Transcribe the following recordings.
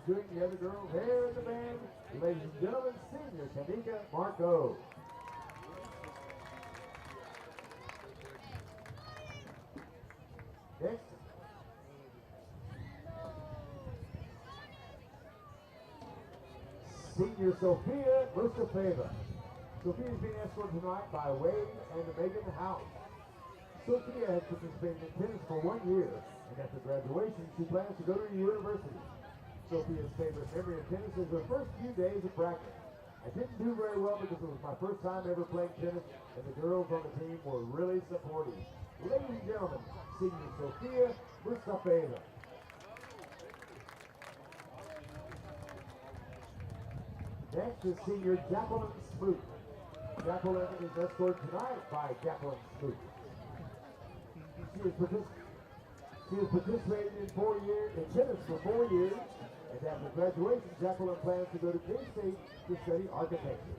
doing the other girls here in the band. Ladies and gentlemen, senior Kanika Marco. Next. Senior Sophia Mustafeva. Sophia is being escorted tonight by Wade and Megan House. Sophia has participated in tennis for 1 year, and after graduation, she plans to go to university. Sophia's favorite memory of tennis is her first few days of practice. I didn't do very well because it was my first time ever playing tennis, and the girls on the team were really supportive. Ladies and gentlemen, senior Sophia Mustafeva. Next is senior Jacqueline Smoot. Jacqueline is escorted tonight by Jacqueline Smoot. She has participated in tennis for 4 years, and after graduation, Jacqueline plans to go to K-State to study architecture.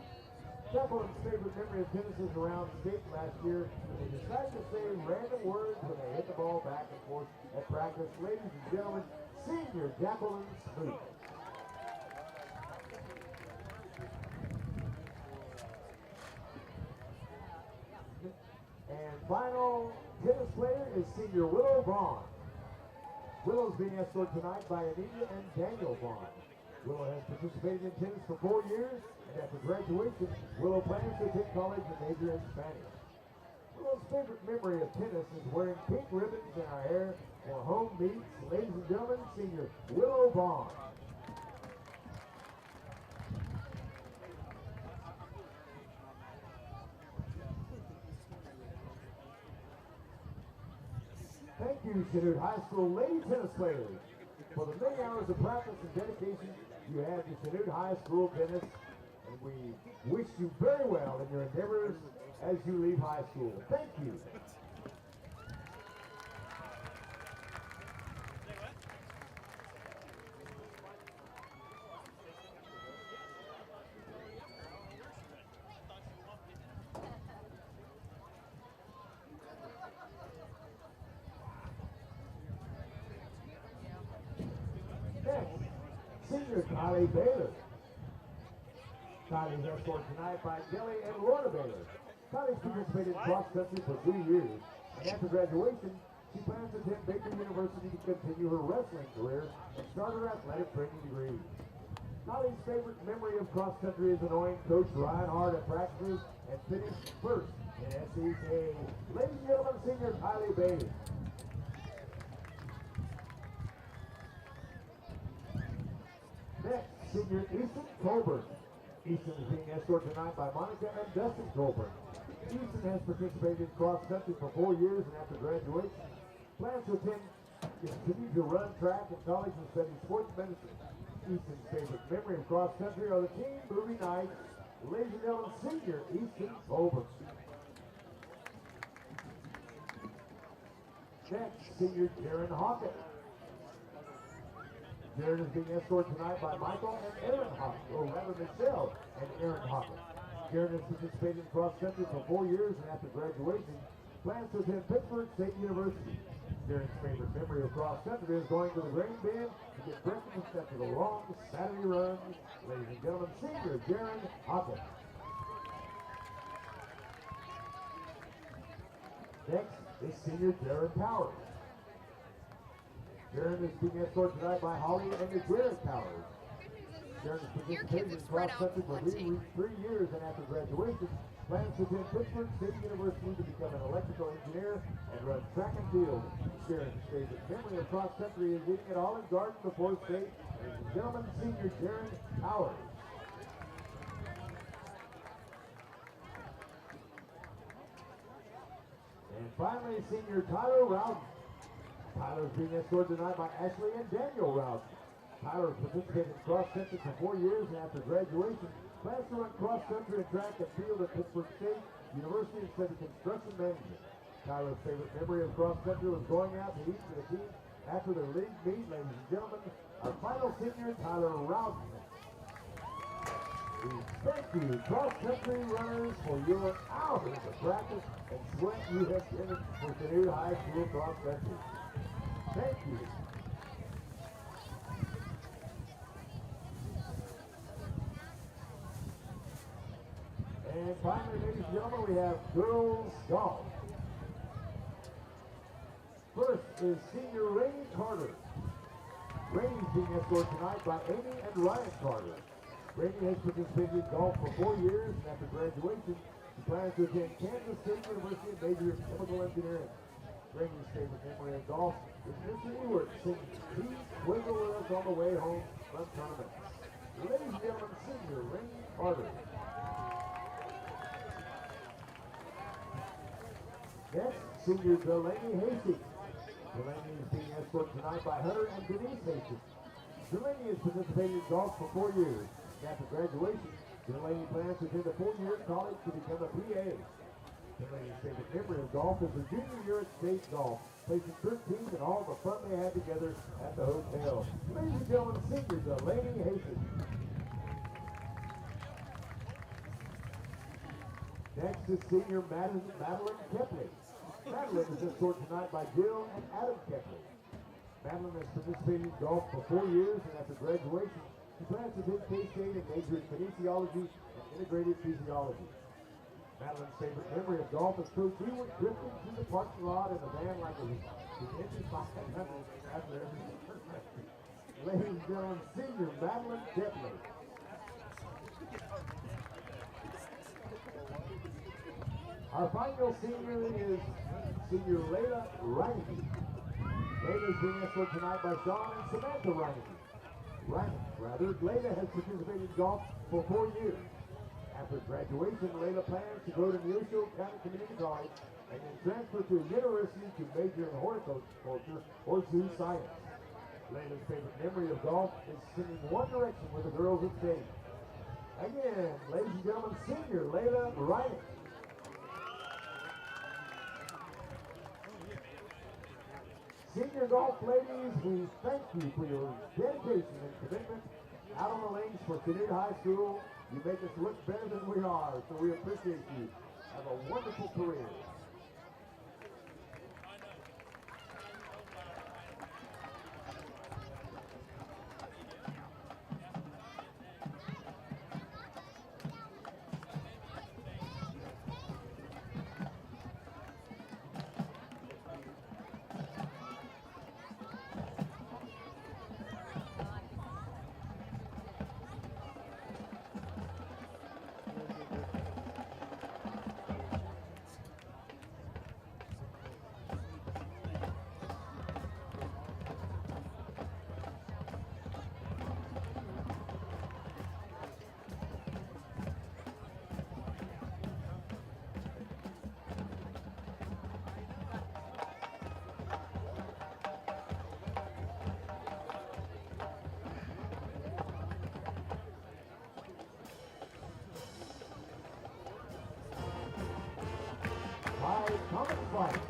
Jacqueline's favorite memory of tennis is around state last year, and they decided to say random words when they hit the ball back and forth at practice. Ladies and gentlemen, senior Jacqueline Smoot. And final tennis player is senior Willow Vaughn. Willow's being escorted tonight by Anita and Daniel Vaughn. Willow has participated in tennis for 4 years, and after graduation, Willow plans to attend college and major in Spanish. Willow's favorite memory of tennis is wearing pink ribbons in our hair for home meets. Ladies and gentlemen, senior Willow Vaughn. Thank you, Shenoot High School lady tennis players, for the many hours of practice and dedication you had to Shenoot High School tennis, and we wish you very well in your endeavors as you leave high school. Thank you. Senior Kylie Baylor. Kylie's escorted tonight by Kelly and Lorna Baylor. Kylie's participated in cross country for 3 years, and after graduation, she plans to attend Baker University to continue her wrestling career and start her athletic training degree. Kylie's favorite memory of cross country is annoying Coach Ryan hard at practices and finish first in SEK. Ladies and gentlemen, senior Kylie Baylor. Next, senior Easton Colburn. Easton is being escorted tonight by Monica and Dustin Colburn. Easton has participated in cross country for 4 years, and after graduation, plans to continue to run track in college and study sports medicine. Easton's favorite memory of cross country are the team movie nights. Ladies and gentlemen, senior Easton Colburn. Next, senior Karen Hawkins. Jared is being escorted tonight by Michael and Aaron Hawkins, or rather Michelle and Aaron Hawkins. Jared has participated in cross country for 4 years, and after graduation, plans to attend Pittsburgh State University. Jared's favorite memory of cross country is going to the grain bin to get breakfast after the long Saturday run. Ladies and gentlemen, senior Jared Hawkins. Next is senior Jared Powers. Jared is being escorted tonight by Holly and the Jared Powers. Jared has participated in cross country for 3 years, and after graduation, plans to attend Pittsburgh State University to become an electrical engineer and run track and field. Jared's favorite memory of cross country is eating at Olive Garden before state. Ladies and gentlemen, senior Jared Powers. And finally, senior Tyler Rowden. Tyler is being escorted tonight by Ashley and Daniel Rowden. Tyler has participated in cross country for 4 years, and after graduation, plans to run cross country and track and field at Pittsburgh State University and study construction management. Tyler's favorite memory of cross country was going out to eat with the team after their league meet. Ladies and gentlemen, our final senior, Tyler Rowden. We thank you, cross country runners, for your hours of practice and sweat you have given for Shenoot High School cross country. Thank you. finally, ladies and gentlemen, we have girls golf. First is senior Rainey Carter. Rainey's being escorted tonight by Amy and Ryan Carter. Rainey has participated in golf for 4 years, and after graduation, she plans to attend Kansas State University and major in chemical engineering. Rainey's favorite memory of golf is Mr. Ewart singing "Please Wiggle With Us on the Way Home" from tournaments. Ladies and gentlemen, senior Rainey Carter. Next, senior Delaney Hastings. Delaney is being escorted tonight by Hunter and Denise Hastings. Delaney has participated in golf for 4 years. After graduation, Delaney plans to attend a 4-year college to become a PA. Delaney's favorite memory of golf is her junior year at State Golf, placing 13th and all the fun they had together at the hotel. Ladies and gentlemen, senior Delaney Hastings. Next is senior Madeline Kepley. Madeline is escorted tonight by Jill and Adam Kepley. Madeline has participated in golf for 4 years, and after graduation, she plans to attend K-State and major in kinesiology and integrated physiology. Madeline's favorite memory of golf is Coach Ewart drifting through the parking lot in a van like his engine 500 after every tournament. Ladies and gentlemen, senior Madeline Kepley. Our final senior is senior Layla Reineke. Layla is being escorted tonight by Sean and Samantha Reineke. Layla has participated in golf for 4 years. After graduation, Layla plans to go to Neosho County Community College and then transfer to a university to major in horticulture or zoo science. Layla's favorite memory of golf is singing One Direction with the girls at stage. Again, ladies and gentlemen, senior Layla Reineke. Senior golf ladies, we thank you for your dedication and commitment out on the lanes for Chanute High School. You make us look better than we are, so we appreciate you. Have a wonderful career. Comets fight.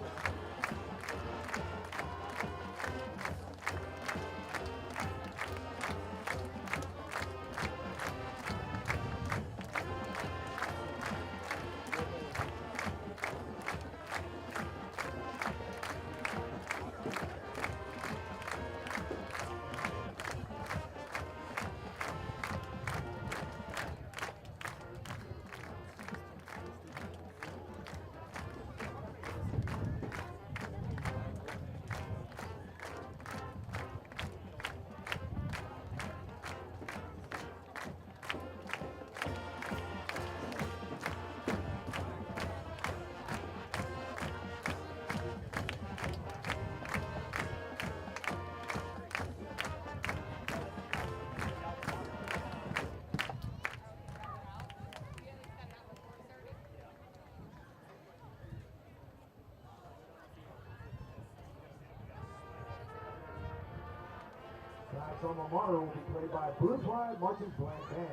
Tonight's alma mater will be played by Blue Pride Marching Band Band.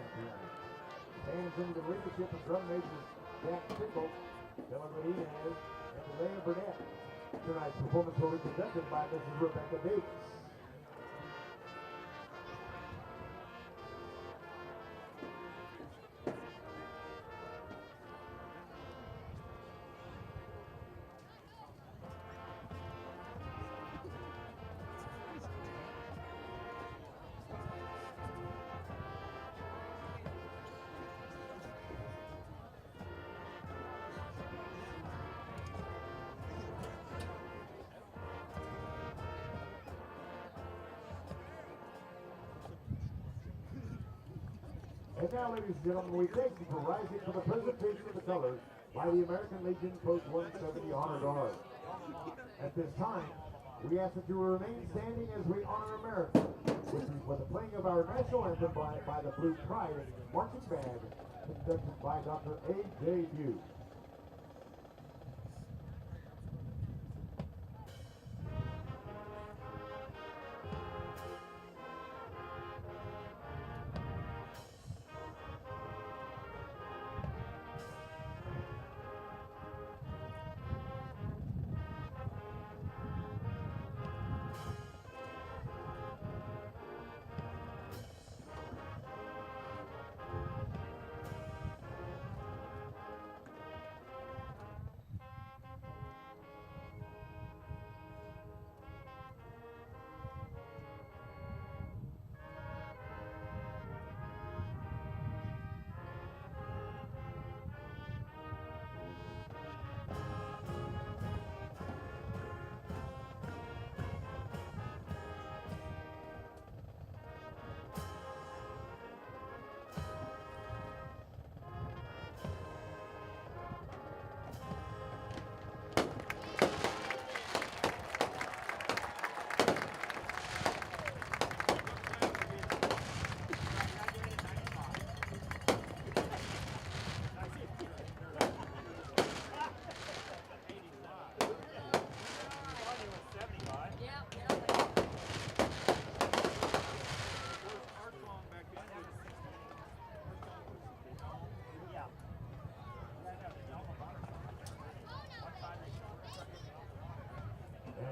Bands under the leadership of drum majors Jack Pickle, Dylan Medina, and Elena Burnett. Tonight's performance will be conducted by Mrs. Rebecca Davis. And now, ladies and gentlemen, we thank you for rising for the presentation of the colors by the American Legion Post 170 Honor Guard. At this time, we ask that you remain standing as we honor America, which is with the playing of our national anthem by the Blue Pride Marching Band, conducted by Dr. A.J. Hughes.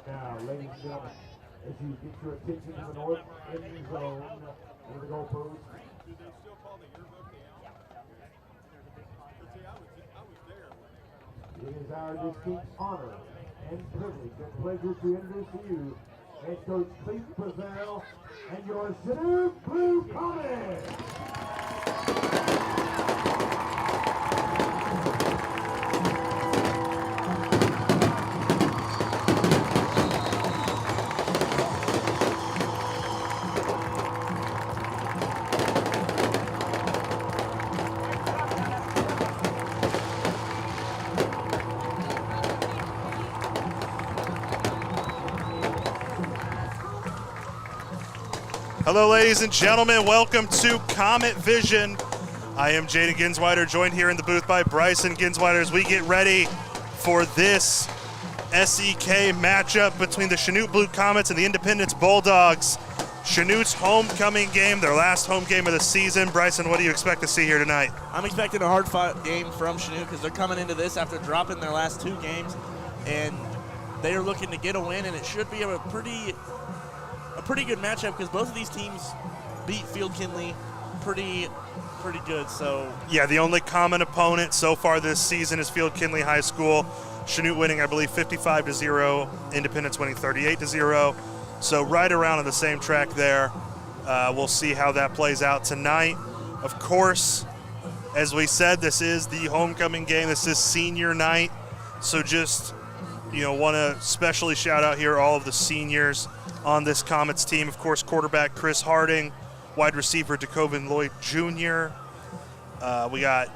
Now, ladies and gentlemen, as you get your attention to the north end zone of the goalpost. Do they still call the yearbook the anthem? See, I was there. It is our distinct honor and privilege and pleasure to introduce to you Head Coach Cleve Brazel and your Shenoot Blue Comets. Hello, ladies and gentlemen. Welcome to Comet Vision. I am Jaden Ginsweider, joined here in the booth by Bryson Ginsweider as we get ready for this SEK matchup between the Shenoot Blue Comets and the Independence Bulldogs. Shenoot's homecoming game, their last home game of the season. Bryson, what do you expect to see here tonight? I'm expecting a hard-fought game from Shenoot because they're coming into this after dropping their last two games, and they are looking to get a win, and it should be a pretty good matchup because both of these teams beat Field Kinley pretty good. So yeah, the only common opponent so far this season is Field Kinley High School. Shenoot winning, I believe, 55-0. Independence winning 38-0. So right around on the same track there. We'll see how that plays out tonight. Of course, as we said, this is the homecoming game. This is senior night. So just, want to especially shout out here all of the seniors on this Comets team. Of course, quarterback Chris Harding, wide receiver DeCoven Lloyd Jr. We got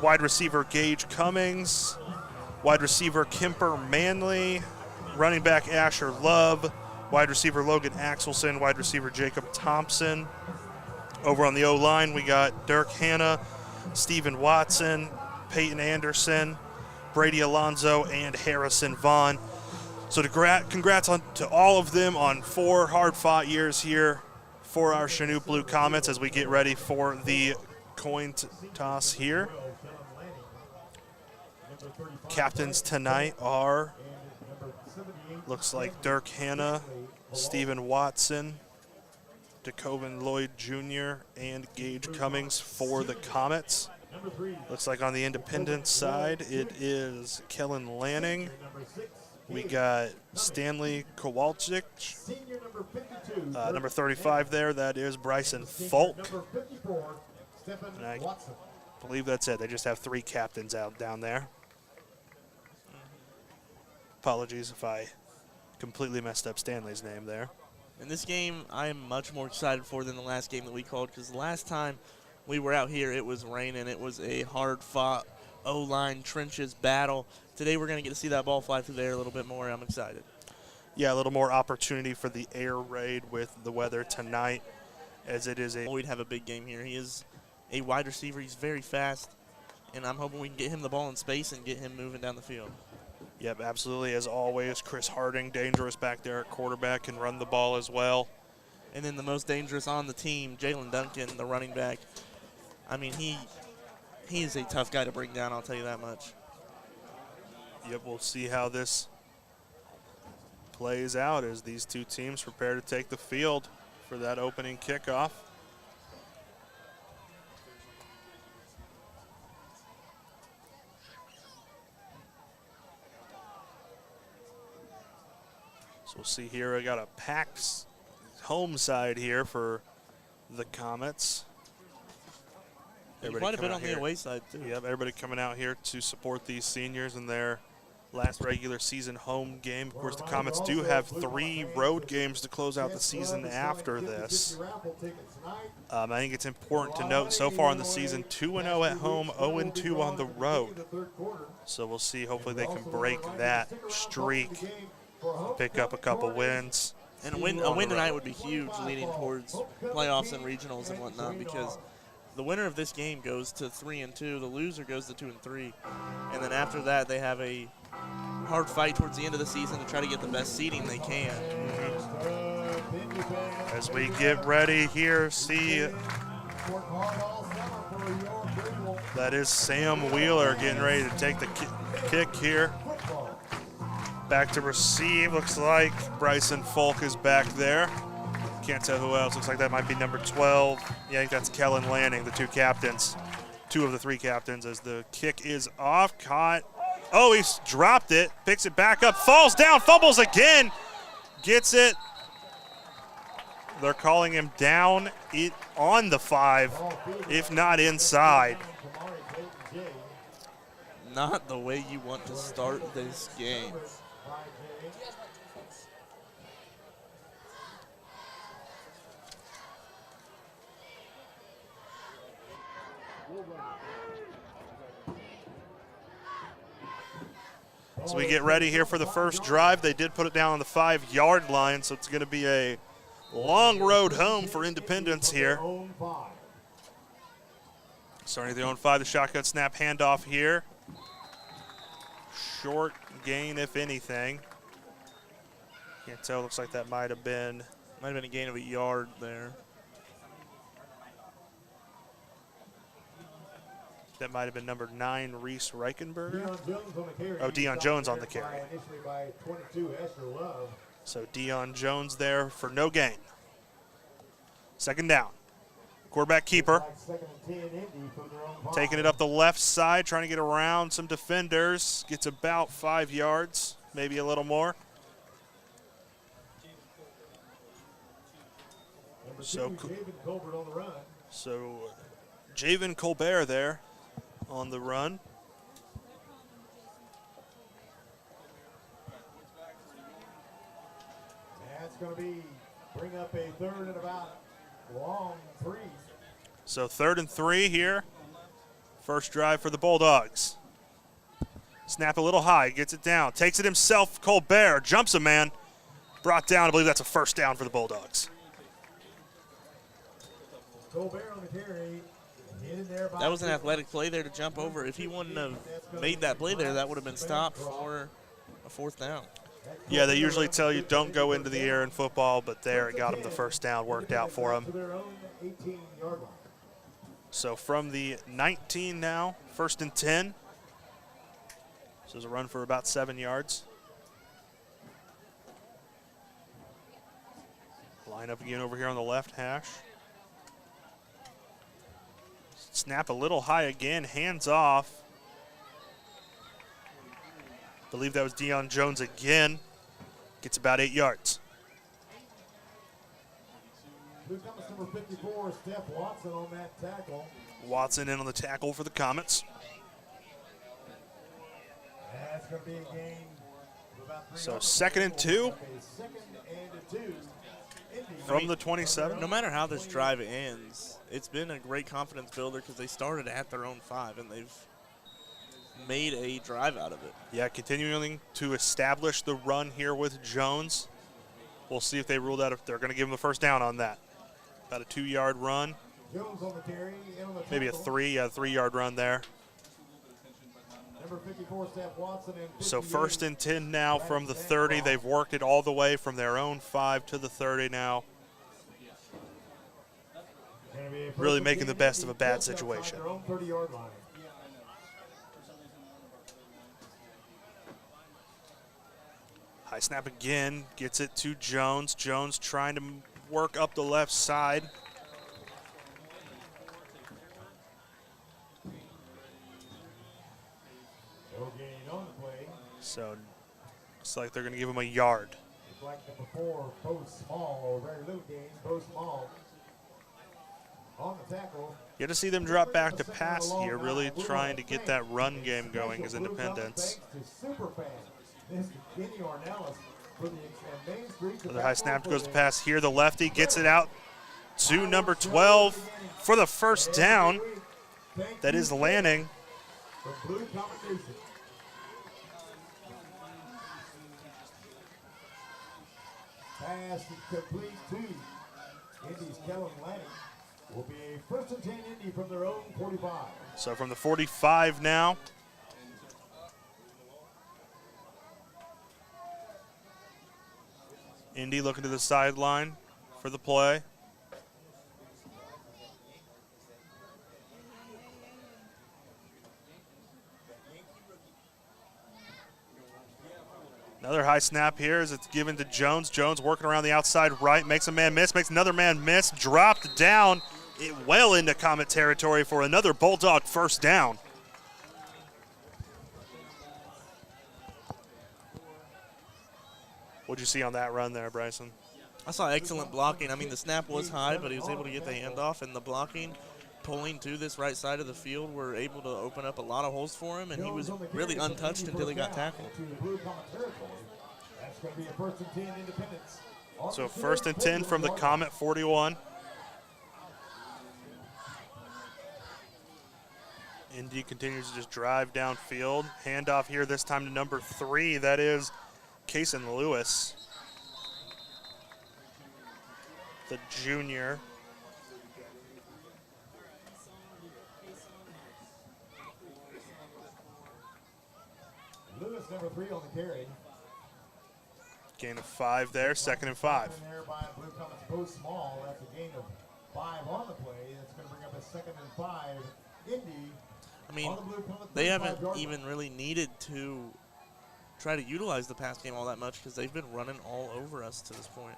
wide receiver Gage Cummings, wide receiver Kemper Manley, running back Asher Love, wide receiver Logan Axelson, wide receiver Jacob Thompson. Over on the O-line, we got Dirk Hanna, Stephen Watson, Peyton Anderson, Brady Alonzo, and Harrison Vaughn. So congrats to all of them on 4 hard-fought years here for our Shenoot Blue Comets as we get ready for the coin toss here. Captains tonight are, looks like Dirk Hanna, Stephen Watson, DeCoven Lloyd Jr., and Gage Cummings for the Comets. Looks like on the Independence side, it is Kellen Lanning. We got Stanley Kowalczyk, number 35 there. That is Bryson Folk. And I believe that's it. They just have 3 captains out down there. Apologies if I completely messed up Stanley's name there. in this game, I am much more excited for than the last game that we called because the last time we were out here, it was raining. It was a hard-fought O-line trenches battle. Today we're going to get to see that ball fly through the air a little bit more. I'm excited. Yeah, a little more opportunity for the air raid with the weather tonight, as it is We'd have a big game here. He is a wide receiver. He's very fast, and I'm hoping we can get him the ball in space and get him moving down the field. Yep, absolutely. As always, Chris Harding, dangerous back there at quarterback, can run the ball as well. And then the most dangerous on the team, Jalen Duncan, the running back. I mean, he is a tough guy to bring down, I'll tell you that much. Yep, we'll see how this plays out as these two teams prepare to take the field for that opening kickoff. So we'll see here, I got a packed home side here for the Comets. Quite a bit on the away side, too. Yep, everybody coming out here to support these seniors in their last regular season home game. Of course, the Comets do have 3 road games to close out the season after this. I think it's important to note so far in the season, 2-0 at home, 0-2 on the road. So we'll see. Hopefully they can break that streak, pick up a couple wins. And a win tonight would be huge leading towards playoffs and regionals and whatnot, because the winner of this game goes to 3-2. The loser goes to 2-3. And then after that, they have a hard fight towards the end of the season to try to get the best seeding they can. As we get ready here, see that is Sam Wheeler getting ready to take the kick here. Back to receive, looks like Bryson Folk is back there. Can't tell who else. Looks like that might be number 12. Yeah, I think that's Kellen Lanning, the 2 captains. 2 of the 3 captains as the kick is off, caught. Oh, he's dropped it, picks it back up, falls down, fumbles again, gets it. They're calling him down on the 5, if not inside. Not the way you want to start this game. So we get ready here for the first drive. They did put it down on the 5-yard line, so it's going to be a long road home for Independence here. Starting at their own 5, the shotgun snap handoff here. Short gain, if anything. Can't tell. Looks like that might have been a gain of a yard there. That might have been number 9, Reese Reichenberger. Deion Jones on the carry. So Deion Jones there for no gain. Second down. Quarterback keeper. Taking it up the left side, trying to get around some defenders. Gets about 5 yards, maybe a little more. So Javen Colbert there on the run. That's going to bring up a 3rd and about long 3. So 3rd and 3 here. First drive for the Bulldogs. Snap a little high, gets it down, takes it himself. Colbert jumps a man, brought down. I believe that's a first down for the Bulldogs. Colbert on the carry. That was an athletic play there to jump over. If he wouldn't have made that play there, that would have been stopped for a 4th down. Yeah, they usually tell you don't go into the air in football, but there it got him the first down, worked out for him. So from the 19 now, 1st and 10. So there's a run for about 7 yards. Line up again over here on the left hash. Snap a little high again, hands off. Believe that was Deion Jones again. Gets about 8 yards. Here comes number 54, Steph Watson on that tackle. Watson in on the tackle for the Comets. That's going to be a gain of about 3 So yards. 2nd and 2. 2nd and 2. from the 27. No matter how this drive ends, it's been a great confidence builder because they started at their own 5 and they've made a drive out of it. Yeah, continuing to establish the run here with Jones. We'll see if they ruled out if they're going to give him the first down on that. About a 2-yard run. Jones on the carry, in on the Maybe a tackle. 3-yard run there. Number 54, Steph Watson, and So 58. first and 10 now from the 30. They've worked it all the way from their own 5 to the 30 now. Gonna be a first Really and making 10, the best of a bad just outside situation. their own 30-yard line. High snap again, gets it to Jones. Jones trying to work up the left side. No gain on the play. So looks like they're going to give him a yard. It's like the before, Bo Small, or very little gain, Bo Small. On the tackle. You got to see them drop back to pass here, really trying to get that run game going as Independence. Thanks to Superfan, Mr. Kenny Ornelas for the Main Street. Another high snap goes to pass here. The lefty gets it out to number 12 for the first down. That is Lanning. From Blue Comet Nation. Pass is complete to Indy's Kellen Lanning. Will be a first and 10 Indy from their own 45. So from the 45 now. Indy looking to the sideline for the play. Another high snap here as it's given to Jones. Jones working around the outside right, makes a man miss, makes another man miss, dropped down well into Comet territory for another Bulldog first down. What'd you see on that run there, Bryson? I saw excellent blocking. I mean, the snap was high, but he was able to get the handoff, and the blocking, pulling to this right side of the field, were able to open up a lot of holes for him, and he was really untouched until he got tackled. That's going to be a first and 10 Independence. So first and 10 from the Comet 41. Indy continues to just drive downfield. Handoff here this time to number 3. That is Kason Lewis, the junior. Lewis, number 3 on the carry. Gain of 5 there, second and 5. In there by Blue Comet's Bo Small. That's a gain of 5 on the play. That's going to bring up a second and 5. Indy. I mean, they haven't even really needed to try to utilize the pass game all that much because they've been running all over us to this point.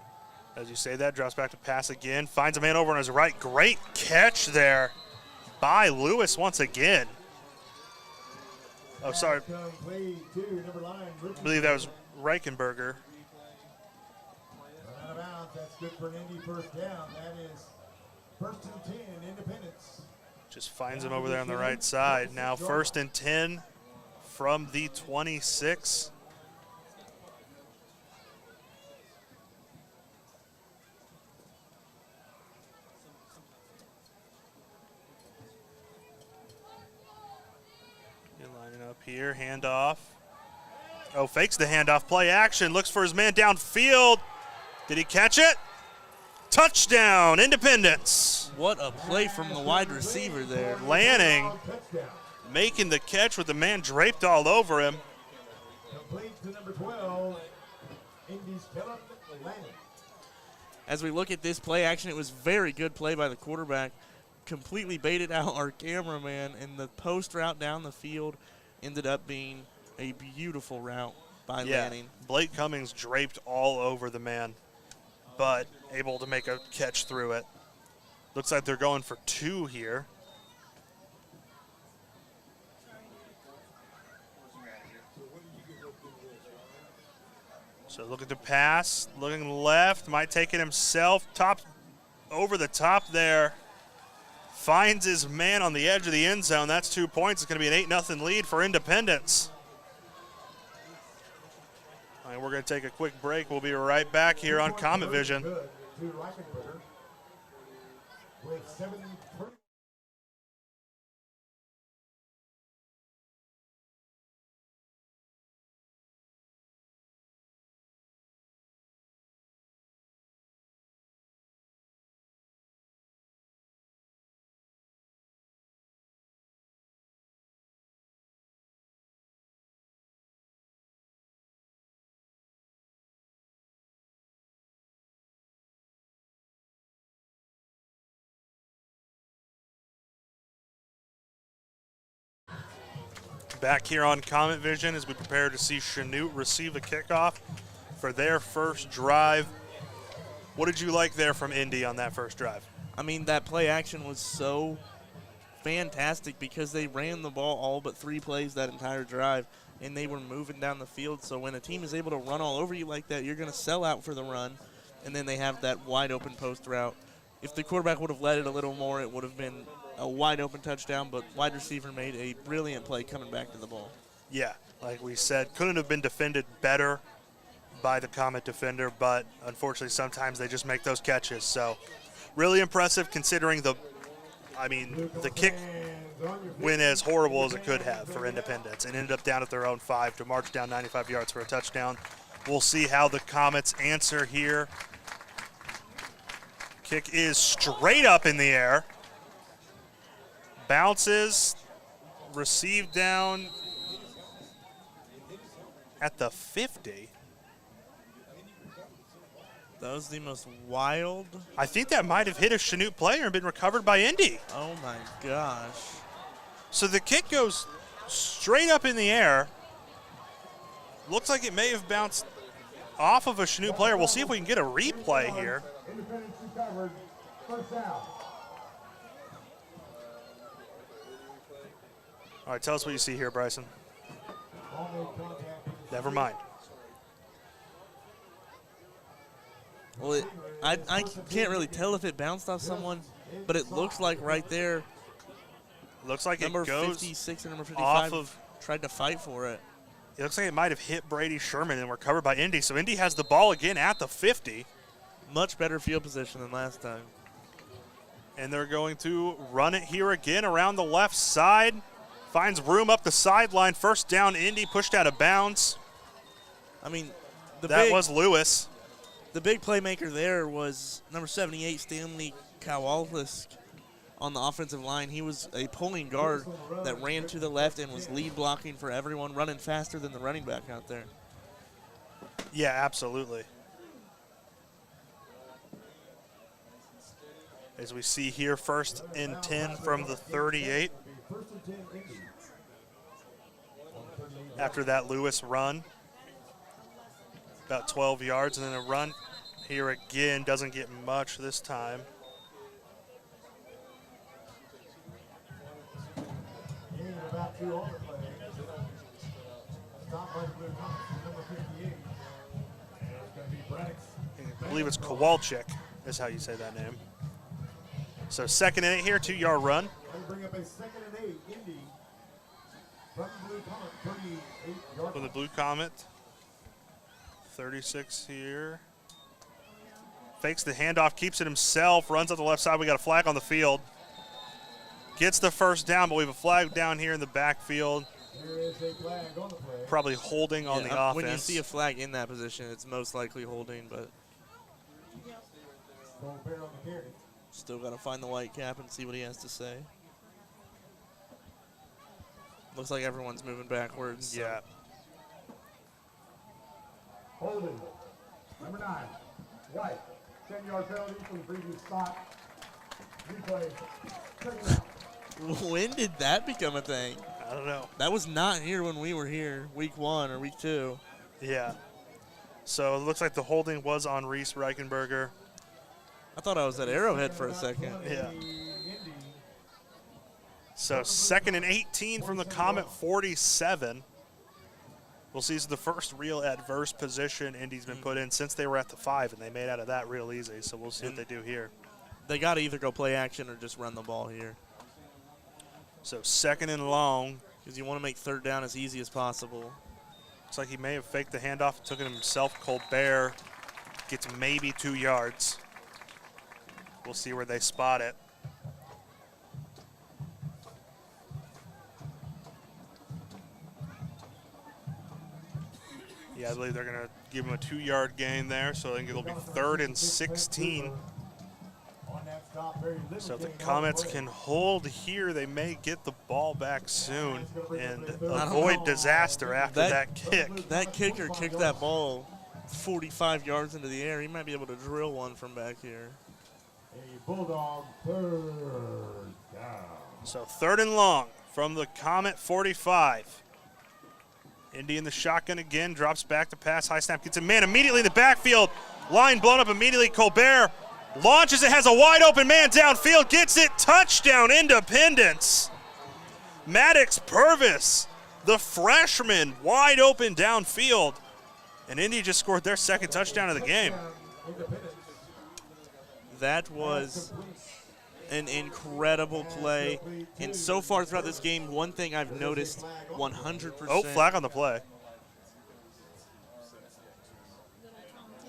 As you say that, drops back to pass again, finds a man over on his right. Great catch there by Lewis once again. Oh, sorry. I believe that was Reichenberger. Out of bounds. That's good for an Indy first down. That is first and 10, Independence. Just finds him over there on the right side. Now first and 10 from the 26. Lining up here, handoff. Oh, fakes the handoff, play action, looks for his man downfield. Did he catch it? Touchdown, Independence. What a play from the wide receiver there. Lanning making the catch with the man draped all over him. Complete to number 12, Indy's Kellen Lanning. As we look at this play action, it was very good play by the quarterback. Completely baited out our cameraman, and the post route down the field ended up being a beautiful route by Lanning. Blake Cummings draped all over the man, but able to make a catch through it. Looks like they're going for 2 here. So look at the pass, looking left, might take it himself, top over the top there. Finds his man on the edge of the end zone. That's 2 points. It's going to be an 8-0 lead for Independence. All right, we're going to take a quick break. We'll be right back here on Comet Vision. to Reichenberger with 7 turn. Back here on Comet Vision as we prepare to see Chanute receive a kickoff for their first drive. What did you like there from Indy on that first drive? I mean, that play action was so fantastic because they ran the ball all but 3 plays that entire drive, and they were moving down the field. So when a team is able to run all over you like that, you're going to sell out for the run, and then they have that wide open post route. If the quarterback would have led it a little more, it would have been a wide open touchdown, but wide receiver made a brilliant play coming back to the ball. Yeah, like we said, couldn't have been defended better by the Comet defender, but unfortunately sometimes they just make those catches. So really impressive considering the kick went as horrible as it could have for Independence and ended up down at their own 5 to march down 95 yards for a touchdown. We'll see how the Comets answer here. Kick is straight up in the air. Bounces, received down at the 50. That was the most wild. I think that might have hit a Shenoot player and been recovered by Indy. Oh my gosh. So the kick goes straight up in the air. Looks like it may have bounced off of a Shenoot player. We'll see if we can get a replay here. Independence recovered. First down. All right, tell us what you see here, Bryson. Never mind. Well, I can't really tell if it bounced off someone, but it looks like right there. Looks like number it goes 56 and number 55 off of. Tried to fight for it. It looks like it might have hit Brady Sherman and recovered by Indy. So Indy has the ball again at the 50. Much better field position than last time. And they're going to run it here again around the left side. Finds room up the sideline. First down, Indy pushed out of bounds. I mean, that was Lewis. The big playmaker there was number 78, Stanley Kowalski, on the offensive line. He was a pulling guard that ran to the left and was lead blocking for everyone, running faster than the running back out there. Yeah, absolutely. As we see here, 1st and 10 from the 38. After that Lewis run, about 12 yards, and then a run here again. Doesn't get much this time. About 2 on the play. Stop by blue Comets, number 58. It's going to be Braddock's. I believe it's Kowalczyk is how you say that name. So 2nd and 8 here, 2-yard run. And bring up a 2nd and 8, Indy. From blue Comet, 38-yard. For the Blue Comet. 36 here. Fakes the handoff, keeps it himself, runs up the left side. We got a flag on the field. Gets the first down, but we have a flag down here in the backfield. There is a flag on the play. Probably holding on the offense. When you see a flag in that position, it's most likely holding, but still got to find the white cap and see what he has to say. Looks like everyone's moving backwards. So. Yeah. Holding. Number 9, white. 10-yard penalty from the previous spot. Replay. Check it out. When did that become a thing? I don't know. That was not here when we were here, week 1 or week 2. Yeah. So it looks like the holding was on Reese Reichenberger. I thought I was at Arrowhead for a second. Yeah. So 2nd and 18 from the Comet 47. We'll see this is the first real adverse position Indy's been put in since they were at the 5, and they made out of that real easy. So we'll see what they do here. They got to either go play action or just run the ball here. So 2nd and long. Because you want to make 3rd down as easy as possible. Looks like he may have faked the handoff, took it himself. Colbert gets maybe 2 yards. We'll see where they spot it. Yeah, I believe they're going to give him a 2-yard gain there, so I think it'll be 3rd and 16. So if the Comets can hold here, they may get the ball back soon and avoid disaster after that kick. That kicker kicked that ball 45 yards into the air. He might be able to drill one from back here. A Bulldog 3rd down. So 3rd and long from the Comet 45. Indy in the shotgun again, drops back to pass, high snap, gets a man immediately in the backfield. Line blown up immediately. Colbert launches it, has a wide open man downfield, gets it, touchdown Independence. Maddox Purvis, the freshman, wide open downfield. And Indy just scored their 2nd touchdown of the game. That was an incredible play. And so far throughout this game, one thing I've noticed 100%. Oh, flag on the play.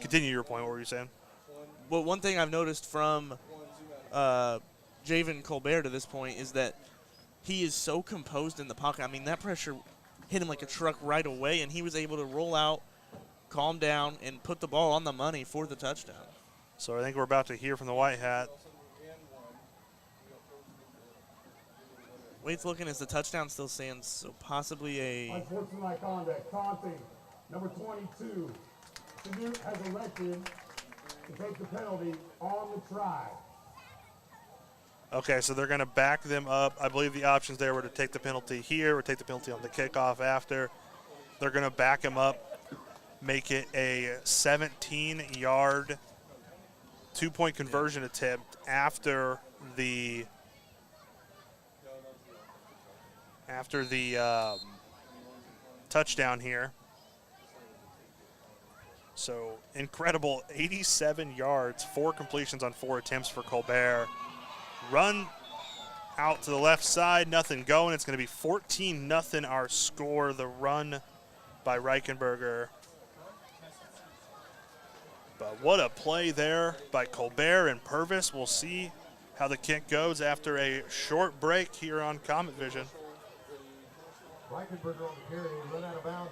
Continue your point. What were you saying? Well, one thing I've noticed from Javen Colbert to this point is that he is so composed in the pocket. I mean, that pressure hit him like a truck right away, and he was able to roll out, calm down, and put the ball on the money for the touchdown. So I think we're about to hear from the White Hat. Wade's looking as the touchdown still stands, so possibly a... Unsportsmanlike conduct, taunting, number 22. Shenoot has elected to take the penalty on the try. Okay, so they're going to back them up. I believe the options there were to take the penalty here or take the penalty on the kickoff after. They're going to back him up, make it a 17-yard two-point conversion attempt after the touchdown here. So incredible, 87 yards, 4 completions on 4 attempts for Colbert. Run out to the left side, nothing going. It's going to be 14-0 our score. The run by Reichenberger. But what a play there by Colbert and Purvis. We'll see how the kick goes after a short break here on Comet Vision. Reichenberger on the carry, run out of bounds.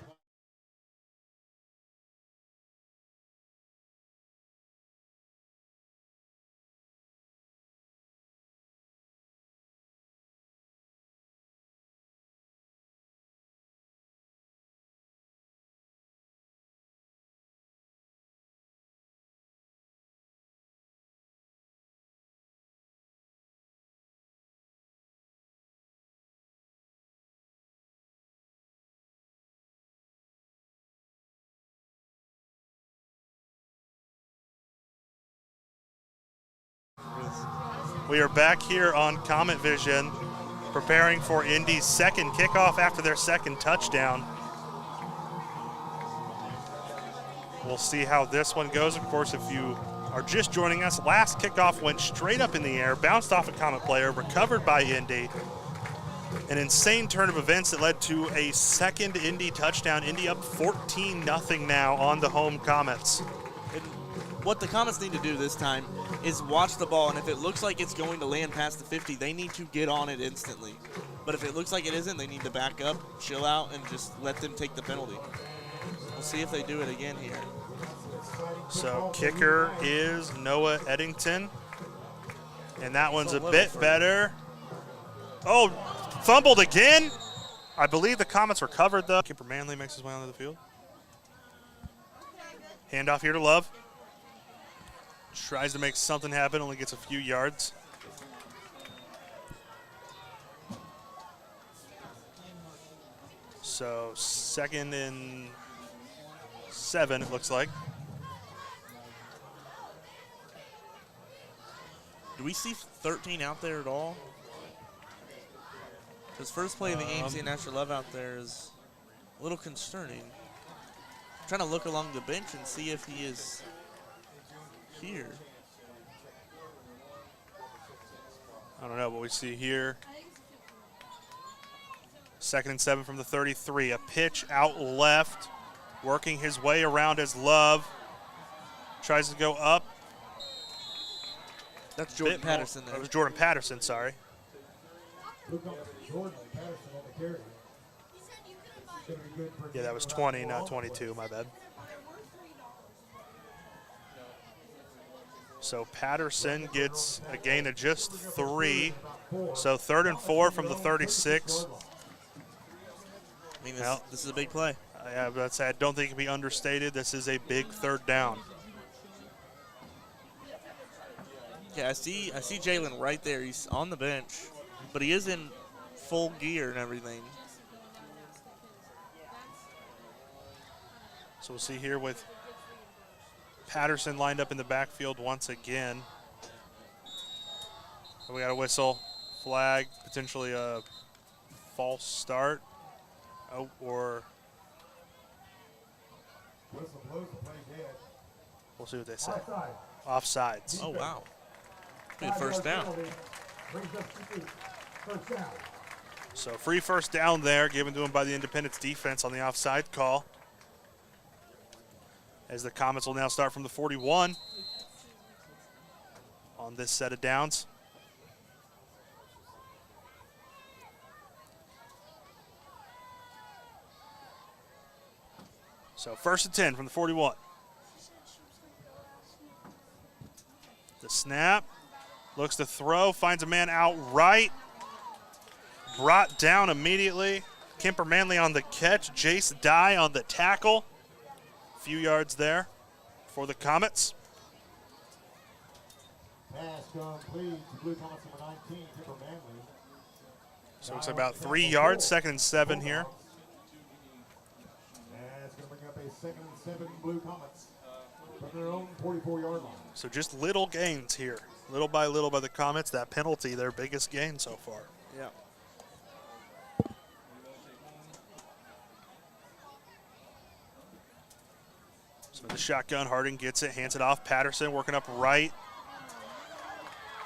We are back here on Comet Vision, preparing for Indy's 2nd kickoff after their 2nd touchdown. We'll see how this one goes. Of course, if you are just joining us, last kickoff went straight up in the air, bounced off a Comet player, recovered by Indy. An insane turn of events that led to a 2nd Indy touchdown. Indy up 14-0 now on the home Comets. And what the Comets need to do this time is watch the ball, and if it looks like it's going to land past the 50, they need to get on it instantly. But if it looks like it isn't, they need to back up, chill out, and just let them take the penalty. We'll see if they do it again here. So kicker is Noah Eddington, and that one's a bit better. Oh, fumbled again. I believe the Comets recovered, though. Keeper Manley makes his way onto the field. Handoff here to Love. Tries to make something happen, only gets a few yards. So 2nd and 7, it looks like. Do we see 13 out there at all? Because first play of the game, seeing Asher Love out there is a little concerning. I'm trying to look along the bench and see if he is here. I don't know what we see here. 2nd and 7 from the 33. A pitch out left, working his way around as Love tries to go up. That's Jordan bit more. Patterson there. That was Jordan Patterson, sorry. Blue Comets, Jordan Patterson on the carry. Gonna be good for a Yeah, that was gain of 20, about not 4 22, points. my bad. So Patterson gets a gain of just 3. So 3rd and 4 from the 36. I mean, Well, this is a big play. I don't think it can be understated. This is a big 3rd down. Okay, I see Jalen right there. He's on the bench, but he is in full gear and everything. So we'll see here with Patterson lined up in the backfield once again. We got a whistle, flag, potentially a false start. Oh, or Whistle blows, the play dead. we'll see what they say. Offside. Offsides. Oh, wow. Good first down. Brings up Chanute. First down. So free first down there given to him by the Independence defense on the offside call. As the Comets will now start from the 41 on this set of downs. So 1st and 10 from the 41. The snap, looks to throw, finds a man outright. Brought down immediately. Kemper Manley on the catch, Jace Dye on the tackle. Few yards there for the Comets. Pass complete to Blue Comets number 19, Kemper Manley. So it's about 3 yards, 2nd and 7 here. That's going to bring up a 2nd and 7 Blue Comets from their own 44-yard line. So just little gains here, little by the Comets. That penalty, their biggest gain so far. Yeah. So the shotgun, Harding gets it, hands it off. Patterson working up right.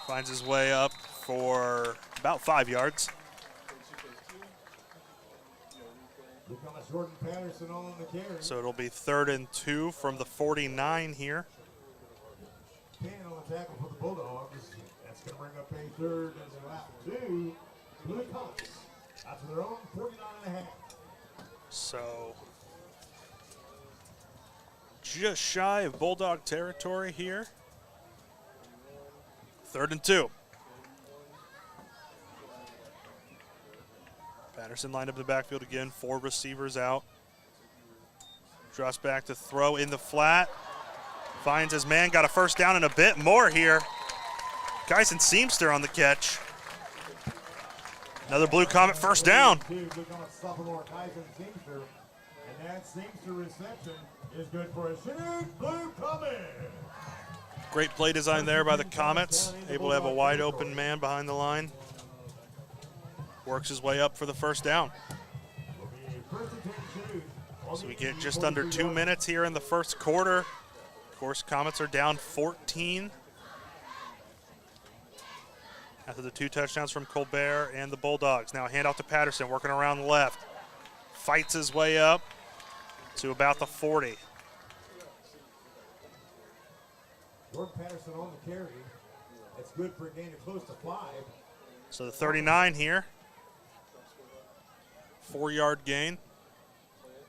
Finds his way up for about 5 yards. Blue Comets Jordan Patterson on the carry. So it'll be 3rd and 2 from the 49 here. 10 on the tackle for the Bulldogs. That's going to bring up a 3rd and about 2. Blue Comets out to their own 49.5. So just shy of Bulldog territory here. 3rd and 2. Patterson lined up in the backfield again, 4 receivers out. Drops back to throw in the flat. Finds his man, got a first down and a bit more here. Kyson Seamster on the catch. Another Blue Comet first down. Blue Comets sophomore Kyson Seamster. And that Seamster reception is good for a Shenoot Blue Comet. Great play design there by the Comets. Able to have a wide open man behind the line. Works his way up for the first down. So we get just under 2 minutes here in the first quarter. Of course, Comets are down 14 after the 2 touchdowns from Colbert and the Bulldogs. Now a handoff to Patterson, working around left. Fights his way up to about the 40. Jordan Patterson on the carry. That's good for a gain of close to 5. So the 39 here. 4-yard gain.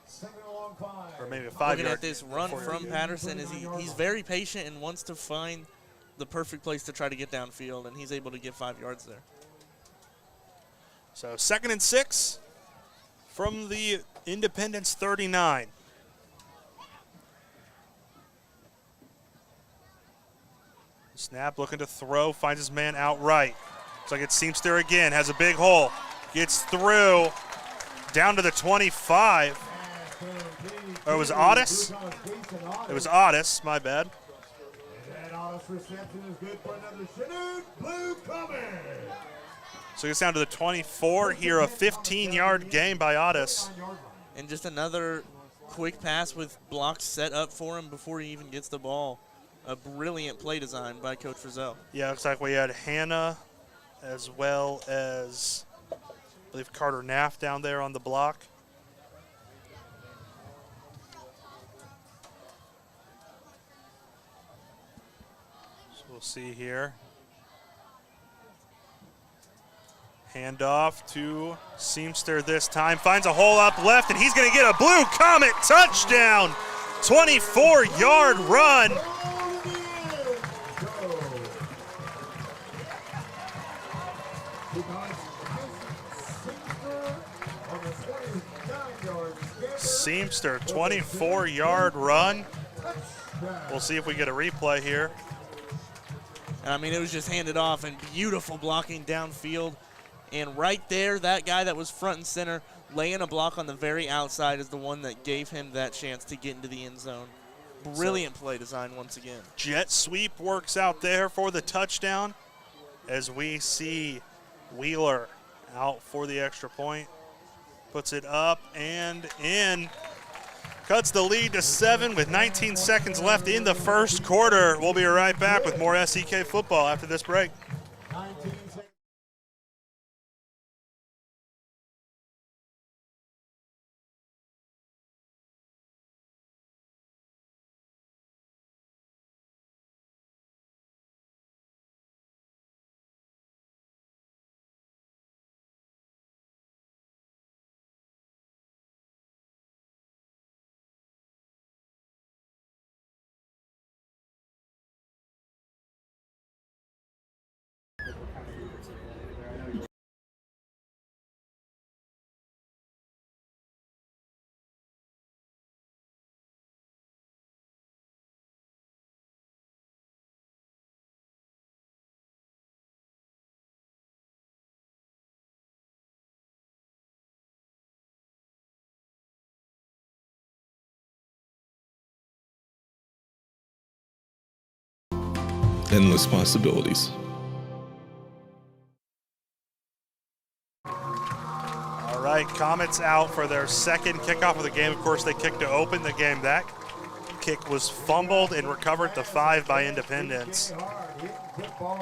2nd and long 5. Or maybe a Looking 5-yard. at this run from Patterson, is he's very patient and wants to find the perfect place to try to get downfield, and he's able to get 5 yards there. So 2nd and 6 from the Independence 39. Snap looking to throw, finds his man outright. Looks like it's Seamster again, has a big hole. Gets through, down to the 25. Or it was Otis? It was Otis, my bad. And that Otis reception is good for another Shenoot Blue Comet. So it gets down to the 24 here, a 15-yard gain by Otis. And just another quick pass with blocks set up for him before he even gets the ball. A brilliant play design by Coach Frizzell. Yeah, looks like we had Hannah as well as, I believe, Carter Naff down there on the block. So we'll see here. Handoff to Seamster this time. Finds a hole up left, and he's going to get a blue Comet touchdown. 24-yard run. Seamster, 24-yard run. We'll see if we get a replay here. I mean, it was just handed off and beautiful blocking downfield. And right there, that guy that was front and center, laying a block on the very outside is the one that gave him that chance to get into the end zone. Brilliant play design once again. Jet sweep works out there for the touchdown as we see Wheeler out for the extra point. Puts it up and in. Cuts the lead to 7 with 19 seconds left in the first quarter. We'll be right back with more SEK football after this break. Endless possibilities. All right, Comets out for their second kickoff of the game. Of course, they kicked to open the game. That kick was fumbled and recovered to 5 by Independence.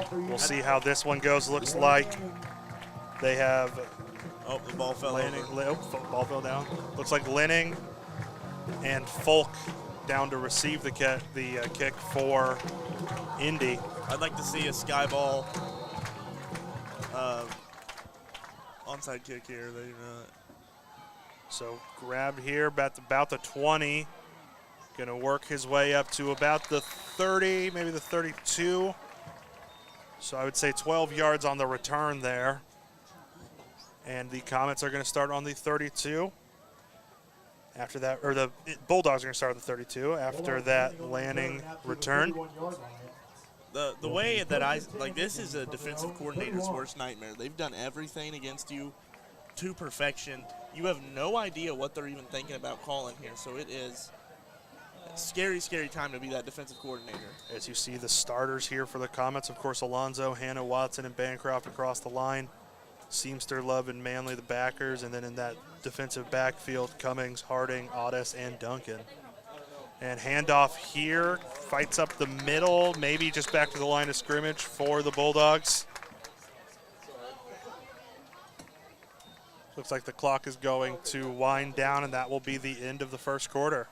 We'll see how this one goes. Looks like they have The ball fell ball fell down. Looks like Linning and Folk down to receive the kick for Indy. I'd like to see a sky ball onside kick here. They do not. So grabbed here about the 20. Going to work his way up to about the 30, maybe the 32. So I would say 12 yards on the return there. And the Comets are going to start on the 32. After that, or the Bulldogs are going to start at the 32 after that Lanning return. The way that this is a defensive coordinator's worst nightmare. They've done everything against you to perfection. You have no idea what they're even thinking about calling here. So it is a scary, scary time to be that defensive coordinator. As you see the starters here for the Comets, of course, Alonzo, Hannah, Watson, and Bancroft across the line. Seamster, Love, and Manley, the backers. And then in that defensive backfield, Cummings, Harding, Otis, and Duncan. And handoff here, fights up the middle, maybe just back to the line of scrimmage for the Bulldogs. Looks like the clock is going to wind down, and that will be the end of the first quarter.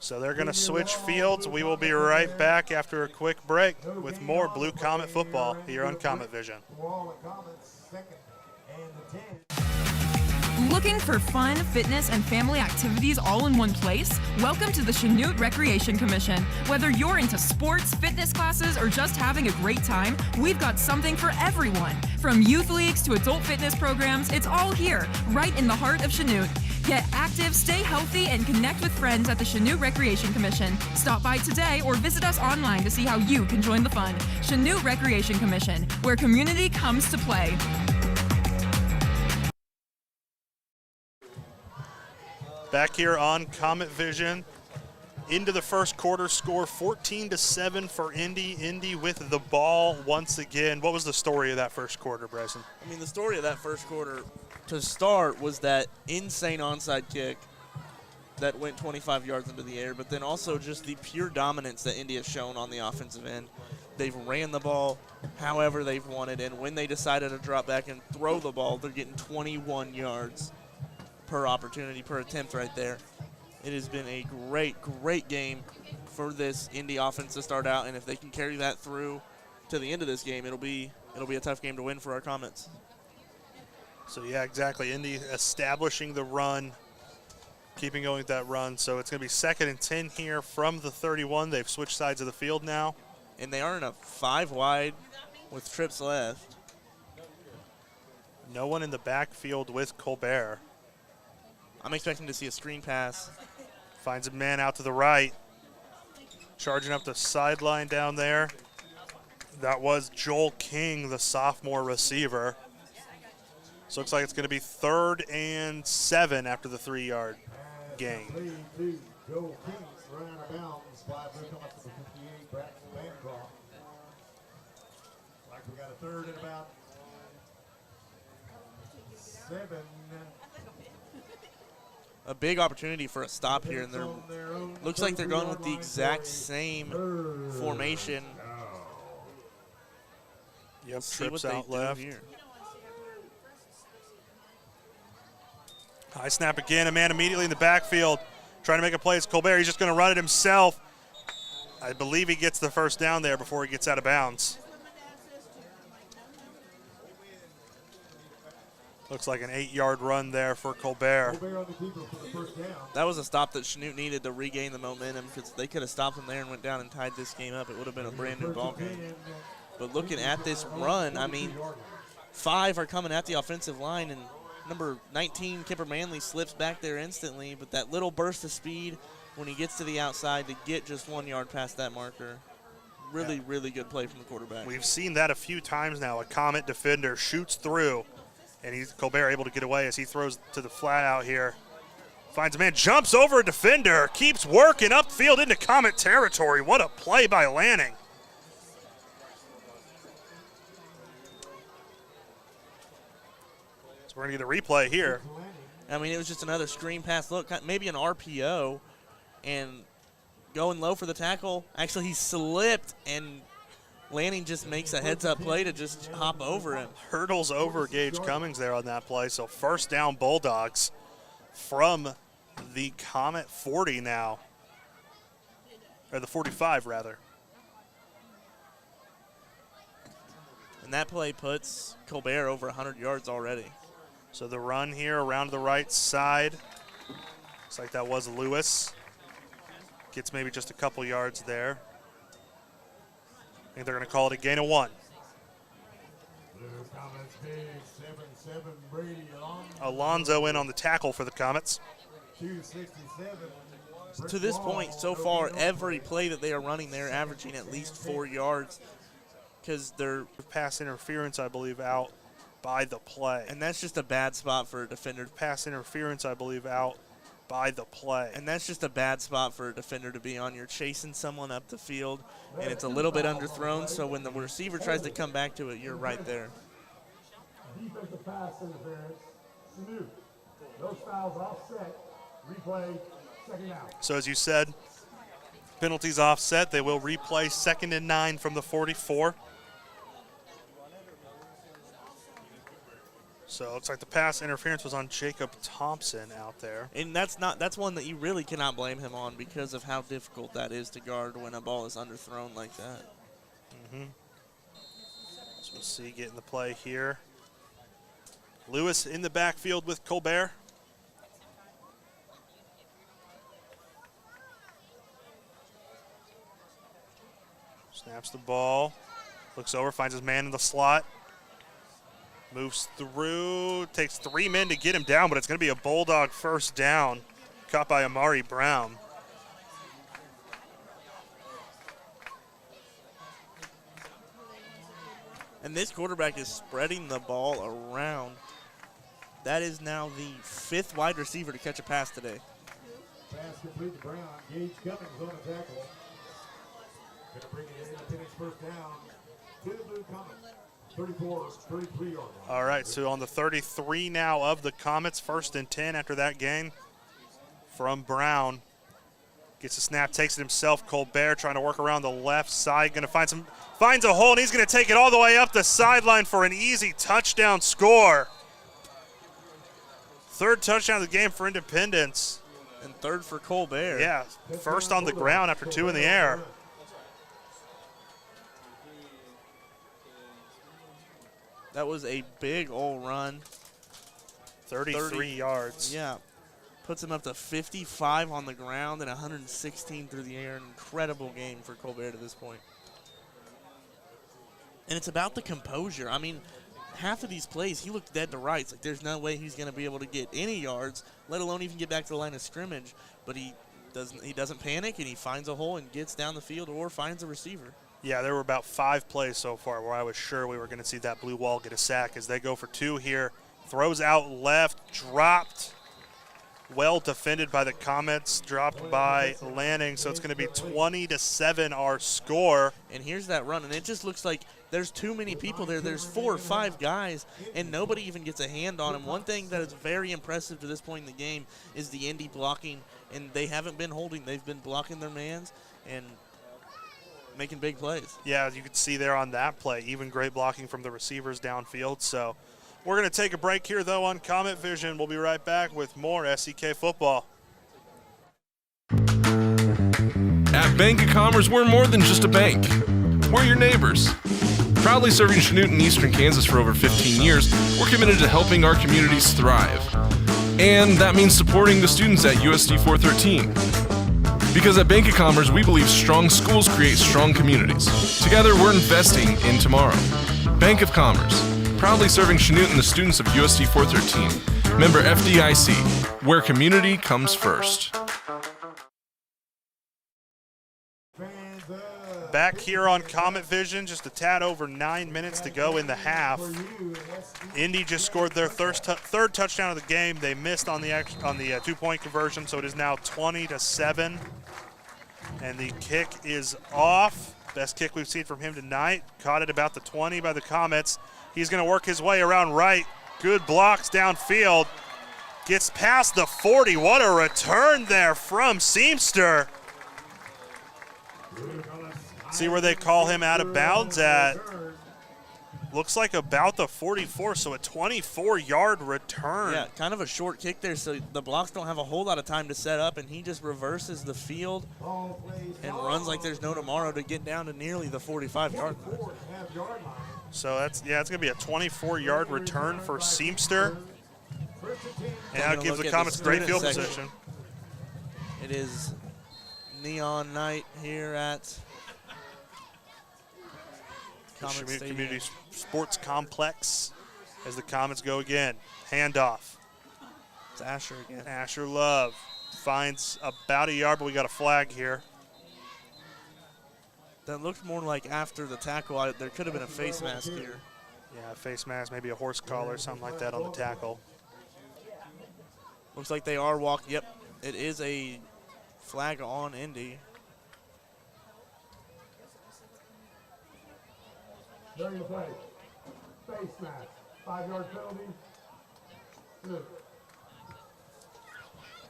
So they're going to switch fields. We will be right back after a quick break with more Blue Comet football here on Comet Vision. Looking for fun, fitness, and family activities all in one place? Welcome to the Shenoot Recreation Commission. Whether you're into sports, fitness classes, or just having a great time, we've got something for everyone. From youth leagues to adult fitness programs, it's all here, right in the heart of Shenoot. Get active, stay healthy, and connect with friends at the Shenoot Recreation Commission. Stop by today or visit us online to see how you can join the fun. Shenoot Recreation Commission, where community comes to play. Back here on Comet Vision, into the first quarter, score 14-7 for Indy. Indy with the ball once again. What was the story of that first quarter, Bryson? I mean, the story of that first quarter to start was that insane onside kick that went 25 yards into the air, but then also just the pure dominance that Indy has shown on the offensive end. They've ran the ball however they've wanted, and when they decided to drop back and throw the ball, they're getting 21 yards per opportunity, per attempt right there. It has been a great, great game for this Indy offense to start out, and if they can carry that through to the end of this game, it'll be a tough game to win for our Comets. So, yeah, exactly. Indy establishing the run, keeping going with that run. So it's going to be 2nd and 10 here from the 31. They've switched sides of the field now. And they are in a 5 wide with trips left. No one in the backfield with Colbert. I'm expecting to see a screen pass. Finds a man out to the right. Charging up the sideline down there. That was Joel King, the sophomore receiver. So looks like it's going to be 3rd and 7 after the 3-yard gain. Joel King run out of bounds. 5 will come up to the 58. Braxton Bancroft. Like we got a 3rd and about 7. A big opportunity for a stop here, and looks like they're going with the exact same formation. Yep, See trips what out they do left. here. High snap again, a man immediately in the backfield trying to make a play. It's Colbert. He's just going to run it himself. I believe he gets the first down there before he gets out of bounds. Looks like an 8-yard run there for Colbert. That was a stop that Shenoot needed to regain the momentum, because they could have stopped him there and went down and tied this game up. It would have been a brand new ball game. But looking at this run, I mean, 5 are coming at the offensive line, and number 19, Kipper Manley, slips back there instantly. But that little burst of speed when he gets to the outside to get just 1 yard past that marker. Really, really good play from the quarterback. We've seen that a few times now. A Comet defender shoots through, and Colbert able to get away as he throws to the flat out here. Finds a man, jumps over a defender, keeps working upfield into Comet territory. What a play by Lanning. So we're going to get a replay here. I mean, it was just another screen pass look, maybe an RPO, and going low for the tackle. Actually, he slipped, and Lanning just makes a heads-up play to just hop over him. Hurdles over Gage Cummings there on that play. So 1st down Bulldogs from the Comet 40 now. Or the 45, rather. And that play puts Colbert over 100 yards already. So the run here around to the right side. Looks like that was Lewis. Gets maybe just a couple yards there. I think they're going to call it a gain of 1. Alonzo in on the tackle for the Comets. To this point, so far, every play that they are running, they're averaging at least 4 yards, because they're pass interference, I believe, out by the play. And that's just a bad spot for a defender. Pass interference, I believe, out by the play. And that's just a bad spot for a defender to be on. You're chasing someone up the field, and it's a little bit underthrown, so when the receiver tries to come back to it, you're right there. Defensive pass interference. Shenoot. Those fouls offset. Replay, 2nd down. So as you said, penalties offset. They will replay 2nd and 9 from the 44. So it looks like the pass interference was on Jacob Thompson out there. And that's one that you really cannot blame him on, because of how difficult that is to guard when a ball is underthrown like that. So we'll see getting the play here. Lewis in the backfield with Colbert. Snaps the ball. Looks over, finds his man in the slot. Moves through, takes 3 men to get him down, but it's going to be a Bulldog 1st down. Caught by Amari Brown. And this quarterback is spreading the ball around. That is now the 5th wide receiver to catch a pass today. Pass complete to Brown. Gage Cummings on the tackle. Going to bring it in. Independence 1st down to the Blue Comets. 33 yards. All right, so on the 33 now of the Comets, 1st and 10 after that gain from Brown. Gets a snap, takes it himself. Colbert trying to work around the left side. Going to finds a hole, and he's going to take it all the way up the sideline for an easy touchdown score. 3rd touchdown of the game for Independence. And 3rd for Colbert. Yeah, 1st on the ground after 2 in the air. That was a big old run. 33 yards. Yeah. Puts him up to 55 on the ground and 116 through the air. An incredible game for Colbert at this point. And it's about the composure. I mean, half of these plays, he looked dead to rights. Like, there's no way he's going to be able to get any yards, let alone even get back to the line of scrimmage. But he doesn't panic, and he finds a hole and gets down the field or finds a receiver. Yeah, there were about 5 plays so far where I was sure we were going to see that blue wall get a sack as they go for 2 here. Throws out left, dropped. Well defended by the Comets, dropped by Lanning, so it's going to be 20-7 our score. And here's that run, and it just looks like there's too many people there. There's 4 or 5 guys, and nobody even gets a hand on him. One thing that is very impressive to this point in the game is the Indy blocking, and they haven't been holding. They've been blocking their mans and making big plays. Yeah, as you can see there on that play, even great blocking from the receivers downfield. So we're going to take a break here, though, on Comet Vision. We'll be right back with more SEK football. At Bank of Commerce, we're more than just a bank. We're your neighbors. Proudly serving Chanute and Eastern Kansas for over 15 years, we're committed to helping our communities thrive. And that means supporting the students at USD 413. Because at Bank of Commerce, we believe strong schools create strong communities. Together, we're investing in tomorrow. Bank of Commerce, proudly serving Shenoot and the students of USD 413. Member FDIC, where community comes first. Back here on Comet Vision, just a tad over 9 minutes to go in the half. Indy just scored their third touchdown of the game. They missed on the 2-point conversion, so it is now 20-7. And the kick is off. Best kick we've seen from him tonight. Caught at about the 20 by the Comets. He's going to work his way around right. Good blocks downfield. Gets past the 40. What a return there from Seamster. See where they call him out of bounds at. Looks like about the 44, so a 24-yard return. Yeah, kind of a short kick there, so the blocks don't have a whole lot of time to set up, and he just reverses the field and runs like there's no tomorrow to get down to nearly the 45-yard line. So it's going to be a 24-yard return for Seamster. And that gives the Comets great field position. It is neon night here at Shenoot Community Sports Complex as the Comets go again. Handoff. It's Asher again. Asher Love finds about a yard, but we got a flag here. That looked more like after the tackle. There could have been a face mask here. Yeah, face mask, maybe a horse collar, something like that on the tackle. Looks like they are walking. Yep, it is a flag on Indy. There you play. Face mask. 5-yard penalty.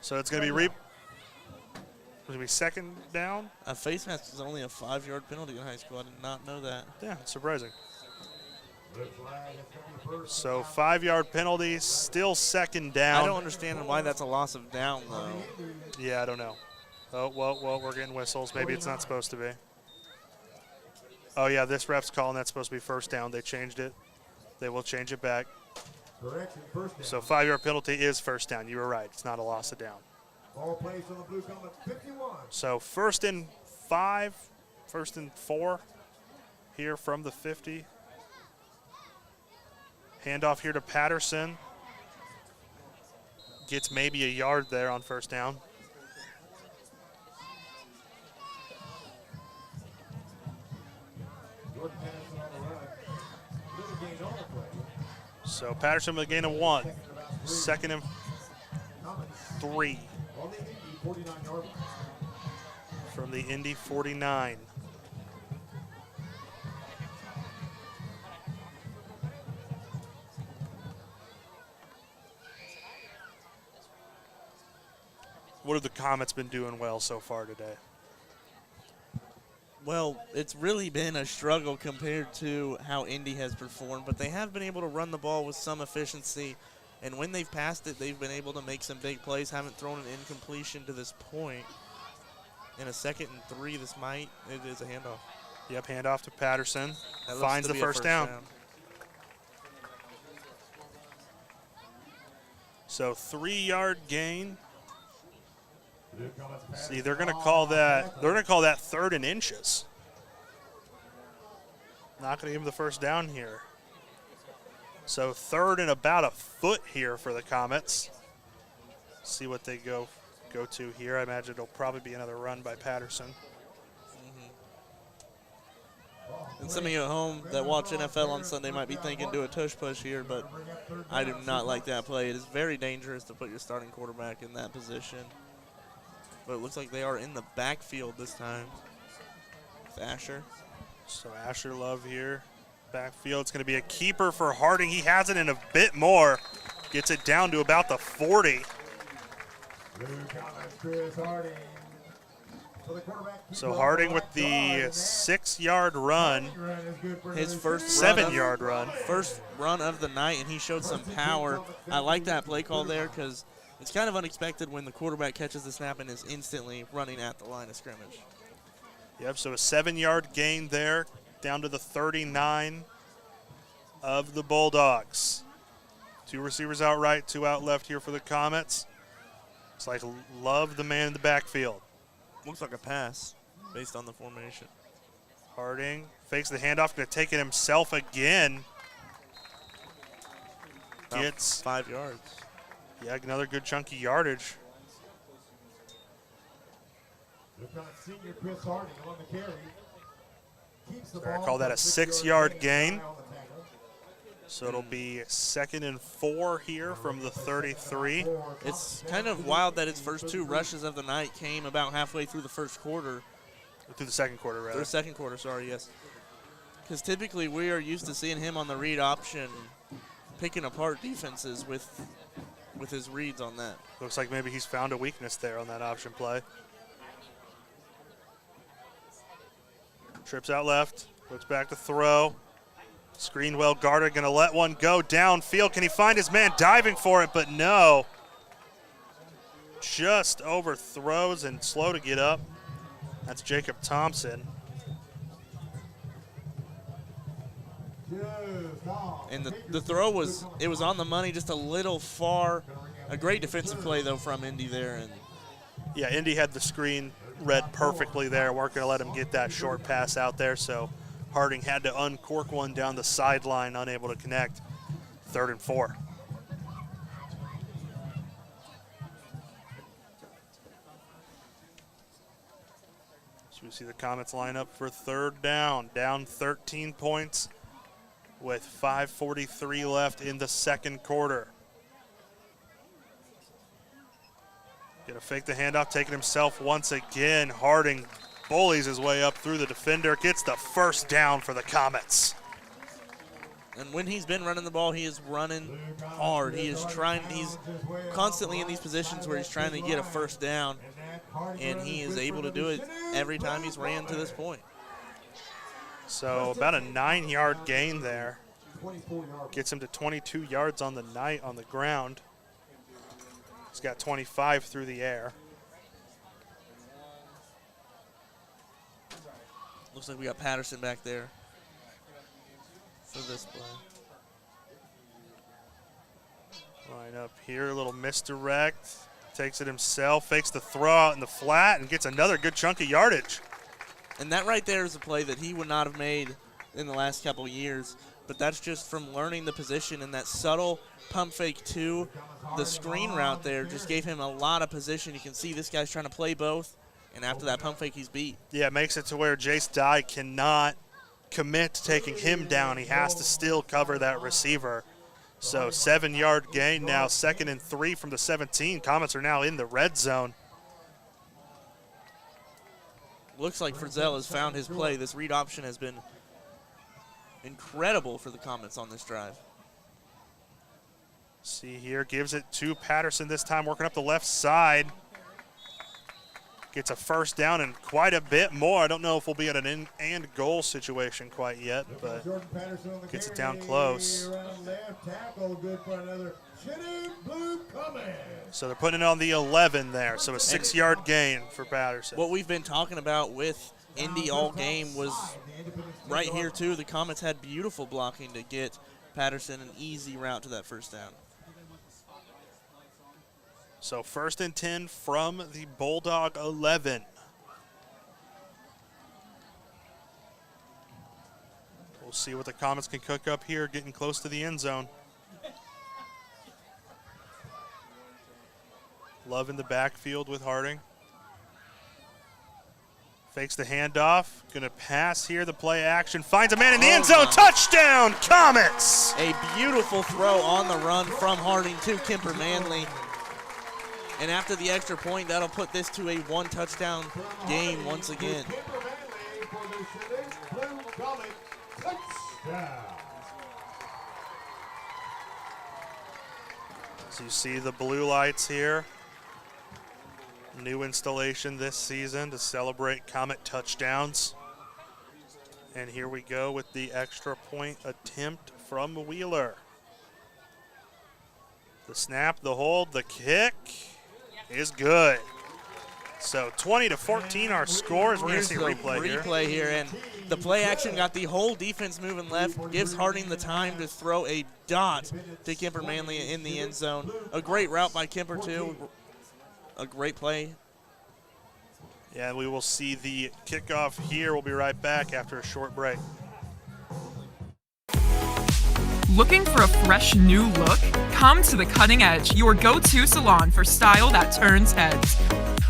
So it's going to be second down. A face mask is only a 5-yard penalty in high school. I did not know that. Yeah, it's surprising. So 5-yard penalty, still second down. I don't understand why that's a loss of down, though. Yeah, I don't know. Oh, well, we're getting whistles. Maybe it's not supposed to be. Oh, yeah, this ref's calling that's supposed to be first down. They changed it. They will change it back. So 5-yard penalty is first down. You were right. It's not a loss of down. Ball plays on the blue helmet, 51. So first and 5, first and 4 here from the 50. Handoff here to Patterson. Gets maybe a yard there on first down. So Patterson with a gain of 1. Second and 3. From the Indy 49. What have the Comets been doing well so far today? Well, it's really been a struggle compared to how Indy has performed, but they have been able to run the ball with some efficiency, and when they've passed it, they've been able to make some big plays. Haven't thrown an incompletion to this point. In a 2nd and 3, it is a handoff. Yep, handoff to Patterson. Finds the first down. So 3-yard gain. See, they're going to call that 3rd and inches. Not going to give him the first down here. So 3rd and about a foot here for the Comets. See what they go to here. I imagine it'll probably be another run by Patterson. And some of you at home that watch NFL on Sunday might be thinking do a tush push here, but I do not like that play. It is very dangerous to put your starting quarterback in that position. But it looks like they are in the backfield this time with Asher. So Asher Love here. Backfield. It's going to be a keeper for Harding. He has it in a bit more. Gets it down to about the 40. So Harding with the 6-yard run. His first 7-yard run. First run of the night, and he showed some power. I like that play call there because it's kind of unexpected when the quarterback catches the snap and is instantly running at the line of scrimmage. Yep, so a 7-yard gain there, down to the 39 of the Bulldogs. 2 receivers out right, 2 out left here for the Comets. It's like Love the man in the backfield. Looks like a pass based on the formation. Harding fakes the handoff, going to take it himself again. About Gets 5 yards. Yeah, another good chunky yardage. Senior Chris Harding on the carry. Keeps the So I ball call that a for 6-yard gain. on the tackle. So it'll be 2nd and 4 here from the 33. It's kind of wild that his first 2 rushes of the night came about halfway through the first quarter. Through the second quarter, rather. Or second quarter, sorry, yes. Because typically we are used to seeing him on the read option picking apart defenses with his reads on that. Looks like maybe he's found a weakness there on that option play. Trips out left, looks back to throw. Screen well guarded, gonna let one go downfield. Can he find his man diving for it? But no. Just overthrows and slow to get up. That's Jacob Thompson. And the throw was on the money, just a little far. A great defensive play though from Indy there. And yeah, Indy had the screen read perfectly there. Weren't gonna let him get that short pass out there, so Harding had to uncork one down the sideline, unable to connect. 3rd and 4. So we see the Comets line up for 3rd down. Down 13 points with 5:43 left in the second quarter. Gonna fake the handoff, taking himself once again. Harding bullies his way up through the defender, gets the first down for the Comets. And when he's been running the ball, he is running hard. He's constantly in these positions where he's trying to get a first down, and he is able to do it every time he's ran to this point. So about a 9-yard gain there. Gets him to 22 yards on the night on the ground. He's got 25 through the air. Looks like we got Patterson back there for this play. Line up here, a little misdirect. Takes it himself, fakes the throw out in the flat, and gets another good chunk of yardage. And that right there is a play that he would not have made in the last couple of years. But that's just from learning the position, and that subtle pump fake to the screen route there just gave him a lot of position. You can see this guy's trying to play both, and after that pump fake, he's beat. Yeah, it makes it to where Jace Dye cannot commit to taking him down. He has to still cover that receiver. So 7-yard gain now, 2nd and 3 from the 17. Comets are now in the red zone. Looks like Frizzell has found his play. This read option has been incredible for the Comets on this drive. See here, gives it to Patterson this time, working up the left side. Gets a first down and quite a bit more. I don't know if we'll be at an in and goal situation quite yet, but gets it down close. So they're putting it on the 11 there, so a 6-yard gain for Patterson. What we've been talking about with Indy all game was right here too. The Comets had beautiful blocking to get Patterson an easy route to that first down. So 1st and 10 from the Bulldog 11. We'll see what the Comets can cook up here, getting close to the end zone. Love in the backfield with Harding. Fakes the handoff, gonna pass here, the play action, finds a man in the end zone, touchdown, Comets! A beautiful throw on the run from Harding to Kemper Manley. And after the extra point, that'll put this to a 1-touchdown game once again. So you see the blue lights here. New installation this season to celebrate Comet touchdowns. And here we go with the extra point attempt from Wheeler. The snap, the hold, the kick is good. So 20-14 our scores. We're going to see a replay here. And the play action got the whole defense moving left, gives Harding the time to throw a dot to Kemper Manley in the end zone. A great route by Kemper too. A great play. Yeah, we will see the kickoff here. We'll be right back after a short break. Looking for a fresh new look? Come to the Cutting Edge, your go-to salon for style that turns heads.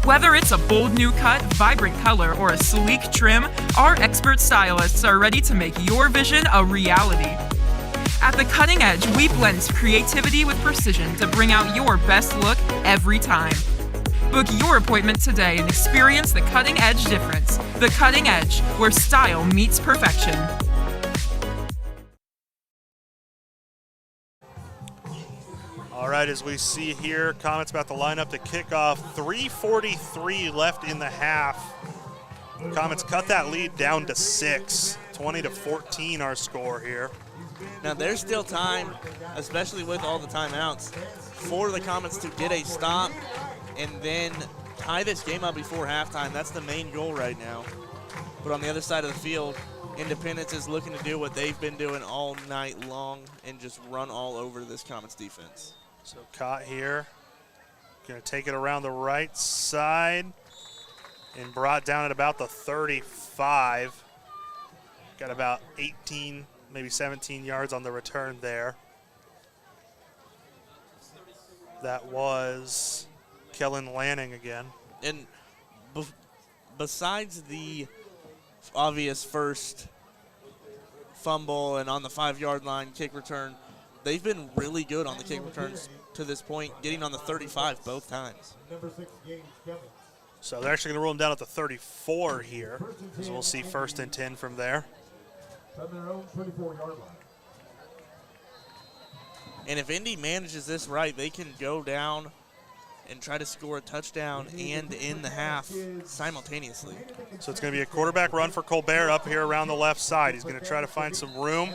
Whether it's a bold new cut, vibrant color, or a sleek trim, our expert stylists are ready to make your vision a reality. At the Cutting Edge, we blend creativity with precision to bring out your best look every time. Book your appointment today and experience the cutting edge difference. The Cutting Edge, where style meets perfection. All right, as we see here, Comets about to line up the kickoff. 3:43 left in the half. Comets cut that lead down to 6. 20-14 our score here. Now there's still time, especially with all the timeouts, for the Comets to get a stop and then tie this game up before halftime. That's the main goal right now. But on the other side of the field, Independence is looking to do what they've been doing all night long and just run all over this Comets defense. So caught here, gonna take it around the right side and brought down at about the 35. Got about 18, maybe 17 yards on the return there. That was Kellen Lanning again. And besides the obvious first fumble and on the 5-yard line kick return, they've been really good on the kick returns to this point, getting on the 35 both times. So they're actually going to roll them down at the 34 here. So we'll see 1st and 10 from there. From their own 24-yard line. And if Indy manages this right, they can go down and try to score a touchdown and in the half simultaneously. So it's going to be a quarterback run for Colbert up here around the left side. He's going to try to find some room.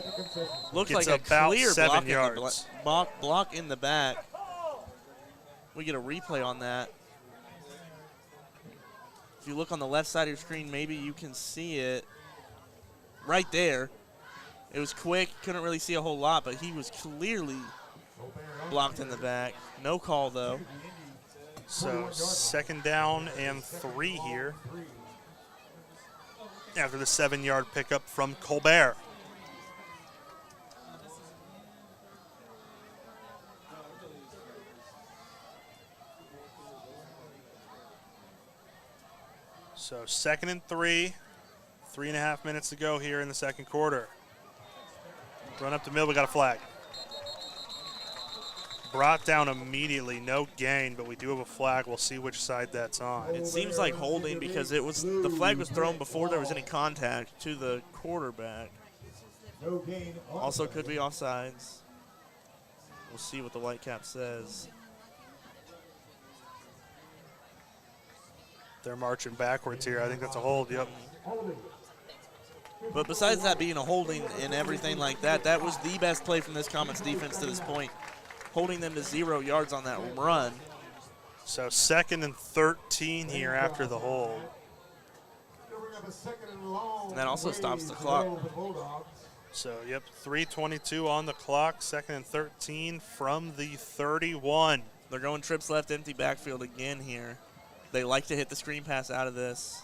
Looks Gets like a about clear 7 yards. block in the back. We get a replay on that. If you look on the left side of your screen, maybe you can see it right there. It was quick, couldn't really see a whole lot, but he was clearly blocked in the back. No call, though. So 2nd down and 3 here after the 7-yard pickup from Colbert. So 2nd and 3, 3.5 minutes to go here in the second quarter. Run up the middle, we got a flag. Brought down immediately, no gain, but we do have a flag. We'll see which side that's on. It seems like holding because it was the flag was thrown before there was any contact to the quarterback. Also could be offsides. We'll see what the white cap says. They're marching backwards here. I think that's a hold, yep. But besides that being a holding and everything like that, that was the best play from this Comets defense to this point, holding them to 0 yards on that run. So 2nd and 13 here after the hold. And that also stops the clock. So, yep, 3:22 on the clock, 2nd and 13 from the 31. They're going trips left, empty backfield again here. They like to hit the screen pass out of this.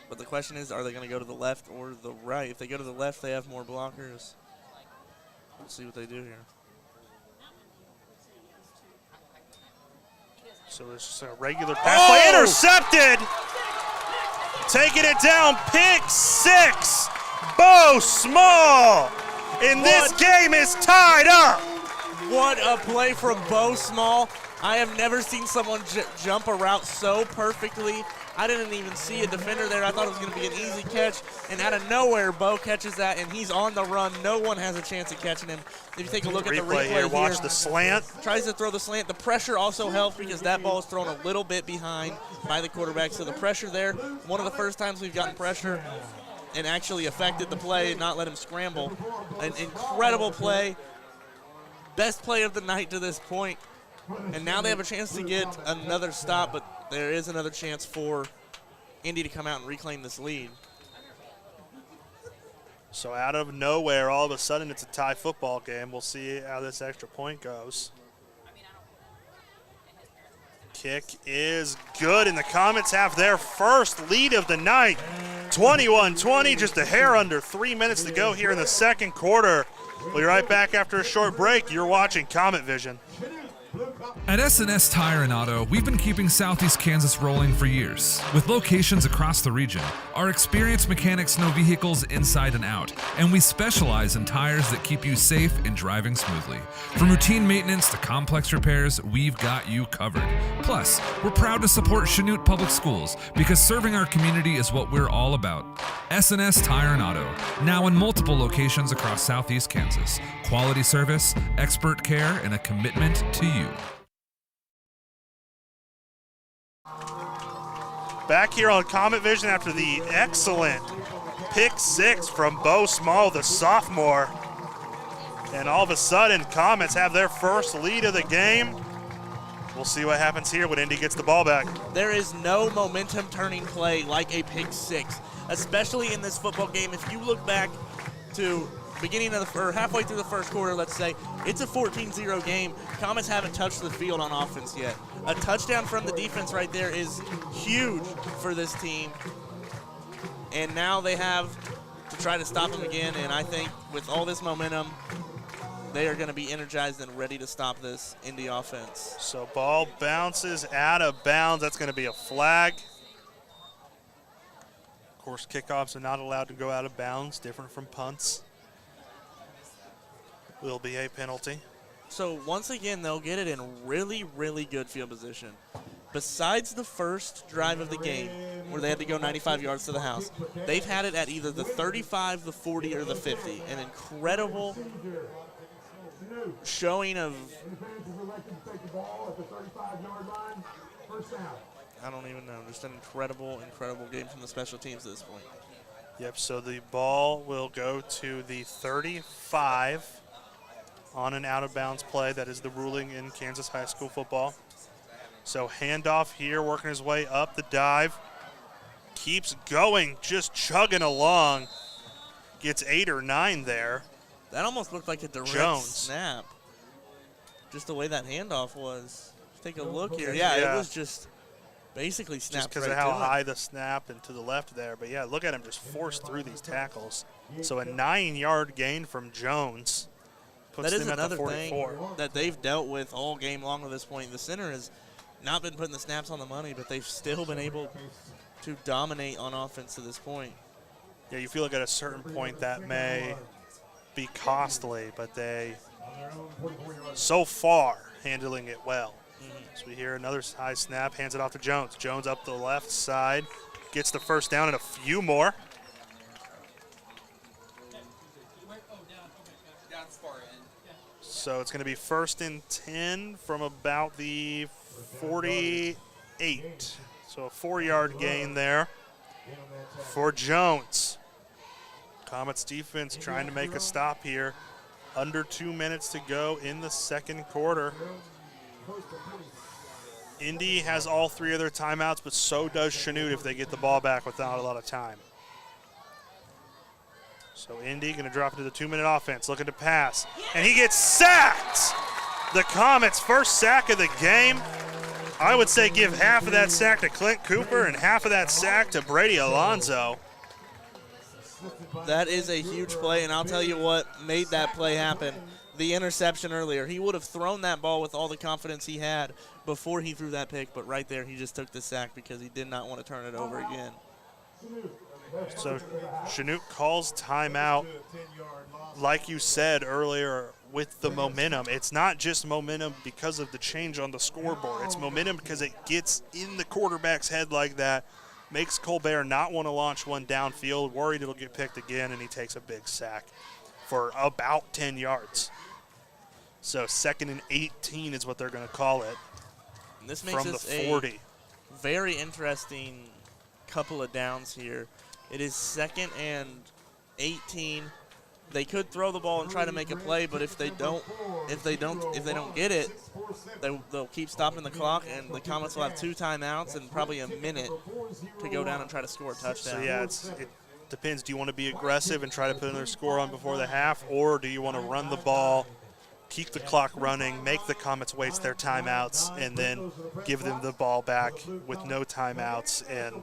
But the question is, are they going to go to the left or the right? If they go to the left, they have more blockers. We'll see what they do here. So it's just a regular pass play. Intercepted! Taking it down, pick 6. Bo Small! And this game is tied up! What a play from Bo Small. I have never seen someone jump a route so perfectly. I didn't even see a defender there. I thought it was going to be an easy catch. And out of nowhere, Bo catches that, and he's on the run. No one has a chance of catching him. If you take a look at the replay here, watch the slant. Tries to throw the slant. The pressure also helps because that ball is thrown a little bit behind by the quarterback. So the pressure there, one of the first times we've gotten pressure and actually affected the play and not let him scramble. An incredible play. Best play of the night to this point. And now they have a chance to get another stop, but there is another chance for Indy to come out and reclaim this lead. So out of nowhere, all of a sudden, it's a tie football game. We'll see how this extra point goes. Kick is good, and the Comets have their first lead of the night. 21-20, just a hair under 3 minutes to go here in the second quarter. We'll be right back after a short break. You're watching Comet Vision. At S&S Tire and Auto, we've been keeping Southeast Kansas rolling for years. With locations across the region, our experienced mechanics know vehicles inside and out, and we specialize in tires that keep you safe and driving smoothly. From routine maintenance to complex repairs, we've got you covered. Plus, we're proud to support Shenoot Public Schools because serving our community is what we're all about. S&S Tire and Auto, now in multiple locations across Southeast Kansas. Quality service, expert care, and a commitment to you. Back here on Comet Vision after the excellent pick 6 from Bo Small, the sophomore. And all of a sudden, Comets have their first lead of the game. We'll see what happens here when Indy gets the ball back. There is no momentum turning play like a pick 6, especially in this football game. If you look back to beginning of or halfway through the first quarter, let's say, it's a 14-0 game. Comets haven't touched the field on offense yet. A touchdown from the defense right there is huge for this team. And now they have to try to stop them again, and I think with all this momentum, they are going to be energized and ready to stop this Indy offense. So ball bounces out of bounds. That's going to be a flag. Of course, kickoffs are not allowed to go out of bounds, different from punts. Will be a penalty. So once again, they'll get it in really, really good field position. Besides the first drive of the game, where they had to go 95 yards to the house, they've had it at either the 35, the 40, or the 50. An incredible showing of, I don't even know, just an incredible, incredible game from the special teams at this point. Yep, so the ball will go to the 35 on an out-of-bounds play. That is the ruling in Kansas high school football. So handoff here, working his way up the dive. Keeps going, just chugging along. Gets 8 or 9 there. That almost looked like a direct snap. Just the way that handoff was. Take a look here. Yeah, it was just basically snapped just because of how high the snap and to the left there. But, yeah, look at him just force through these tackles. So a 9-yard gain from Jones. That is another thing that they've dealt with all game long at this point. The center has not been putting the snaps on the money, but they've still been able to dominate on offense to this point. Yeah, you feel like at a certain point that may be costly, but they, so far, handling it well. So we hear another high snap, hands it off to Jones. Jones up the left side, gets the first down and a few more. So it's going to be 1st and 10 from about the 48. So a 4-yard gain there for Jones. Comets defense trying to make a stop here. Under 2 minutes to go in the second quarter. Indy has all 3 of their timeouts, but so does Chanute if they get the ball back without a lot of time. So Indy going to drop into the 2-minute offense, looking to pass, and he gets sacked. The Comets' first sack of the game. I would say give half of that sack to Clint Cooper and half of that sack to Brady Alonso. That is a huge play, and I'll tell you what made that play happen. The interception earlier. He would have thrown that ball with all the confidence he had before he threw that pick, but right there he just took the sack because he did not want to turn it over again. So Chanute calls timeout. Like you said earlier, with the momentum. It's not just momentum because of the change on the scoreboard. It's momentum because it gets in the quarterback's head like that, makes Colbert not want to launch one downfield, worried it'll get picked again, and he takes a big sack for about 10 yards. So 2nd and 18 is what they're going to call it. And this makes from this the 40. A very interesting couple of downs here. It is 2nd and 18. They could throw the ball and try to make a play, but if they don't get it, they'll keep stopping the clock, and the Comets will have 2 timeouts and probably a minute to go down and try to score a touchdown. So yeah, it depends. Do you want to be aggressive and try to put another score on before the half, or do you want to run the ball, keep the clock running, make the Comets waste their timeouts, and then give them the ball back with no timeouts and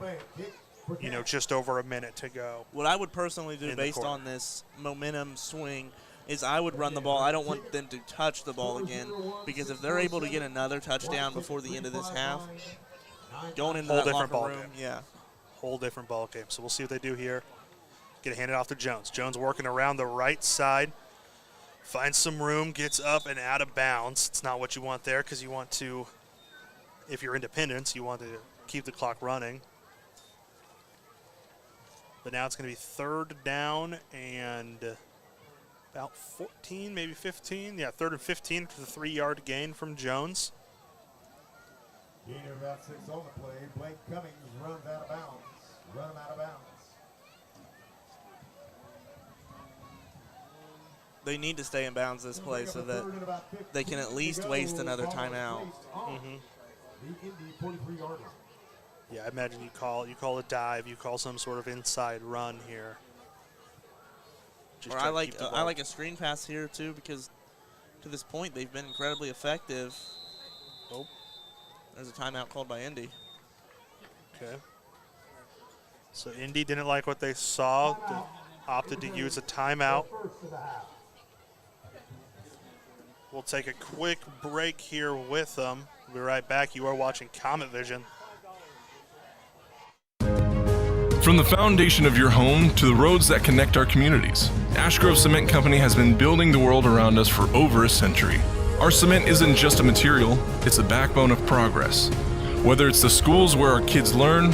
just over a minute to go? What I would personally do based on this momentum swing is I would run the ball. I don't want them to touch the ball again, because if they're able to get another touchdown before the end of this half, going into that locker room, yeah. Whole different ball game. So we'll see what they do here. Get it handed off to Jones. Jones working around the right side. Finds some room, gets up and out of bounds. It's not what you want there, because you want to, if you're Independence, you want to keep the clock running. But now it's going to be 3rd down and about 14, maybe 15. Yeah, 3rd and 15 for the 3-yard gain from Jones. Gain of about 6 on the play. Blake Cummings runs out of bounds. Run him out of bounds. They need to stay in bounds this play so that they can at least waste another timeout. The Indy 43-yard line. Yeah, I imagine you call a dive, you call some sort of inside run here. Or I like a screen pass here too, because to this point they've been incredibly effective. Oh, there's a timeout called by Indy. Okay. So Indy didn't like what they saw, opted to use a timeout. We'll take a quick break here with them. We'll be right back. You are watching Comet Vision. From the foundation of your home to the roads that connect our communities, Ash Grove Cement Company has been building the world around us for over a century. Our cement isn't just a material, it's the backbone of progress. Whether it's the schools where our kids learn,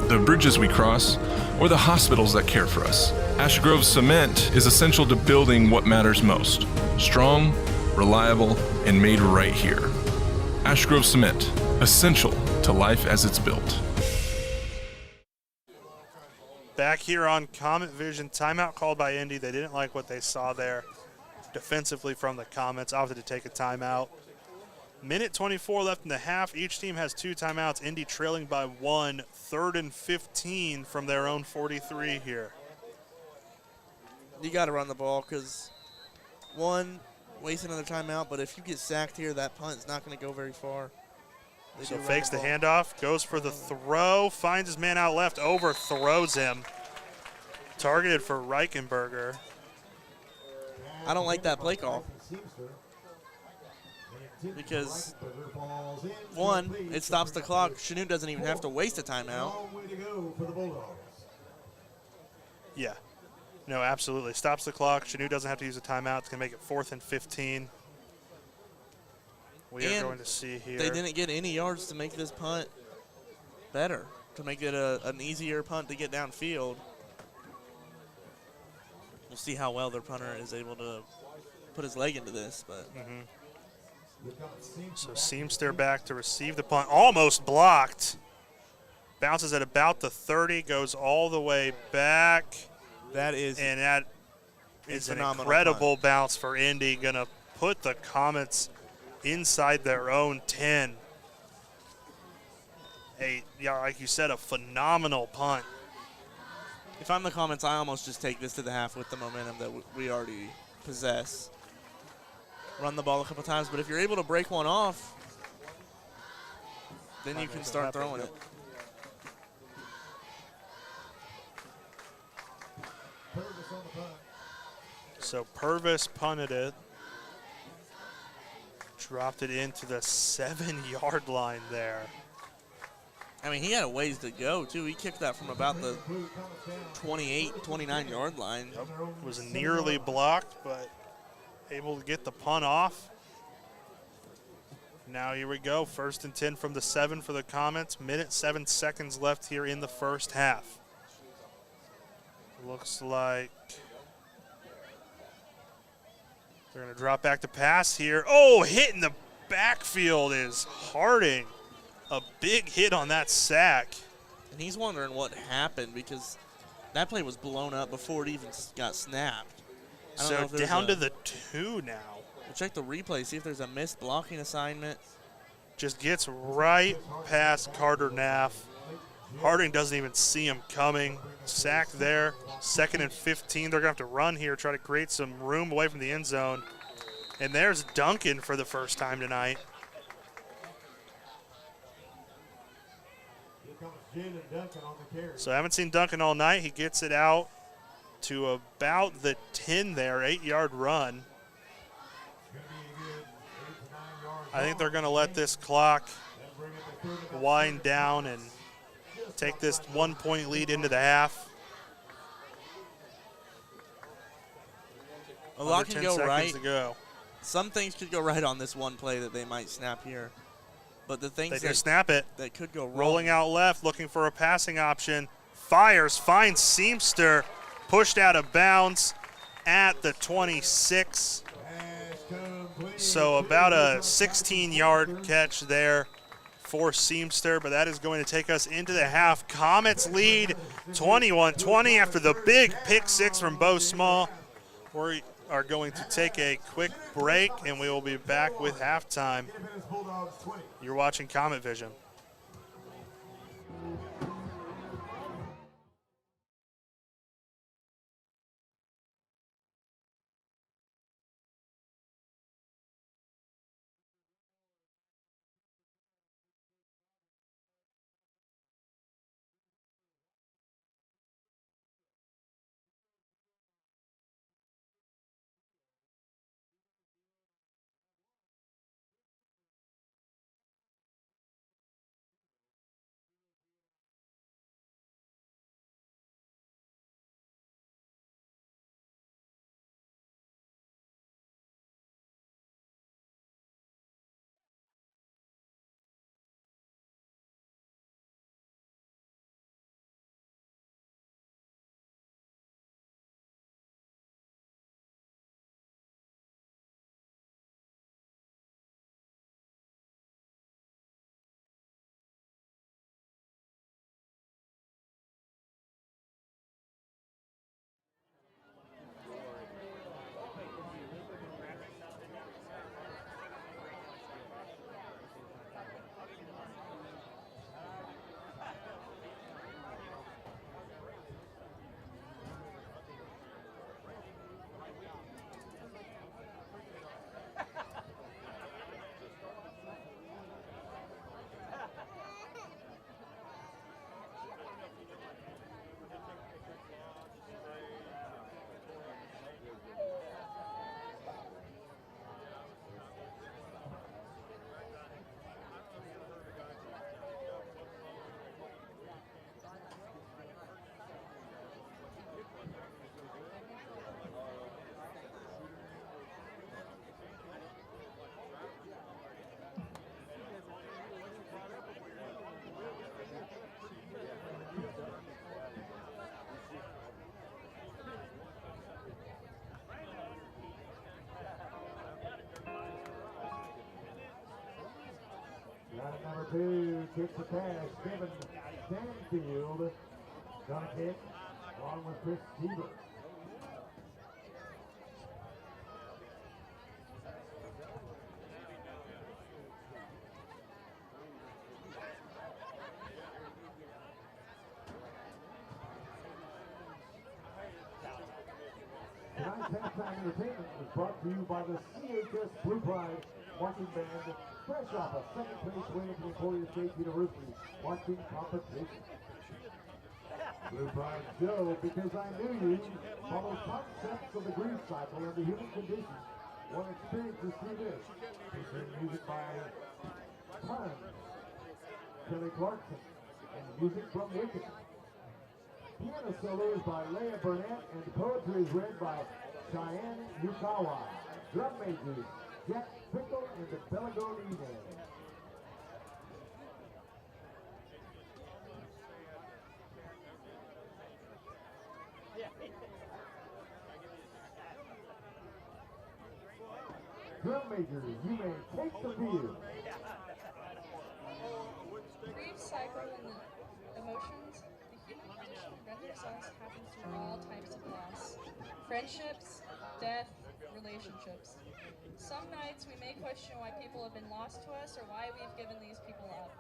the bridges we cross, or the hospitals that care for us, Ash Grove Cement is essential to building what matters most. Strong, reliable, and made right here. Ash Grove Cement, essential to life as it's built. Back here on Comet Vision, timeout called by Indy. They didn't like what they saw there defensively from the Comets, opted to take a timeout. Minute 24 left in the half. Each team has 2 timeouts. Indy trailing by 1, 3rd and 15 from their own 43 here. You got to run the ball because, one, waste another timeout, but if you get sacked here, that punt is not going to go very far. So fakes the handoff, goes for the throw, finds his man out left, overthrows him. Targeted for Reichenberger. I don't like that play call. Because, one, it stops the clock. Shenoot doesn't even have to waste a timeout. Yeah. No, absolutely. Stops the clock. Shenoot doesn't have to use a timeout. It's going to make it 4th and 15. We are going to see here. They didn't get any yards to make this punt better, to make it an easier punt to get downfield. We'll see how well their punter is able to put his leg into this. But So Seamster back to receive the punt. Almost blocked. Bounces at about the 30, goes all the way back. That is an incredible punt. Bounce for Indy. Going to put the Comets inside their own 10. Like you said, a phenomenal punt. If I'm the Comets, I almost just take this to the half with the momentum that we already possess. Run the ball a couple times, but if you're able to break one off, then you can start throwing it. So Purvis punted it. Dropped it into the 7-yard line there. I mean, he had a ways to go, too. He kicked that from about the 28, 29-yard line. Yep. Was nearly blocked, but able to get the punt off. Now here we go. 1st and 10 from the 7 for the Comets. Minute 7 seconds left here in the first half. Looks like they're going to drop back to pass here. Oh, hit in the backfield is Harding. A big hit on that sack. And he's wondering what happened because that play was blown up before it even got snapped. So down to the 2 now. We'll check the replay, see if there's a missed blocking assignment. Just gets right past Carter Naff. Harding doesn't even see him coming. Sack there. 2nd and 15. They're going to have to run here, try to create some room away from the end zone. And there's Duncan for the first time tonight. So I haven't seen Duncan all night. He gets it out to about the 10 there, 8-yard run. I think they're going to let this clock wind down and take this 1-point lead into the half. A lot can go right. To go. Some things could go right on this one play that they might snap here. But the things they snap it. That could go wrong. Rolling out left, looking for a passing option. Fires, finds Seamster, pushed out of bounds at the 26. So about a 16-yard catch there for Seamster, but that is going to take us into the half. Comets lead 21-20 after the big pick 6 from Bo Small. We are going to take a quick break, and we will be back with halftime. You're watching Comet Vision. Number 2 kicks the pass. Kevin Stanfield gonna kick along with Chris Teeber. halftime entertainment is brought to you by the CHS Blue Pride Marching Band, fresh off a second-place win at the Emporia State University marching competition. Blue Pride Show, Because I Knew You, follows concepts of the grief cycle and the human condition. One experience to see this, featuring music by punt, Kelly Clarkson, and music from Wicked. Piano solos by Leah Burnett, and the poetry is read by Cheyenne Yukawa. Drum majors, Jack Pickle and the Belagoni Band. Drum majors, you may take the field. Grief cycle and the emotions, the human condition renders us happens through all types of loss. Friendships, death, relationships. Some nights we may question why people have been lost to us or why we've given these people up.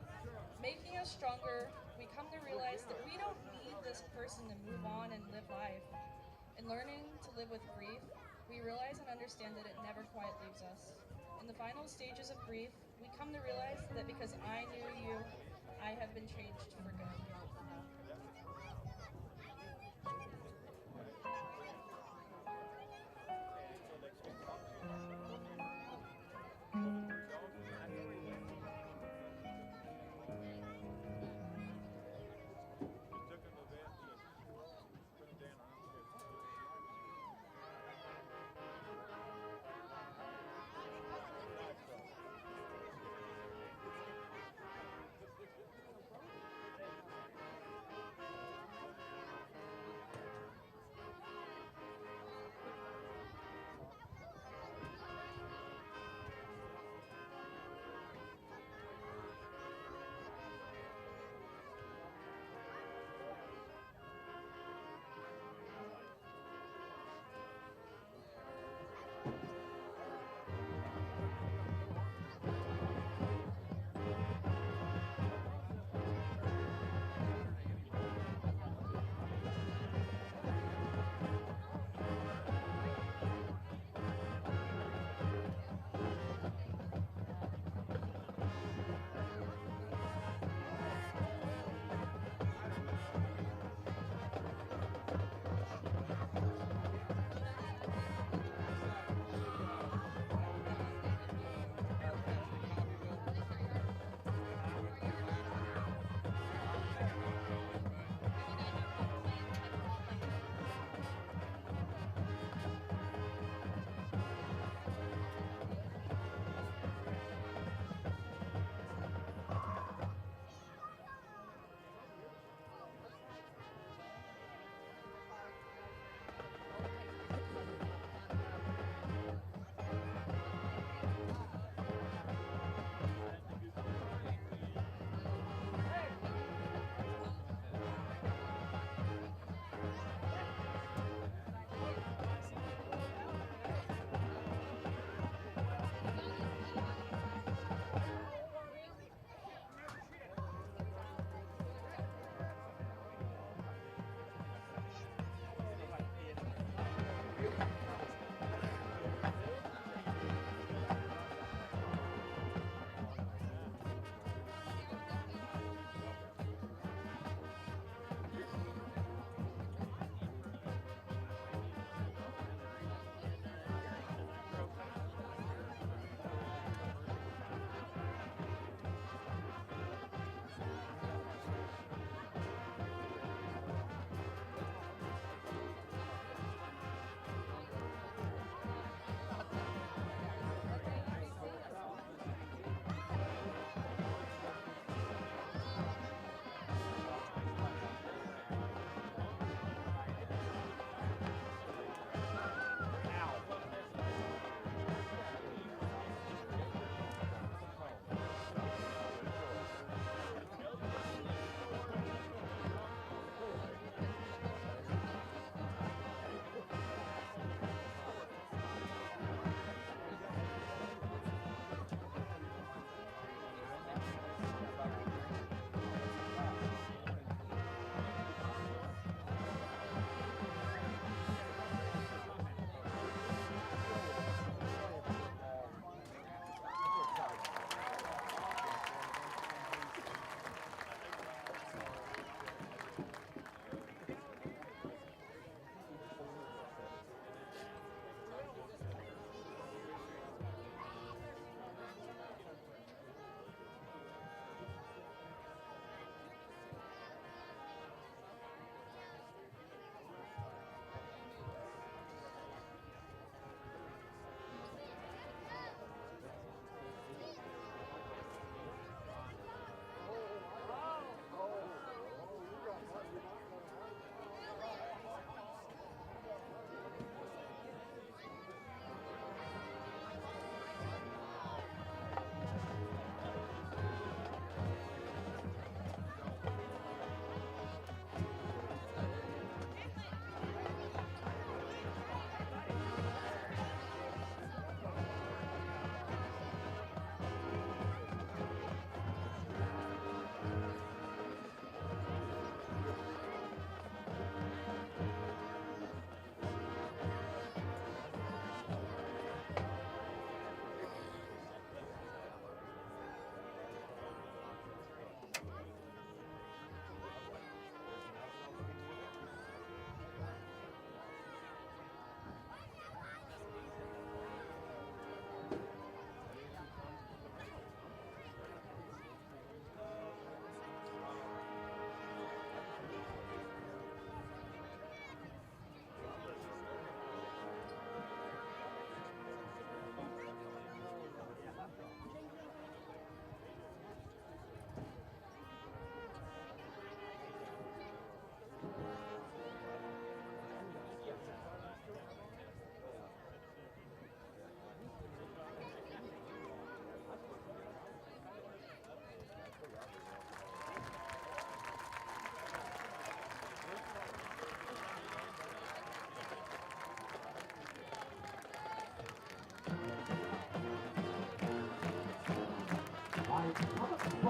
Making us stronger, we come to realize that we don't need this person to move on and live life. In learning to live with grief, we realize and understand that it never quite leaves us. In the final stages of grief, we come to realize that because I knew you, I have been changed for good.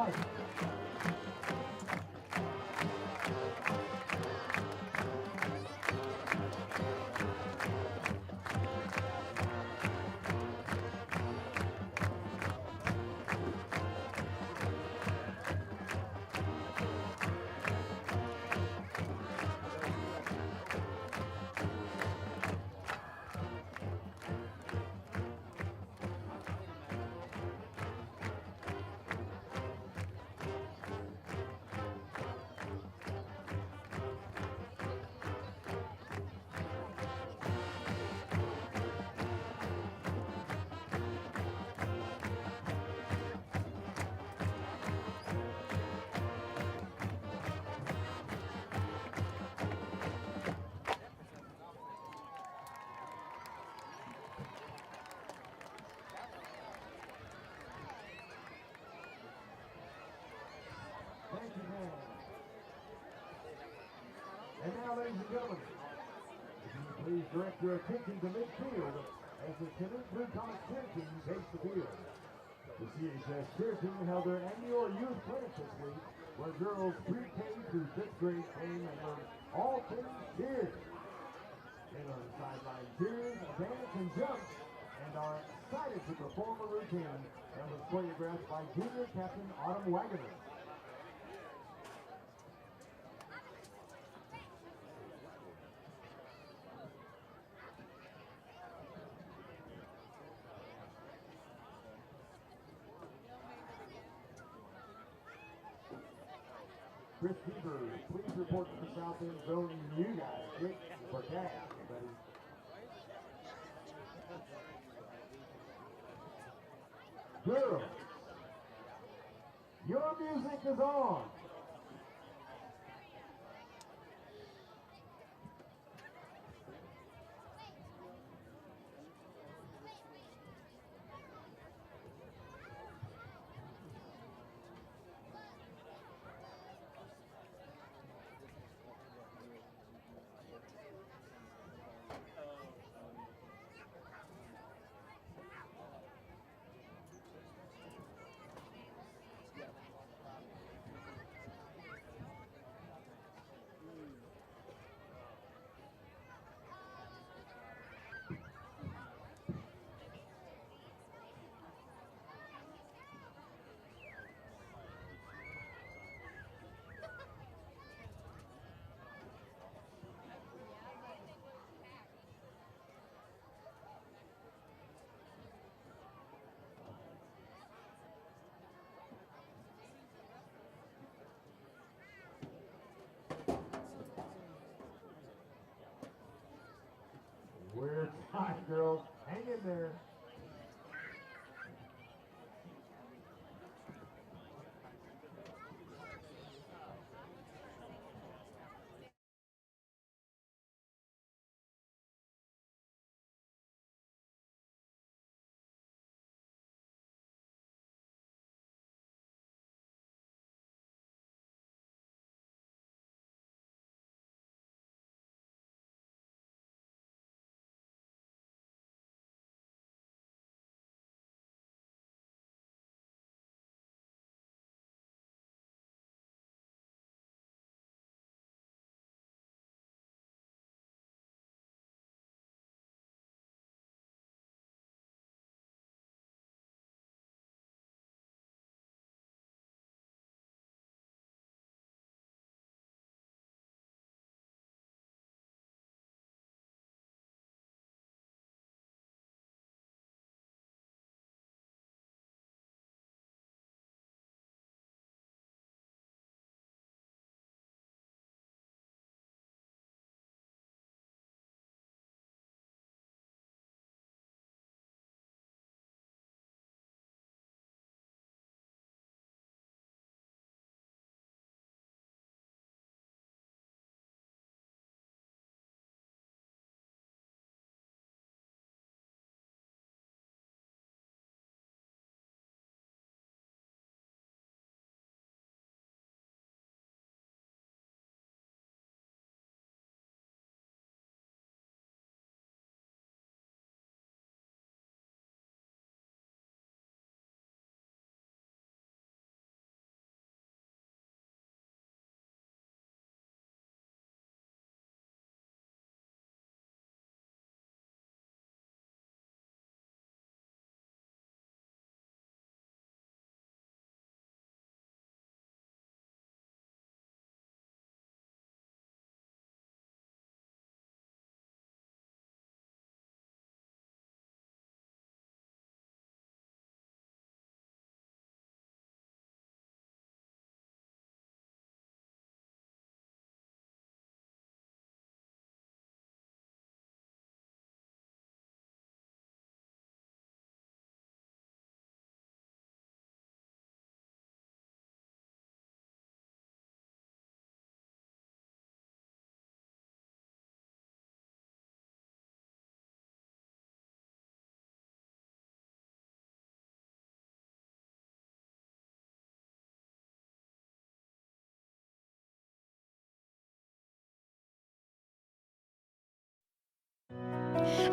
punt. Thank you, man. And now, ladies and gentlemen, if you please direct your attention to midfield as the Shenoot Blue Comets cheer team takes the field. The CHS cheer team held their annual youth clinic this week, where girls pre-K through 5th grade came and learned all things cheer. They learn sideline cheers, dance, and jump, and are excited to perform a routine that was choreographed by junior captain Autumn Wagoner. Chris Beaver, please report to the south end zone. You guys kick for cash, buddy. Girls, your music is on. We're tied, girls. Hang in there.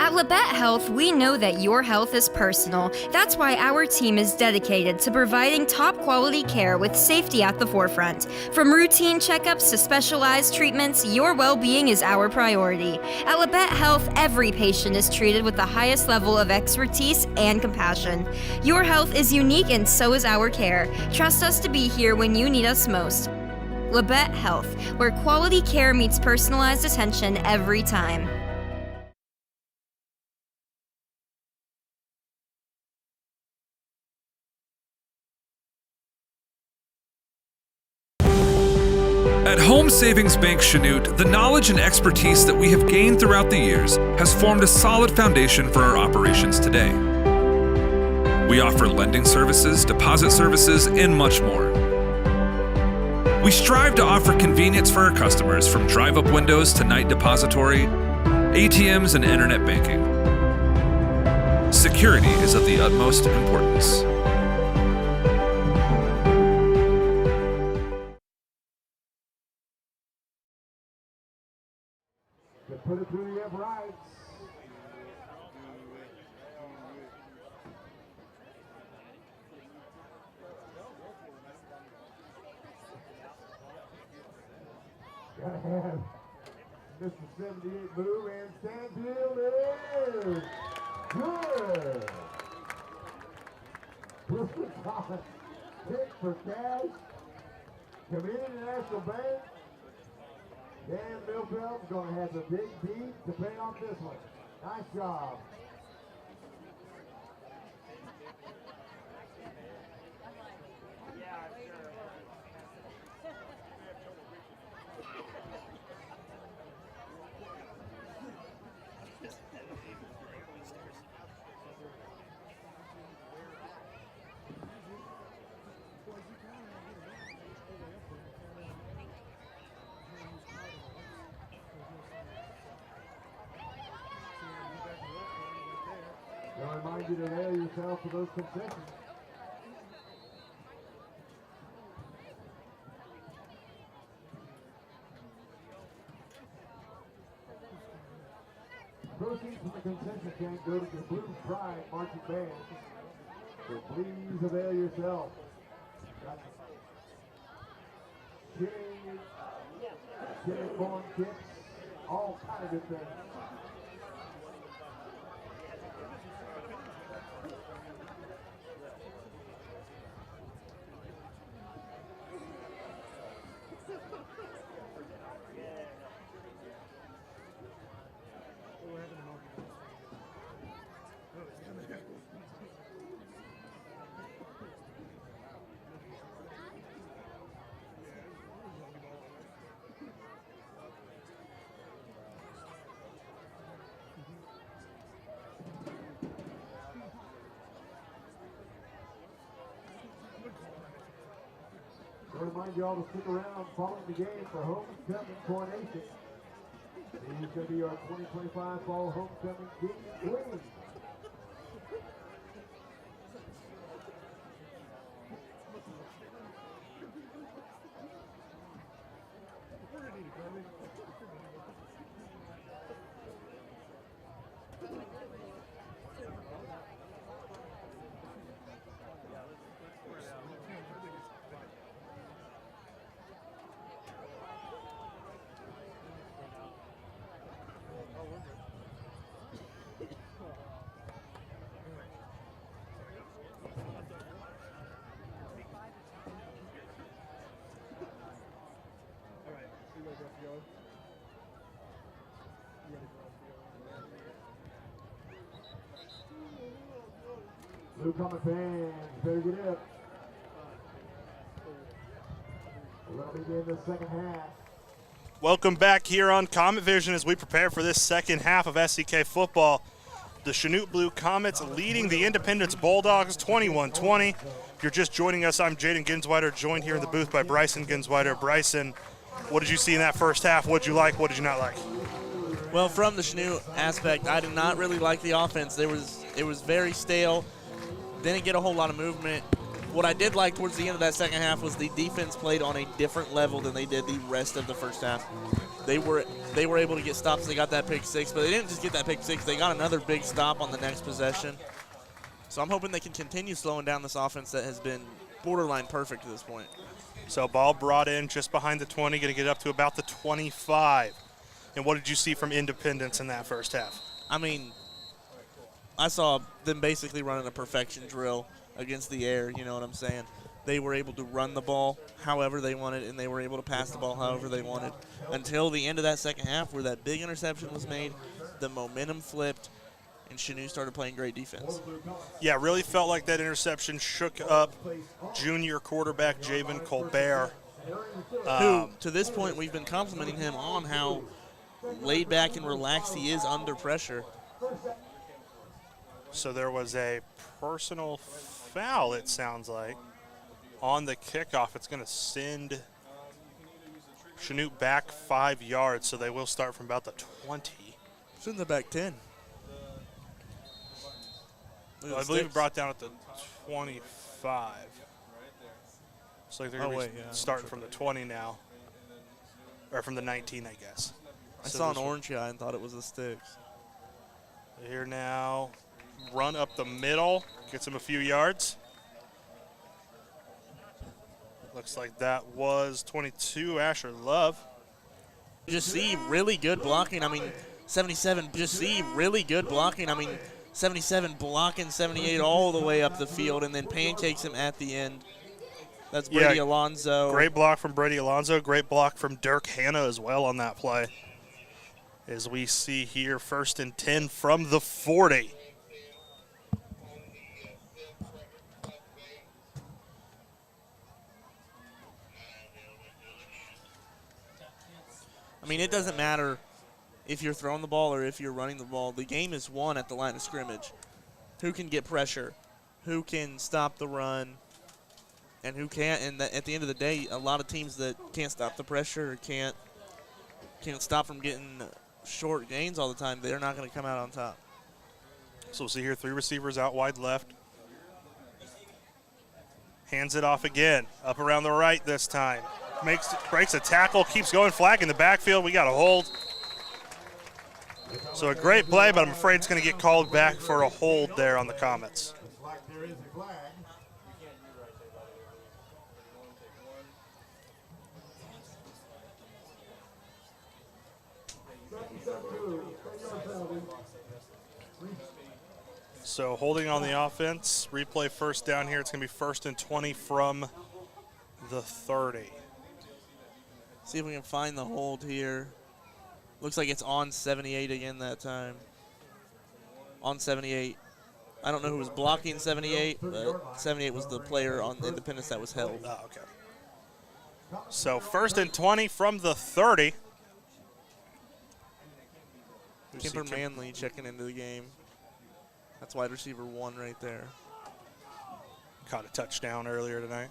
At Labette Health, we know that your health is personal. That's why our team is dedicated to providing top-quality care with safety at the forefront. From routine checkups to specialized treatments, your well-being is our priority. At Labette Health, every patient is treated with the highest level of expertise and compassion. Your health is unique and so is our care. Trust us to be here when you need us most. Labette Health, where quality care meets personalized attention every time. At Home Savings Bank Shenoot, the knowledge and expertise that we have gained throughout the years has formed a solid foundation for our operations today. We offer lending services, deposit services, and much more. We strive to offer convenience for our customers, from drive-up windows to night depository, ATMs, and internet banking. Security is of the utmost importance. Put it through the uprights. Gotta have Mr. 78 move, and Stanfield is good. Brooklyn Comets pick for cash. Community National Bank. Dan Milfeld's going to have a big beat to pay off this one. Nice job. I'll remind you to avail yourself of those concessions. Proceeds from the concession stand go to the Blue Pride Marching Band. So please avail yourself. Got chili corn chips, all kind of good things. I remind you all to stick around following the game for homecoming coronation. He's going to be our 2025 fall homecoming king queen. Blue Comet fans, better get up. We're going to begin the second half. Welcome back here on Comet Vision as we prepare for this second half of SCK football. The Shenoot Blue Comets leading the Independence Bulldogs 21-20. If you're just joining us, I'm Jaden Ginsweider, joined here in the booth by Bryson Ginsweider. Bryson, what did you see in that first half? What did you like? What did you not like? Well, from the Shenoot aspect, I did not really like the offense. It was very stale. Didn't get a whole lot of movement. What I did like towards the end of that second half was the defense played on a different level than they did the rest of the first half. they were able to get stops. They got that pick six, but they didn't just get that pick six. They got another big stop on the next possession. So I'm hoping they can continue slowing down this offense that has been borderline perfect to this point. So ball brought in just behind the 20, going to get up to about the 25. And what did you see from Independence in that first half? I mean, I saw them basically running a perfection drill against the air, you know what I'm saying? They were able to run the ball however they wanted, and they were able to pass the ball however they wanted until the end of that second half where that big interception was made, the momentum flipped, and Shenoot started playing great defense. Yeah, really felt like that interception shook up junior quarterback Javen Colbert. Who, to this point, we've been complimenting him on how laid back and relaxed he is under pressure. So there was a personal foul, it sounds like, on the kickoff. It's going to send Shenoot back 5 yards, so they will start from about the 20. Send them back 10. I believe it brought down at the 25. Looks like they're going to be starting from the 20 now. Or from the 19, I guess. I saw an orange guy and thought it was the sticks. Here now, run up the middle, gets him a few yards. Looks like that was 22, Asher Love. Just see really good blocking. I mean, 77, just see really good blocking. I mean, 77 blocking 78 all the way up the field and then pancakes him at the end. That's Brady Alonzo. Great block from Brady Alonzo. Great block from Dirk Hanna as well on that play. As we see here, 1st and 10 from the 40. I mean, it doesn't matter if you're throwing the ball or if you're running the ball. The game is won at the line of scrimmage. Who can get pressure? Who can stop the run? And who can't? And at the end of the day, a lot of teams that can't stop the pressure or can't stop from getting short gains all the time, they're not going to come out on top. So we'll see here 3 receivers out wide left. Hands it off again, up around the right this time. Breaks a tackle, keeps going, flag in the backfield. We got a hold. So a great play, but I'm afraid it's going to get called back for a hold there on the Comets. So holding on the offense, replay first down here. It's going to be 1st and 20 from the 30. See if we can find the hold here. Looks like it's on 78 again that time. On 78. I don't know who was blocking 78, but 78 was the player on Independence that was held. Oh, okay. So 1st and 20 from the 30. Kemper Manley checking into the game. That's wide receiver 1 right there. Caught a touchdown earlier tonight.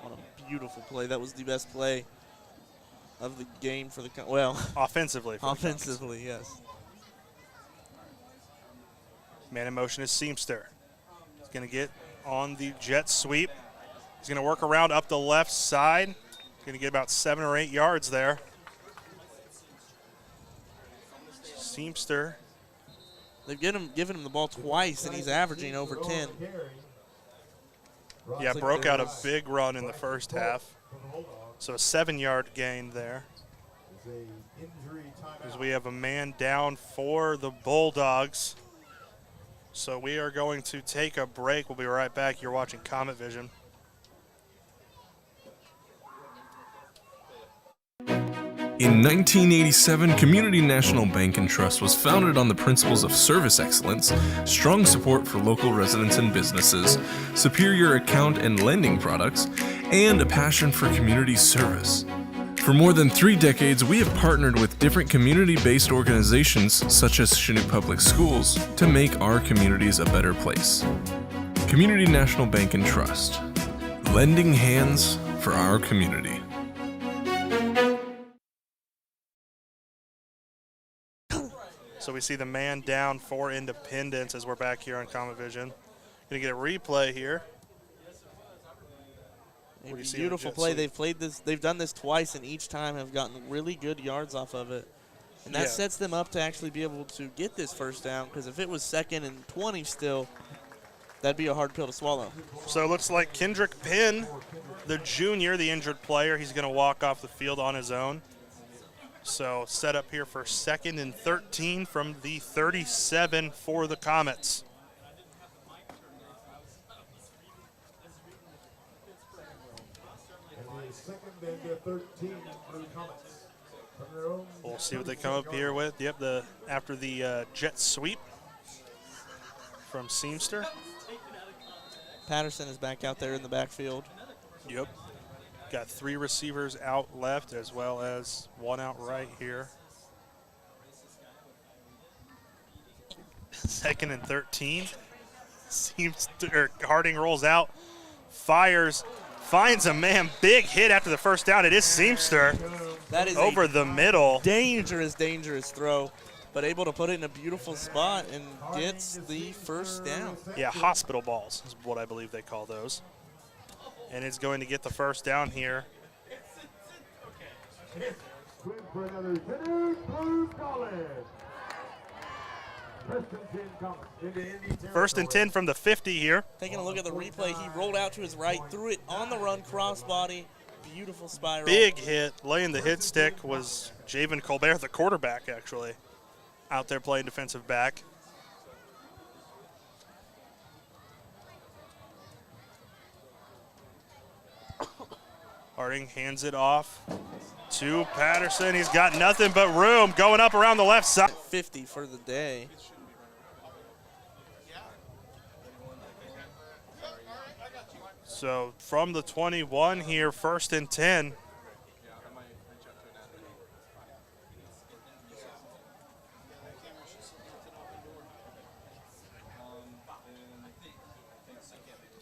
What a beautiful play. That was the best play of the game for the offensively. Offensively, yes. Man in motion is Seamster. He's going to get on the jet sweep. He's going to work around up the left side. Going to get about 7 or 8 yards there. Seamster. They've given him the ball twice, and he's averaging over 10. Yeah, broke out a big run in the first half. So a 7-yard gain there. As we have a man down for the Bulldogs. So we are going to take a break. We'll be right back. You're watching Comet Vision. In 1987, Community National Bank and Trust was founded on the principles of service excellence, strong support for local residents and businesses, superior account and lending products, and a passion for community service. For more than 3 decades, we have partnered with different community-based organizations, such as Chanute Public Schools, to make our communities a better place. Community National Bank and Trust. Lending hands for our community. So we see the man down for Independence as we're back here on Comet Vision. Going to get a replay here. What do you see Beautiful on the play. jet They've done this twice, and each time have gotten really good yards off of it. And that sets them up to actually be able to get this first down, because if it was 2nd and 20 still, that'd be a hard pill to swallow. So it looks like Kendrick Penn, the junior, the injured player, he's going to walk off the field on his own. So set up here for 2nd and 13 from the 37 for the Comets. And 2nd and 13 for the Comets. We'll see what they come up here with. Yep, after the jet sweep from Seamster. Patterson is back out there in the backfield. Yep. Got 3 receivers out left as well as 1 out right here. 2nd and 13. Harding rolls out, fires, finds a man. Big hit after the first down. It is Seamster. That is over the middle. Dangerous throw, but able to put it in a beautiful spot and gets the first down. Yeah, hospital balls is what I believe they call those. And it's going to get the first down here. For another Shenoot Blues College. First and 10 from the 50 here. Taking a look at the replay, he rolled out to his right, threw it on the run, crossbody, beautiful spiral. Big hit, laying the hit stick was Javen Colbert, the quarterback, actually, out there playing defensive back. Harding hands it off to Patterson. He's got nothing but room going up around the left side. 50 for the day. So from the 21 here, 1st and 10.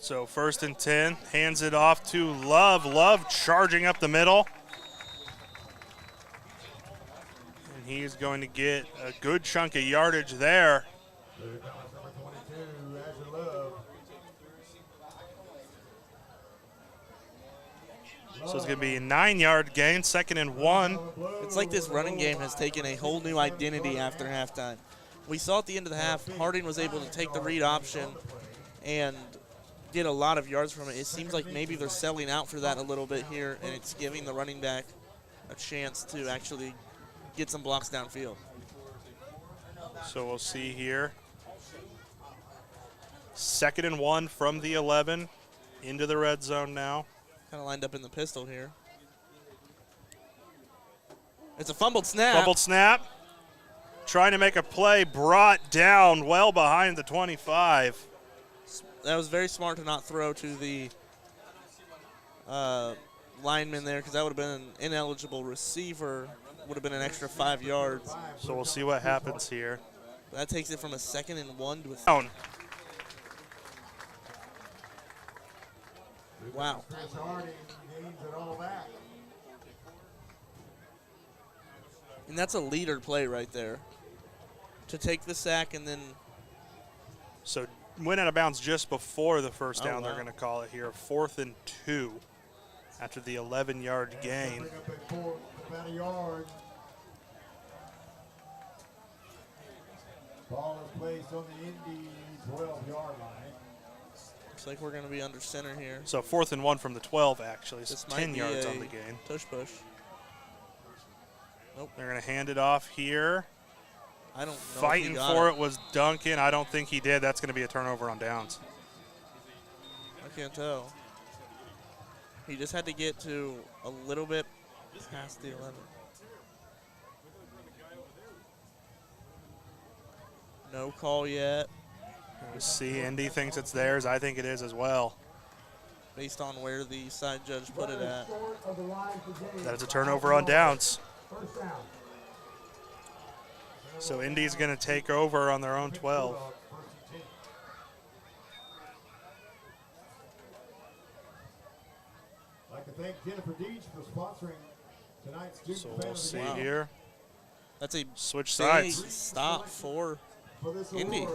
So 1st and 10, hands it off to Love. Love charging up the middle. And he's going to get a good chunk of yardage there. So it's going to be a 9-yard gain, 2nd and 1. It's like this running game has taken a whole new identity after halftime. We saw at the end of the half, Harding was able to take the read option and get a lot of yards from it. It seems like maybe they're selling out for that a little bit here, and it's giving the running back a chance to actually get some blocks downfield. So we'll see here. 2nd and 1 from the 11 into the red zone now. Kind of lined up in the pistol here. It's a fumbled snap. Fumbled snap. Trying to make a play, brought down well behind the 25. That was very smart to not throw to the lineman there, because that would have been an ineligible receiver. Would have been an extra 5 yards. So we'll see what happens here. That takes it from a 2nd and 1 to a down. Wow. And that's a leader play right there. To take the sack and then. So went out of bounds just before the first down. Oh, wow. They're going to call it here. 4th and 2 after the 11-yard gain. Ball is placed on the Indy 12-yard line. Looks like we're going to be under center here. So 4th and 1 from the 12, actually. So This 10 might be yards a on the gain. Tush push. Nope. They're going to hand it off here. I don't know. Fighting for it was Duncan. I don't think he did. That's going to be a turnover on downs. I can't tell. He just had to get to a little bit past the 11. No call yet. We'll see. Indy thinks it's theirs. I think it is as well. Based on where the side judge put it at. That is a turnover on downs. So Indy's going to take over on their own 12. I'd like to thank Jennifer Deach for sponsoring tonight's Duke So we'll see Wow. here. That's a Switch big sides. stop for Indy.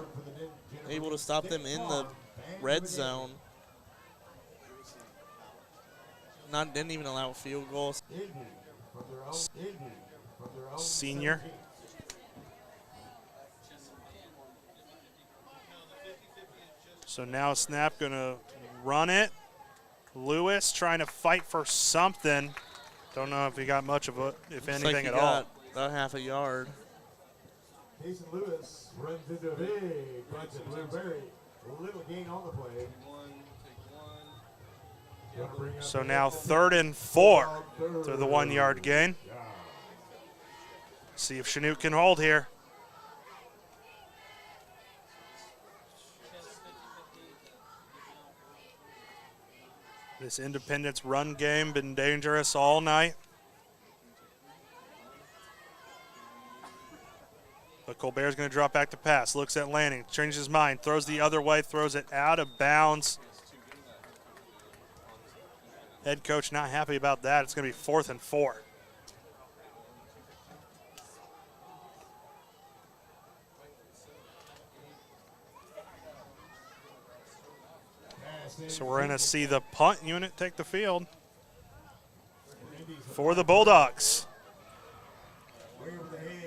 Able to stop them in the red zone. didn't even allow a field goal. Senior. So now snap, gonna run it. Lewis trying to fight for something. Don't know if he got much of it, if anything at all. About half a yard. Jason Lewis runs into a big bunch of blueberry. Little gain on the play. So now 3rd and 4 to the 1 yard gain. See if Shenoot can hold here. This Independence run game been dangerous all night. But Colbert's going to drop back to pass. Looks at Lanning, changes his mind, throws the other way, throws it out of bounds. Head coach not happy about that. It's going to be 4th and 4. So we're going to see the punt unit take the field for the Bulldogs.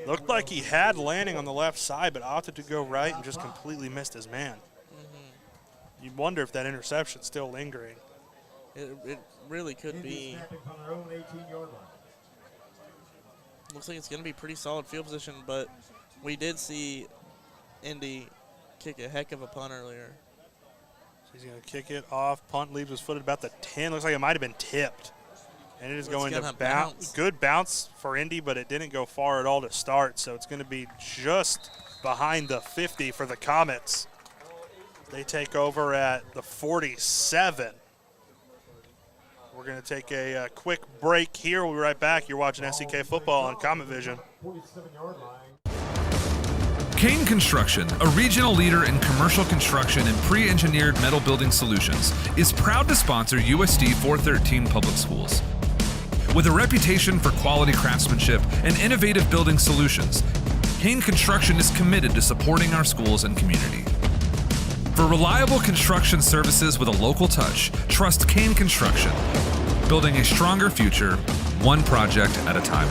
Looked like he had Lanning on the left side, but opted to go right and just completely missed his man. You wonder if that interception's still lingering. It really could be. Looks like it's going to be pretty solid field position, but we did see Indy kick a heck of a punt earlier. So he's going to kick it off. Punt leaves his foot at about the 10. Looks like it might have been tipped. And it is going to bounce. Good bounce for Indy, but it didn't go far at all to start. So it's going to be just behind the 50 for the Comets. They take over at the 47. We're going to take a quick break here. We'll be right back. You're watching SEK Football on Comet Vision. 47-yard line. Kane Construction, a regional leader in commercial construction and pre-engineered metal building solutions, is proud to sponsor USD 413 public schools. With a reputation for quality craftsmanship and innovative building solutions, Kane Construction is committed to supporting our schools and community. For reliable construction services with a local touch, trust Kane Construction, building a stronger future, one project at a time.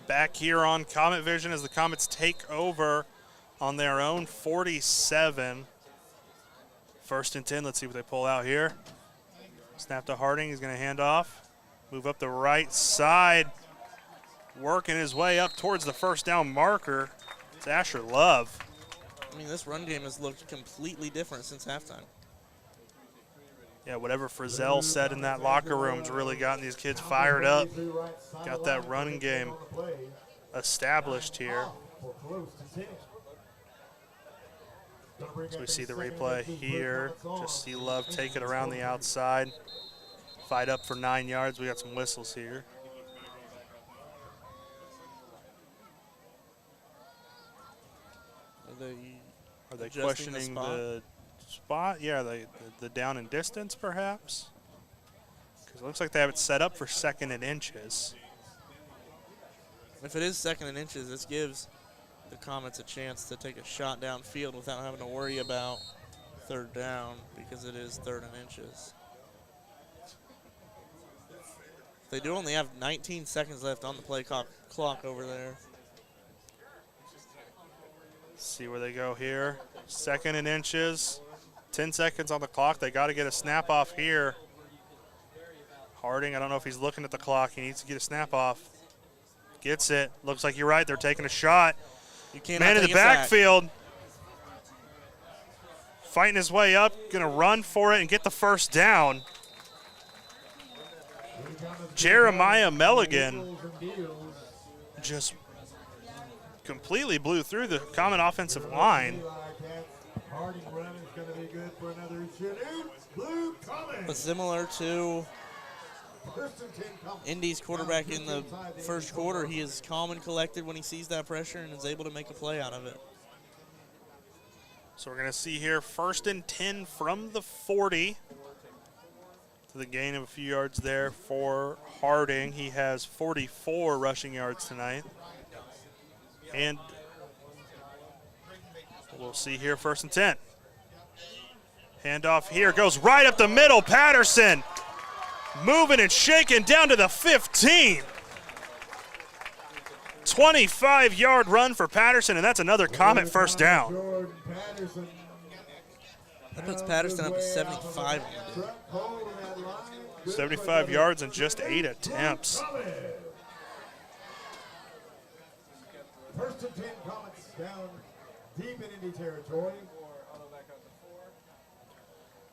Back here on Comet Vision as the Comets take over on their own 47. 1st and 10, let's see what they pull out here. Snap to Harding, he's going to hand off. Move up the right side, working his way up towards the 1st down marker. It's Asher Love. I mean, this run game has looked completely different since halftime. Yeah, whatever Frizzell said in that locker room's really gotten these kids fired up. Got that running game established here. So we see the replay here. Just see Love take it around the outside. Fight up for 9 yards. We got some whistles here. Are they questioning the spot? Yeah, the down and distance perhaps? Because it looks like they have it set up for 2nd and inches. If it is 2nd and inches, this gives the Comets a chance to take a shot downfield without having to worry about 3rd down because it is 3rd and inches. They do only have 19 seconds left on the play clock over there. See where they go here. 2nd and inches. 10 seconds on the clock. They got to get a snap off here. Harding, I don't know if he's looking at the clock. He needs to get a snap off. Gets it. Looks like you're right. They're taking a shot. Man in the backfield. Fighting his way up. Going to run for it and get the 1st down. Jeremiah Melligan just completely blew through the Comet offensive line. But similar to Indy's quarterback in the 1st quarter, he is calm and collected when he sees that pressure and is able to make a play out of it. So we're going to see here 1st and 10 from the 40. To the gain of a few yards there for Harding. He has 44 rushing yards tonight. And we'll see here 1st and 10. Handoff here, goes right up the middle. Patterson moving and shaking down to the 15. 25-yard run for Patterson, and that's another Comet first down. That puts Patterson up to 75. 75 yards and just 8 attempts. First and 10 Comets down deep in Indy territory.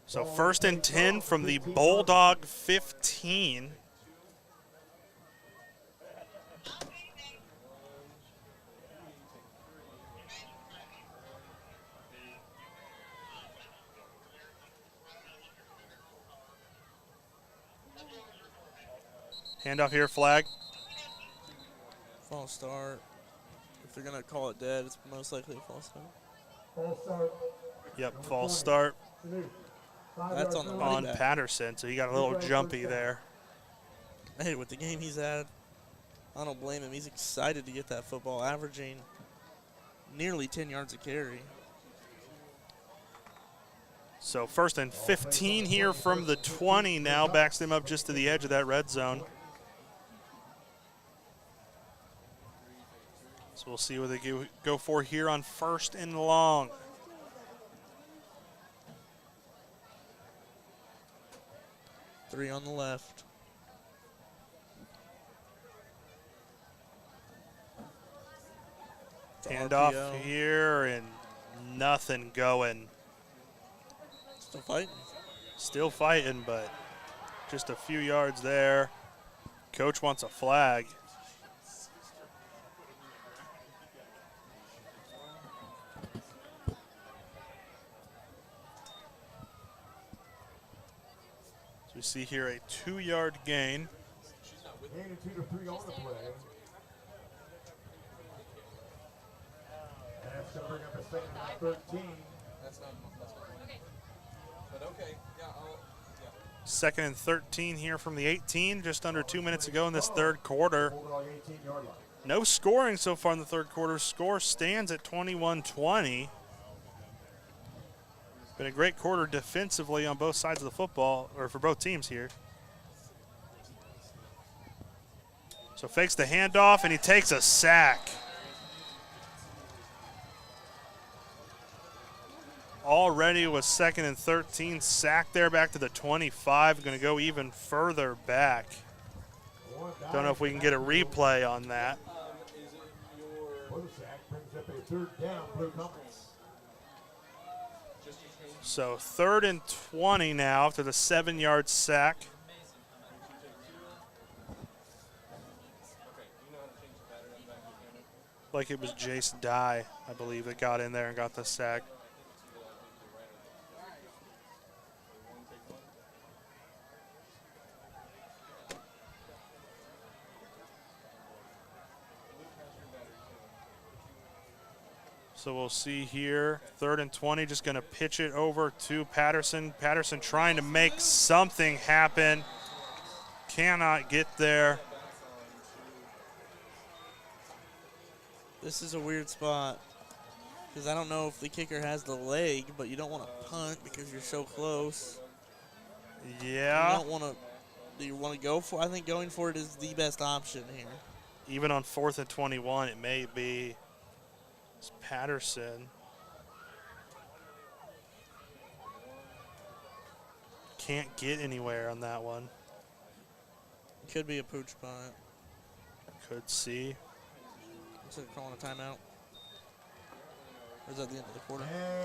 So first and 10 from the Bulldog 15. Handoff here, flag. False start. If they're going to call it dead, it's most likely a false start. False start. Yep, false start That's on the on running back. Patterson, so he got a little jumpy there. Hey, with the game he's had, I don't blame him. He's excited to get that football, averaging nearly 10 yards a carry. So first and 15 here from the 20 now, backs them up just to the edge of that red zone. So we'll see what they go for here on first and long. Three on the left. Handoff RPO. here and nothing going. Still fighting. Still fighting, but just a few yards there. Coach wants a flag. So we see here a 2-yard gain. Gain of 2 to 3 on the play. That's going to bring up a second and 13. That's not. But okay, yeah, Second and 13 here from the 18, just under 2 minutes ago in this third quarter. Bulldog 18-yard line. No scoring so far in the third quarter. Score stands at 21-20. Been a great quarter defensively on both sides of the football, or for both teams here. So fakes the handoff, and he takes a sack. Already was second and 13, sack there back to the 25. Going to go even further back. Don't know if we can get a replay on that. For the sack, brings up a third down, Blue Comets. So third and 20 now after the 7-yard sack. Like it was Jace Dye, I believe, that got in there and got the sack. So we'll see here, third and 20, just going to pitch it over to Patterson. Patterson trying to make something happen. Cannot get there. This is a weird spot because I don't know if the kicker has the leg, but you don't want to punt because you're so close. Yeah. You don't want to. Do you want to go for? I think going for it is the best option here. Even on 4th and 21, it may be. It's Patterson. Can't get anywhere on that one. Could be a pooch punt. Could see. Looks like they're calling a timeout. Or is that the end of the quarter?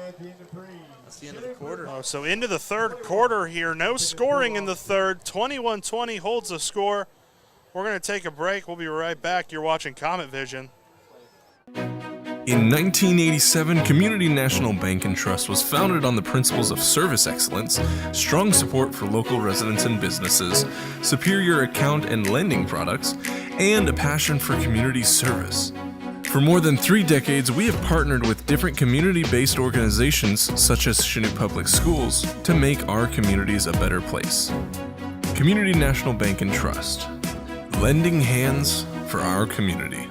At the end of 3. That's the end of the quarter. Oh, so into the third quarter here. No scoring in the third. 21-20 holds the score. We're going to take a break. We'll be right back. You're watching Comet Vision. In 1987, Community National Bank and Trust was founded on the principles of service excellence, strong support for local residents and businesses, superior account and lending products, and a passion for community service. For more than 3 decades, we have partnered with different community-based organizations, such as Shenoot Public Schools, to make our communities a better place. Community National Bank and Trust. Lending hands for our community.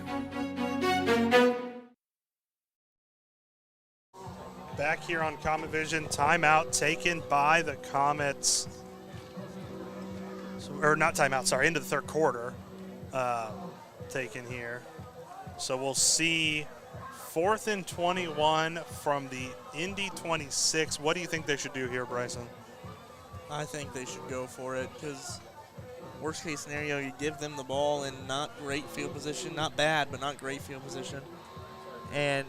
back here on Comet Vision. Timeout taken by the Comets. Or not timeout, sorry, into the third quarter taken here. So we'll see 4th and 21 from the Indy 26. What do you think they should do here, Bryson? I think they should go for it because worst case scenario, you give them the ball in not great field position, not bad, but not great field position. And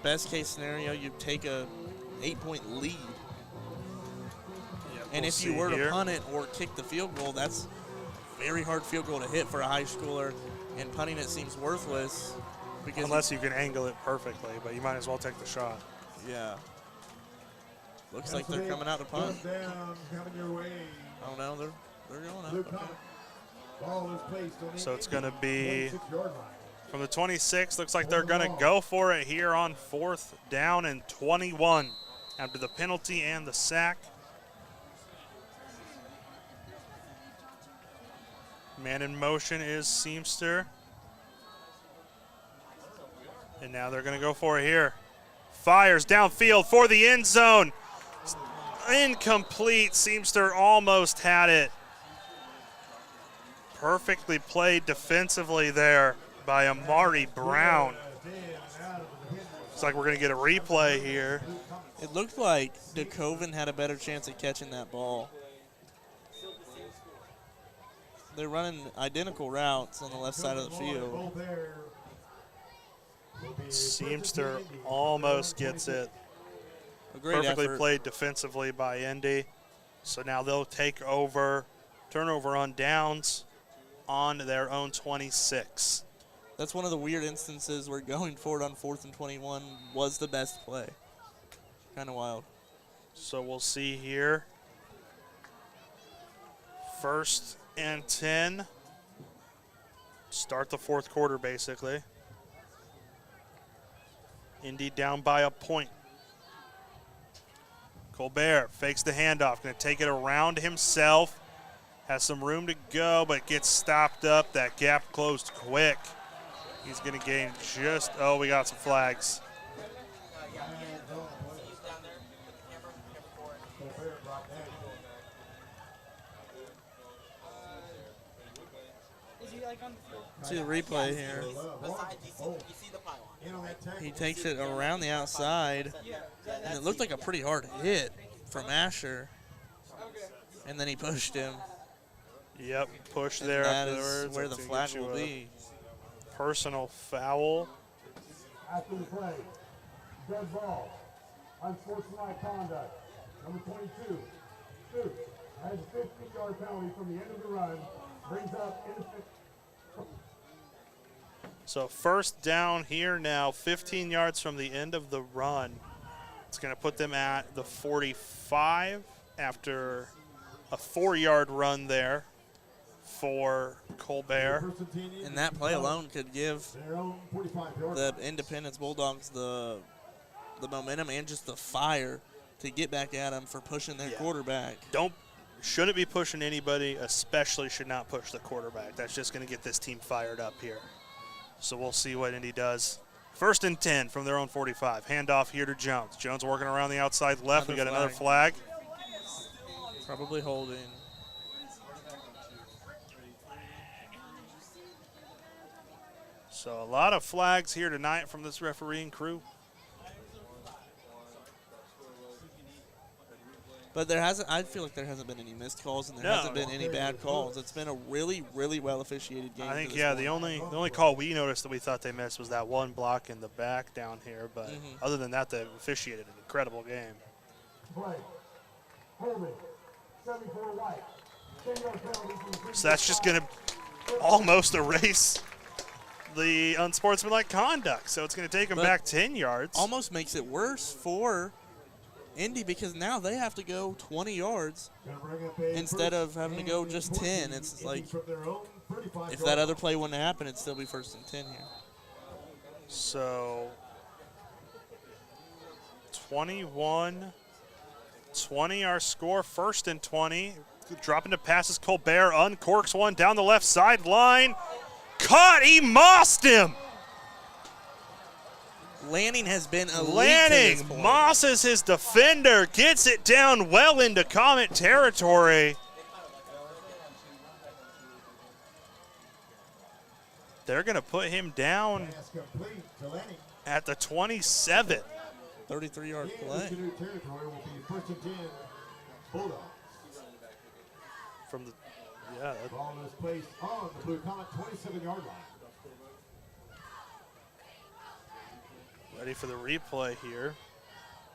best case scenario, you take a 8-point lead. And if you were to punt it or kick the field goal, that's a very hard field goal to hit for a high schooler, and punting it seems worthless. Because unless you can angle it perfectly, but you might as well take the shot. Yeah. Looks like they're coming out to punt. Oh no, they're going up. So it's going to be from the 26. Looks like they're going to go for it here on 4th down and 21 after the penalty and the sack. Man in motion is Seamster. And now they're going to go for it here. Fires downfield for the end zone. Incomplete. Seamster almost had it. Perfectly played defensively there by Amari Brown. Looks like we're going to get a replay here. It looked like DeCoven had a better chance at catching that ball. They're running identical routes on the left side of the field. Seamster almost gets it. A great Perfectly effort. played defensively by Indy. So now they'll take over, turnover on downs on their own 26. That's one of the weird instances where going forward on 4th and 21 was the best play. Kind of wild. So we'll see here. 1st and 10. Start the 4th quarter, basically. Indy down by a point. Colbert fakes the handoff, going to take it around himself. Has some room to go, but gets stopped up. That gap closed quick. He's going to gain just, oh, we got some flags. See the replay here. He takes it around the outside, and it looked like a pretty hard hit from Asher. And then he pushed him. Yep, push there. That is where the flag will be. Personal foul. After the play, dead ball, unsportsmanlike conduct, number 22, Shenoot has a 15-yard penalty from the end of the run, brings up innocent. So 1st down here now, 15 yards from the end of the run. It's going to put them at the 45 after a 4-yard run there for Colbert. And that play alone could give the Independence Bulldogs the momentum and just the fire to get back at them for pushing their quarterback. Shouldn't be pushing anybody, especially should not push the quarterback. That's just going to get this team fired up here. So we'll see what Indy does. 1st and 10 from their own 45. Handoff here to Jones. Jones working around the outside left. We got another flag. Probably holding. So a lot of flags here tonight from this refereeing crew. But I feel like there hasn't been any missed calls and there hasn't been any bad calls. It's been a really, really well officiated game. I think, the only call we noticed that we thought they missed was that one block in the back down here. But other than that, they've officiated an incredible game. So that's just going to almost erase the unsportsmanlike conduct. So it's going to take them back 10 yards. Almost makes it worse for Indy because now they have to go 20 yards instead of having to go just 10. It's like if that other play wouldn't happen, it'd still be 1st and 10 here. So 21-20 our score. 1st and 20. Dropping to passes. Colbert uncorks one down the left sideline. Caught. He mossed him. Lanning has been elite to this Lanning point. mosses his defender, gets it down well into Comet territory. They're going to put him down Pass complete to Lanning. at the 27. 33-yard In play. Shenoot territory will be first and 10 Bulldogs. From the, yeah, Ball is placed on the Blue Comet 27-yard line. ready for the replay here.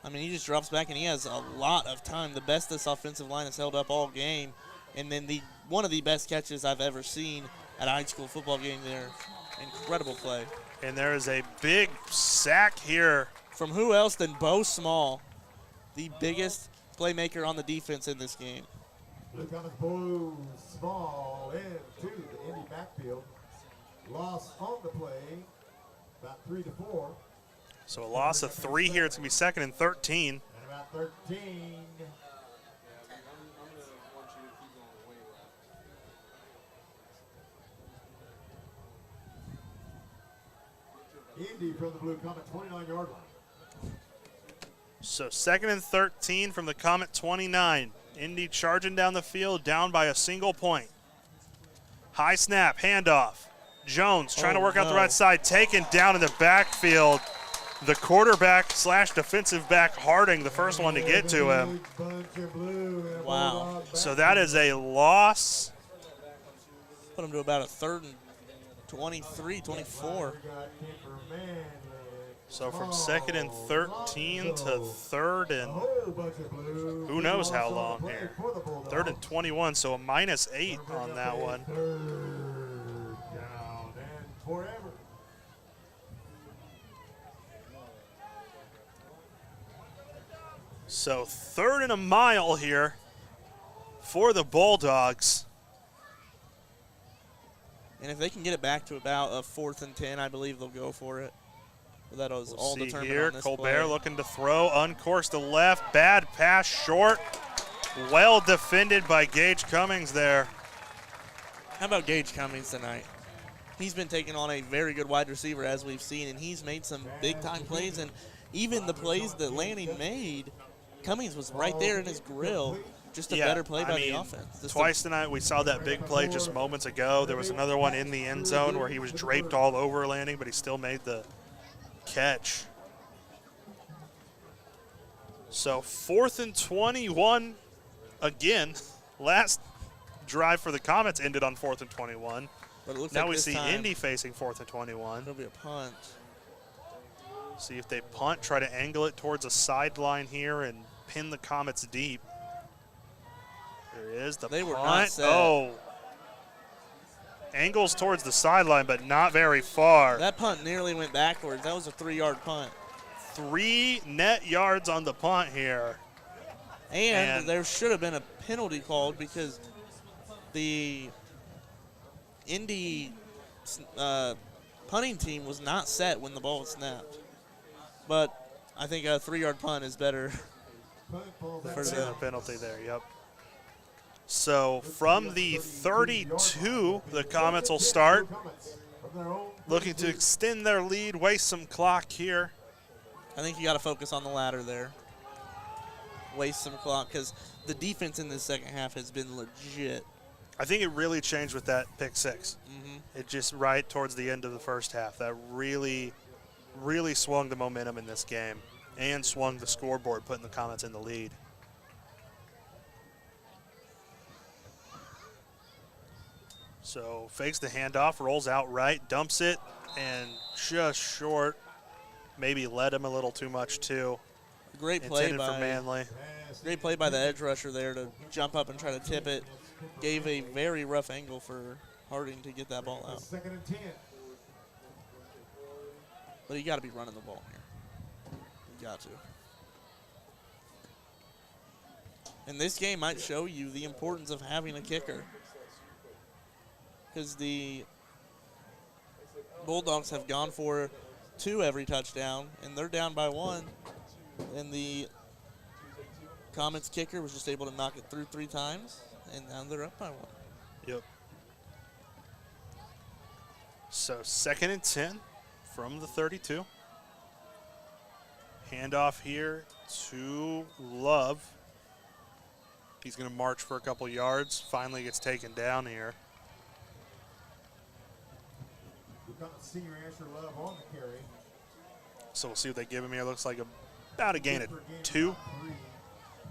I mean, he just drops back and he has a lot of time. The best this offensive line has held up all game. And then one of the best catches I've ever seen at a high school football game there. Incredible play. And there is a big sack here. From who else than Bo Small, the biggest playmaker on the defense in this game. Blue Comets Bo Small into the Indy backfield. Loss on the play, about 3 to 4. So a loss of 3 here. It's going to be 2nd and 13. And about 13. Indy from the Blue Comet 29-yard line. So 2nd and 13 from the Comet 29. Indy charging down the field, down by a single point. High snap, handoff. Jones trying to work out the right side, taken down in the backfield. The quarterback / defensive back Harding, the first one to get to him. Wow. So that is a loss. Put him to about a 3rd and 23, 24. So from 2nd and 13 to 3rd and who knows how long here. 3rd and 21, so a -8 on that one. Down and forever. So 3rd and a mile here for the Bulldogs. And if they can get it back to about a 4th and 10, I believe they'll go for it. But that was all See determined here, on this Colbert play. looking to throw, uncourse to left, bad pass short. Well defended by Gage Cummings there. How about Gage Cummings tonight? He's been taking on a very good wide receiver, as we've seen, and he's made some big-time plays. And even the plays that Lanning made, Cummings was right there in his grill. Just a better play by the offense. Twice tonight we saw that big play just moments ago. There was another one in the end zone where he was draped all over Lanning, but he still made the catch. So 4th and 21 again. Last drive for the Comets ended on 4th and 21. But it looks now like we this see time Indy facing 4th and 21. It'll be a punt. See if they punt, try to angle it towards a sideline here and pin the Comets deep. There it is, the They punt. were not set. Oh. Angles towards the sideline, but not very far. That punt nearly went backwards. That was a 3-yard punt. 3 net yards on the punt here. And there should have been a penalty called because the Indy punting team was not set when the ball was snapped. But I think a 3-yard punt is better. That's a penalty there, yep. So from the 32, the Comets will start. Looking to extend their lead, waste some clock here. I think you got to focus on the latter there. Waste some clock because the defense in this second half has been legit. I think it really changed with that pick 6. It just right towards the end of the first half. That really, really swung the momentum in this game and swung the scoreboard, putting the Comets in the lead. So fakes the handoff, rolls out right, dumps it, and just short. Maybe led him a little too much too. Great play Intended for Manley. Great play by the edge rusher there to jump up and try to tip it. Gave a very rough angle for Harding to get that ball out. 2nd and 10. But you got to be running the ball here. You got to. And this game might show you the importance of having a kicker. Because the Bulldogs have gone for 2 every touchdown, and they're down by 1. And the Comets kicker was just able to knock it through 3 times, and now they're up by 1. Yep. So 2nd and 10 from the 32. Handoff here to Love. He's going to march for a couple yards. Finally gets taken down here. We've got senior Asher Love on the carry. So we'll see what they give him here. Looks like about a gain of 2,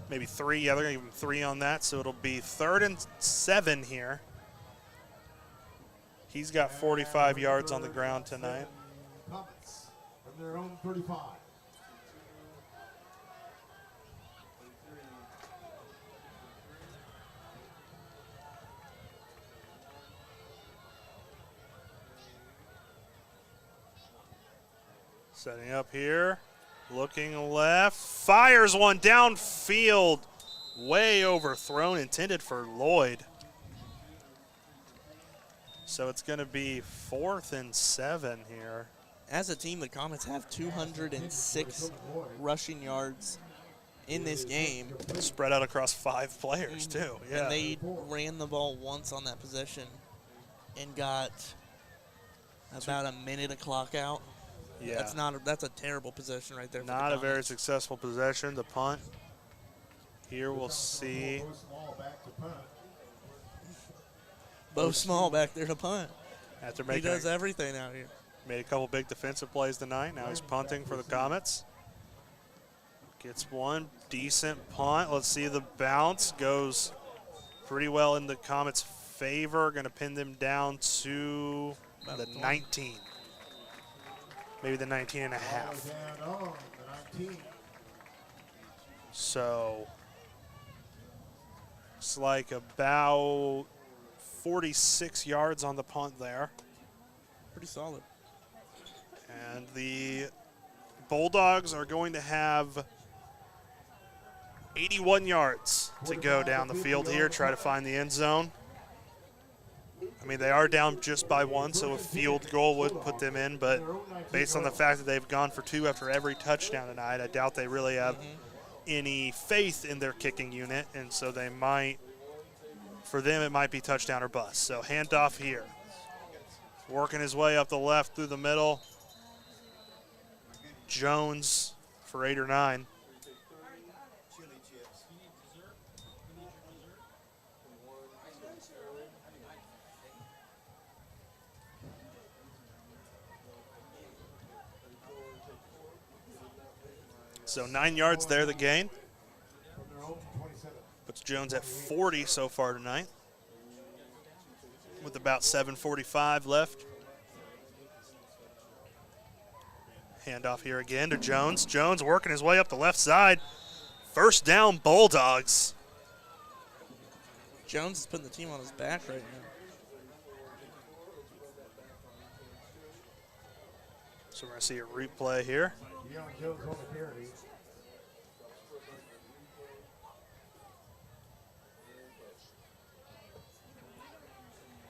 maybe 3. Yeah, they're going to give him 3 on that. So it'll be 3rd and 7 here. He's got 45 yards on the ground tonight. Comets from their own 35. Setting up here, looking left, fires one downfield, way overthrown, intended for Lloyd. So it's going to be 4th and 7 here. As a team, the Comets have 206 rushing yards in this game. Spread out across 5 players, too. Yeah. And they ran the ball once on that possession and got about a minute of clock out. Yeah. That's a terrible possession right there. For Not the a very successful possession. The punt. Here we'll see. Bo Small back there to punt. After He does everything out here. Made a couple big defensive plays tonight. Now he's punting for the Comets. Gets one decent punt. Let's see the bounce. Goes pretty well in the Comets' favor. Going to pin them down to the 19. Maybe the 19 and a half. So it's like about 46 yards on the punt there. Pretty solid. And the Bulldogs are going to have 81 yards to go down the field here, try to find the end zone. I mean, they are down just by 1, so a field goal would put them in, but based on the fact that they've gone for 2 after every touchdown tonight, I doubt they really have any faith in their kicking unit, and so they might, for them, it might be touchdown or bust. So handoff here. Working his way up the left through the middle. Jones for 8 or 9. So 9 yards there, the gain. Puts Jones at 40 so far tonight, with about 7:45 left. Handoff here again to Jones. Jones working his way up the left side. First down, Bulldogs. Jones is putting the team on his back right now. So we're going to see a replay here.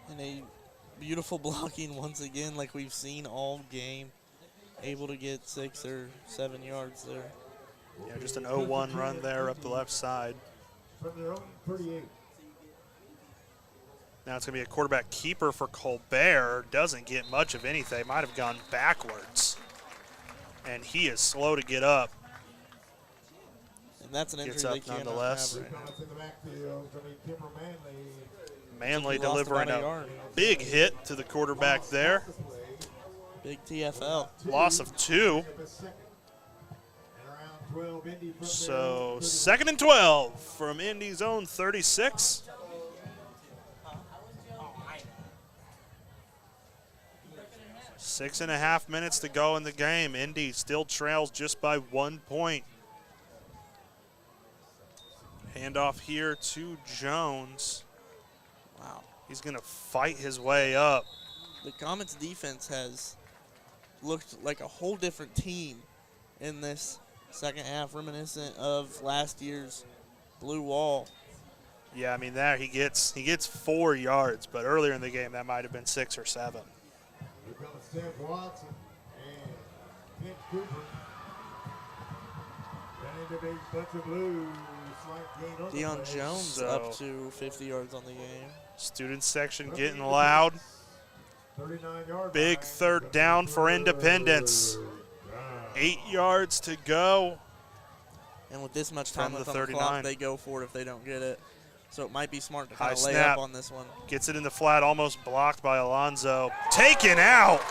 And a beautiful blocking once again, like we've seen all game. Able to get 6 or 7 yards there. Yeah, just an 0-1 run there up the left side. From their own 38. Now it's going to be a quarterback keeper for Colbert. Doesn't get much of anything. Might have gone backwards. And he is slow to get up. And that's an injury Gets up they cannot nonetheless. have right now. Manley delivering a big hit to the quarterback there. Big TFL. Loss of 2. So 2nd and 12 from Indy's own 36. Six and a half minutes to go in the game. Indy still trails just by 1 point. Handoff here to Jones. Wow. He's going to fight his way up. The Comets defense has looked like a whole different team in this second half, reminiscent of last year's blue wall. Yeah, I mean, there he gets 4 yards, but earlier in the game that might have been 6 or 7. Here comes Sam Watson and Kent Cooper. Then into a bunch of blues. Deion Jones up to 50 yards on the game. Student section getting loud. Big third down for Independence. 8 yards to go. And with this much time From left the on the 39. clock, they go for it if they don't get it. So it might be smart to kind High of lay snap. up on this one. Gets it in the flat, almost blocked by Alonzo. Taken out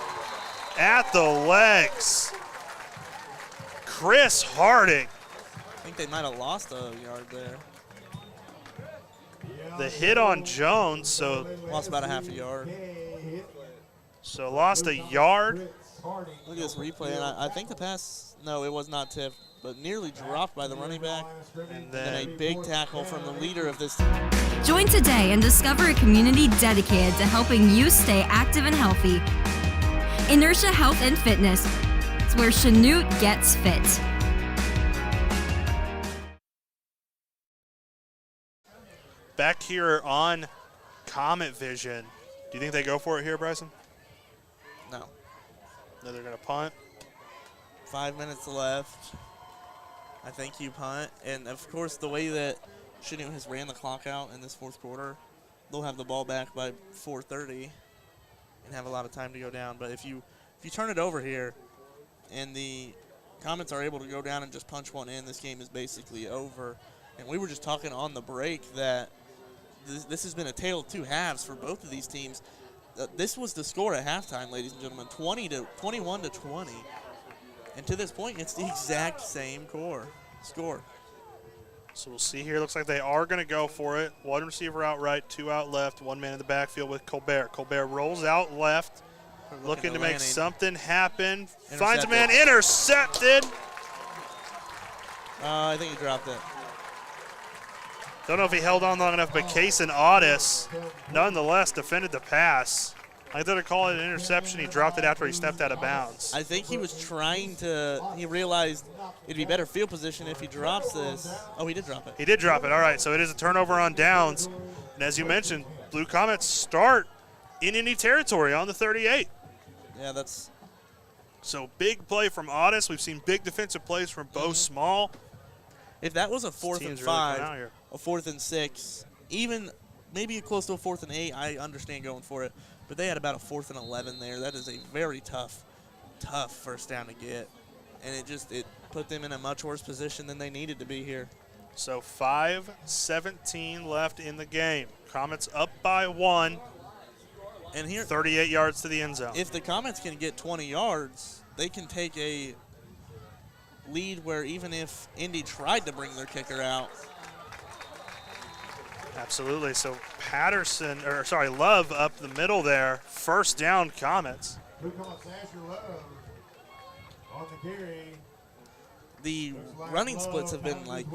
at the legs. Chris Harding. I think they might have lost a yard there. The hit on Jones, so Lost about a half a yard. lost a yard. Look at this replay, and I think the pass, no, it was not tipped, but nearly dropped by the running back. And Then a then big tackle from the leader of this team. Join today and discover a community dedicated to helping you stay active and healthy. Inertia Health and Fitness. It's where Chanute gets fit. back here on Comet Vision. Do you think they go for it here, Bryson? No. No, they're going to punt. 5 minutes left. I think you punt. And, of course, the way that Shenoot has ran the clock out in this fourth quarter, they'll have the ball back by 4:30 and have a lot of time to go down. But if you turn it over here and the Comets are able to go down and just punch one in, this game is basically over. And we were just talking on the break that this has been a tale of two halves for both of these teams. This was the score at halftime, ladies and gentlemen, 21 to 20. And to this point, it's the exact same score. So we'll see here. Looks like they are going to go for it. One receiver out right, two out left, one man in the backfield with Colbert. Colbert rolls out left, looking to make something happen. Finds a man, intercepted. I think he dropped it. Don't know if he held on long enough, but Kason Audis nonetheless defended the pass. I thought to call it an interception. He dropped it after he stepped out of bounds. I think he was trying to – he realized it'd be better field position if he drops this. Oh, he did drop it. He did drop it. All right, so it is a turnover on downs. And as you mentioned, Blue Comets start in Indy territory on the 38. Yeah, that's – So big play from Audis. We've seen big defensive plays from Bo Small. If that was a 4th and 5, really a 4th and 6, even maybe close to a 4th and 8, I understand going for it. But they had about a 4th and 11 there. That is a very tough first down to get. And it put them in a much worse position than they needed to be here. So 5:17 left in the game. Comets up by 1. And here, 38 yards to the end zone. If the Comets can get 20 yards, they can take a lead where even if Indy tried to bring their kicker out. Absolutely. So Love up the middle there. First down, Comets. The running splits have been like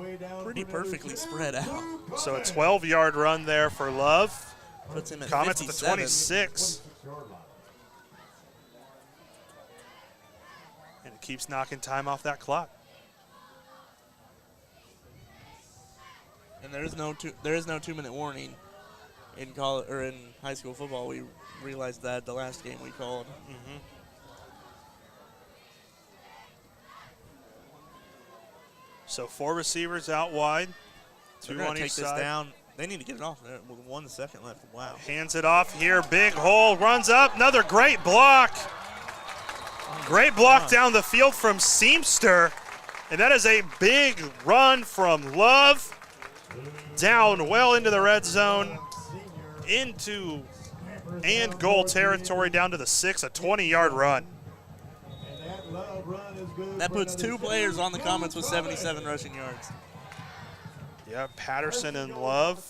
pretty perfectly spread out. So a 12-yard run there for Love. Puts him at Comets 57. at the 26. And it keeps knocking time off that clock. And there is no 2-minute warning in college or in high school football. We realized that the last game we called. Mm-hmm. So 4 receivers out wide, 2 on each side. This down. They need to get it off there with 1 second left. Wow. Hands it off here. Big hole. Runs up. Another great block. Great block down the field from Seamster. And that is a big run from Love. Down well into the red zone. Into and goal territory down to the 6. A 20-yard run. That puts 2 players on the Comets with 77 rushing yards. Yeah, Patterson and Love.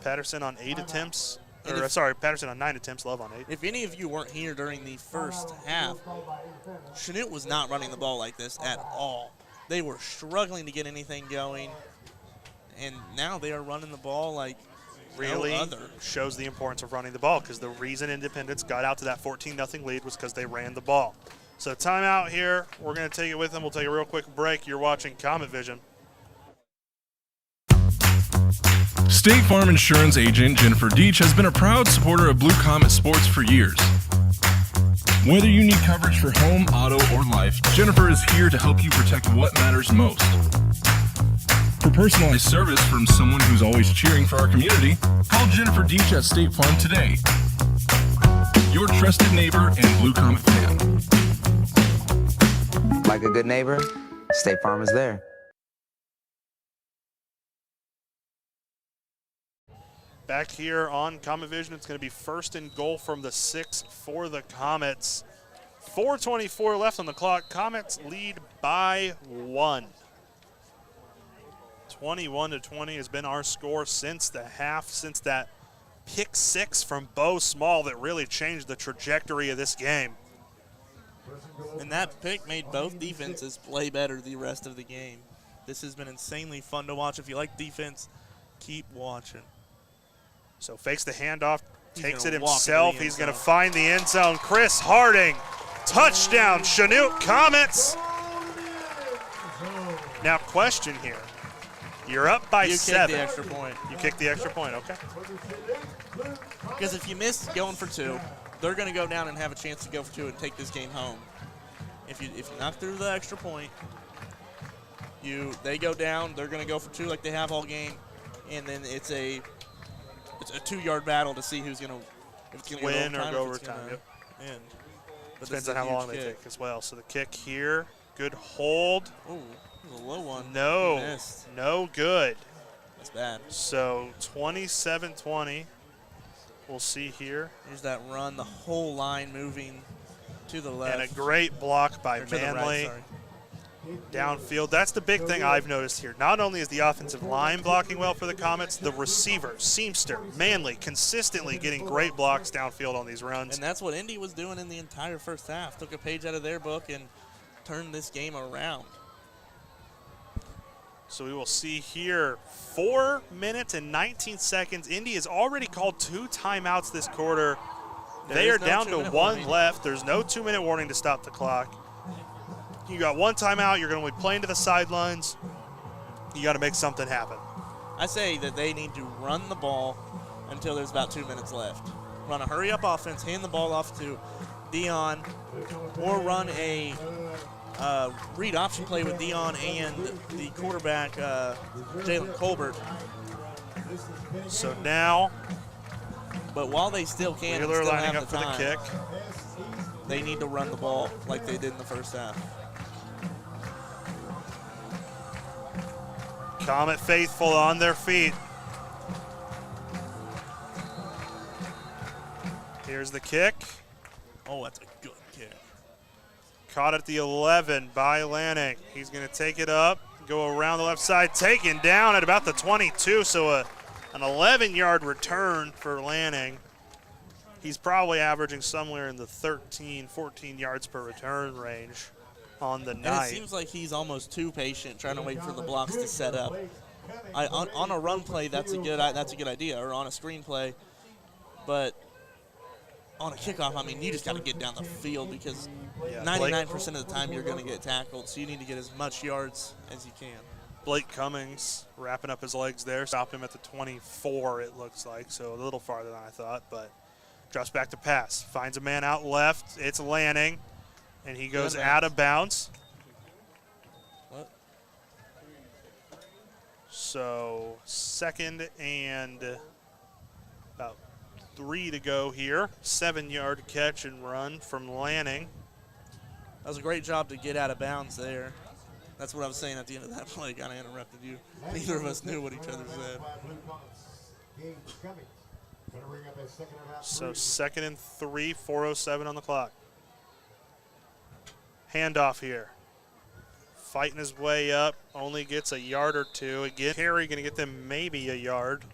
Patterson on 8 attempts. Patterson on 9 attempts, Love on 8. If any of you weren't here during the first half, Shenoot was not running the ball like this at all. They were struggling to get anything going, and now they are running the ball like really no other. Shows the importance of running the ball, because the reason Independence got out to that 14-0 lead was because they ran the ball. So timeout here. We're going to take it with them. We'll take a real quick break. You're watching Comet Vision. State Farm Insurance agent Jennifer Deach has been a proud supporter of Blue Comet Sports for years. Whether you need coverage for home, auto, or life, Jennifer is here to help you protect what matters most. For personalized service from someone who's always cheering for our community, call Jennifer Deach at State Farm today. Your trusted neighbor and Blue Comet fan. Like a good neighbor, State Farm is there. Back here on Comet Vision, it's going to be 1st and goal from the 6 for the Comets. 4:24 left on the clock. Comets lead by 1. 21-20 has been our score since the half, since that pick 6 from Bo Small that really changed the trajectory of this game. And that pick made both defenses play better the rest of the game. This has been insanely fun to watch. If you like defense, keep watching. So fakes the handoff, takes it gonna walk himself. into the He's end going to zone. find the end zone. Chris Harding, touchdown, Shenoot Comets. Now question here. You're up by You 7. kick the extra point. You kick the extra point, okay. Because if you miss going for 2, they're going to go down and have a chance to go for 2 and take this game home. If you knock through the extra point, they go down, they're going to go for 2 like they have all game, and then it's a 2-yard battle to see who's going to win or go overtime. Yep. End. But Depends on how long they take as well. So the kick here, good hold. Ooh, a low one. No, Missed. no good. That's bad. So 27-20. We'll see here. Here's that run, the whole line moving to the left. And a great block by Or to the right, Manley. sorry. Downfield. That's the big thing I've noticed here. Not only is the offensive line blocking well for the Comets, the receiver, Seamster, Manley, consistently getting great blocks downfield on these runs. And that's what Indy was doing in the entire first half. Took a page out of their book and turned this game around. So we will see here 4 minutes and 19 seconds. Indy has already called 2 timeouts this quarter. They are down to 1 left. There's no 2-minute warning to stop the clock. You got 1 timeout. You're going to be playing to the sidelines. You got to make something happen. I say that they need to run the ball until there's about 2 minutes left. Run a hurry-up offense, hand the ball off to Dion, or run a read option play with Dion and the quarterback, Jalen Colbert. So now, but while they still can and Wheeler still lining have up the for time, the kick. they need to run the ball like they did in the first half. Comet faithful on their feet. Here's the kick. Oh, that's a good kick. Caught at the 11 by Lanning. He's going to take it up, go around the left side, taken down at about the 22, so an 11-yard return for Lanning. He's probably averaging somewhere in the 13, 14 yards per return range on the night. And it seems like he's almost too patient, trying to wait for the blocks to set up. On a run play, that's a good idea, or on a screen play. But on a kickoff, I mean, you just got to get down the field because 99% of the time you're going to get tackled, so you need to get as much yards as you can. Blake Cummings wrapping up his legs there, stopped him at the 24, it looks like, so a little farther than I thought, but drops back to pass, finds a man out left, it's Lanning, and he goes out of bounds. What? So 2nd and about 3 to go here. 7-yard catch and run from Lanning. That was a great job to get out of bounds there. That's what I was saying at the end of that play. Kind of interrupted you. Neither of us knew what each other said. So 2nd and 3, 4:07 on the clock. Handoff here. Fighting his way up, only gets a yard or 2. Again, Harry going to get them maybe a yard.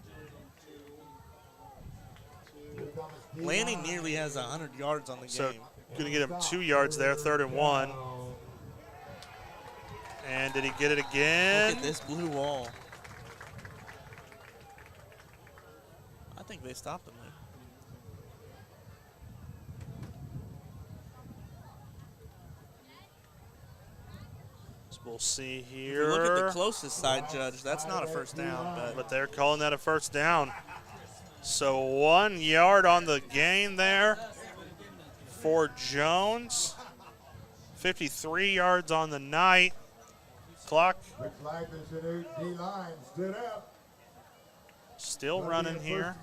Lanning nearly has 100 yards on the So game. going to get him 2 yards there, 3rd and 1. And did he get it again? Look at this blue wall. I think they stopped him there. So we'll see If here. you look at the closest side judge, that's not a first down. But they're calling that a first down. So 1 yard on the gain there for Jones. 53 yards on the night. Clock still running here.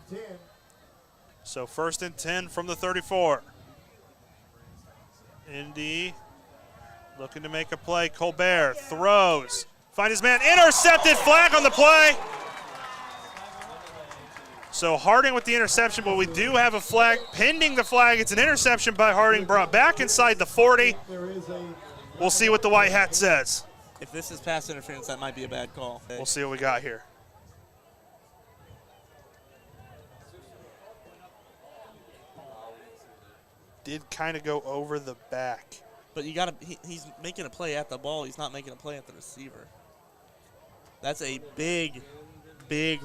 So 1st and 10 from the 34. Indy Looking to make a play. Colbert throws. Find his man. Intercepted. Flag on the play. So Harding with the interception, but we do have a flag. Pending the flag, it's an interception by Harding, brought back inside the 40. We'll see what the white hat says. If this is pass interference, that might be a bad call. We'll see what we got here. Did kind of go over the back. But you got to, he's making a play at the ball. He's not making a play at the receiver. That's a big, big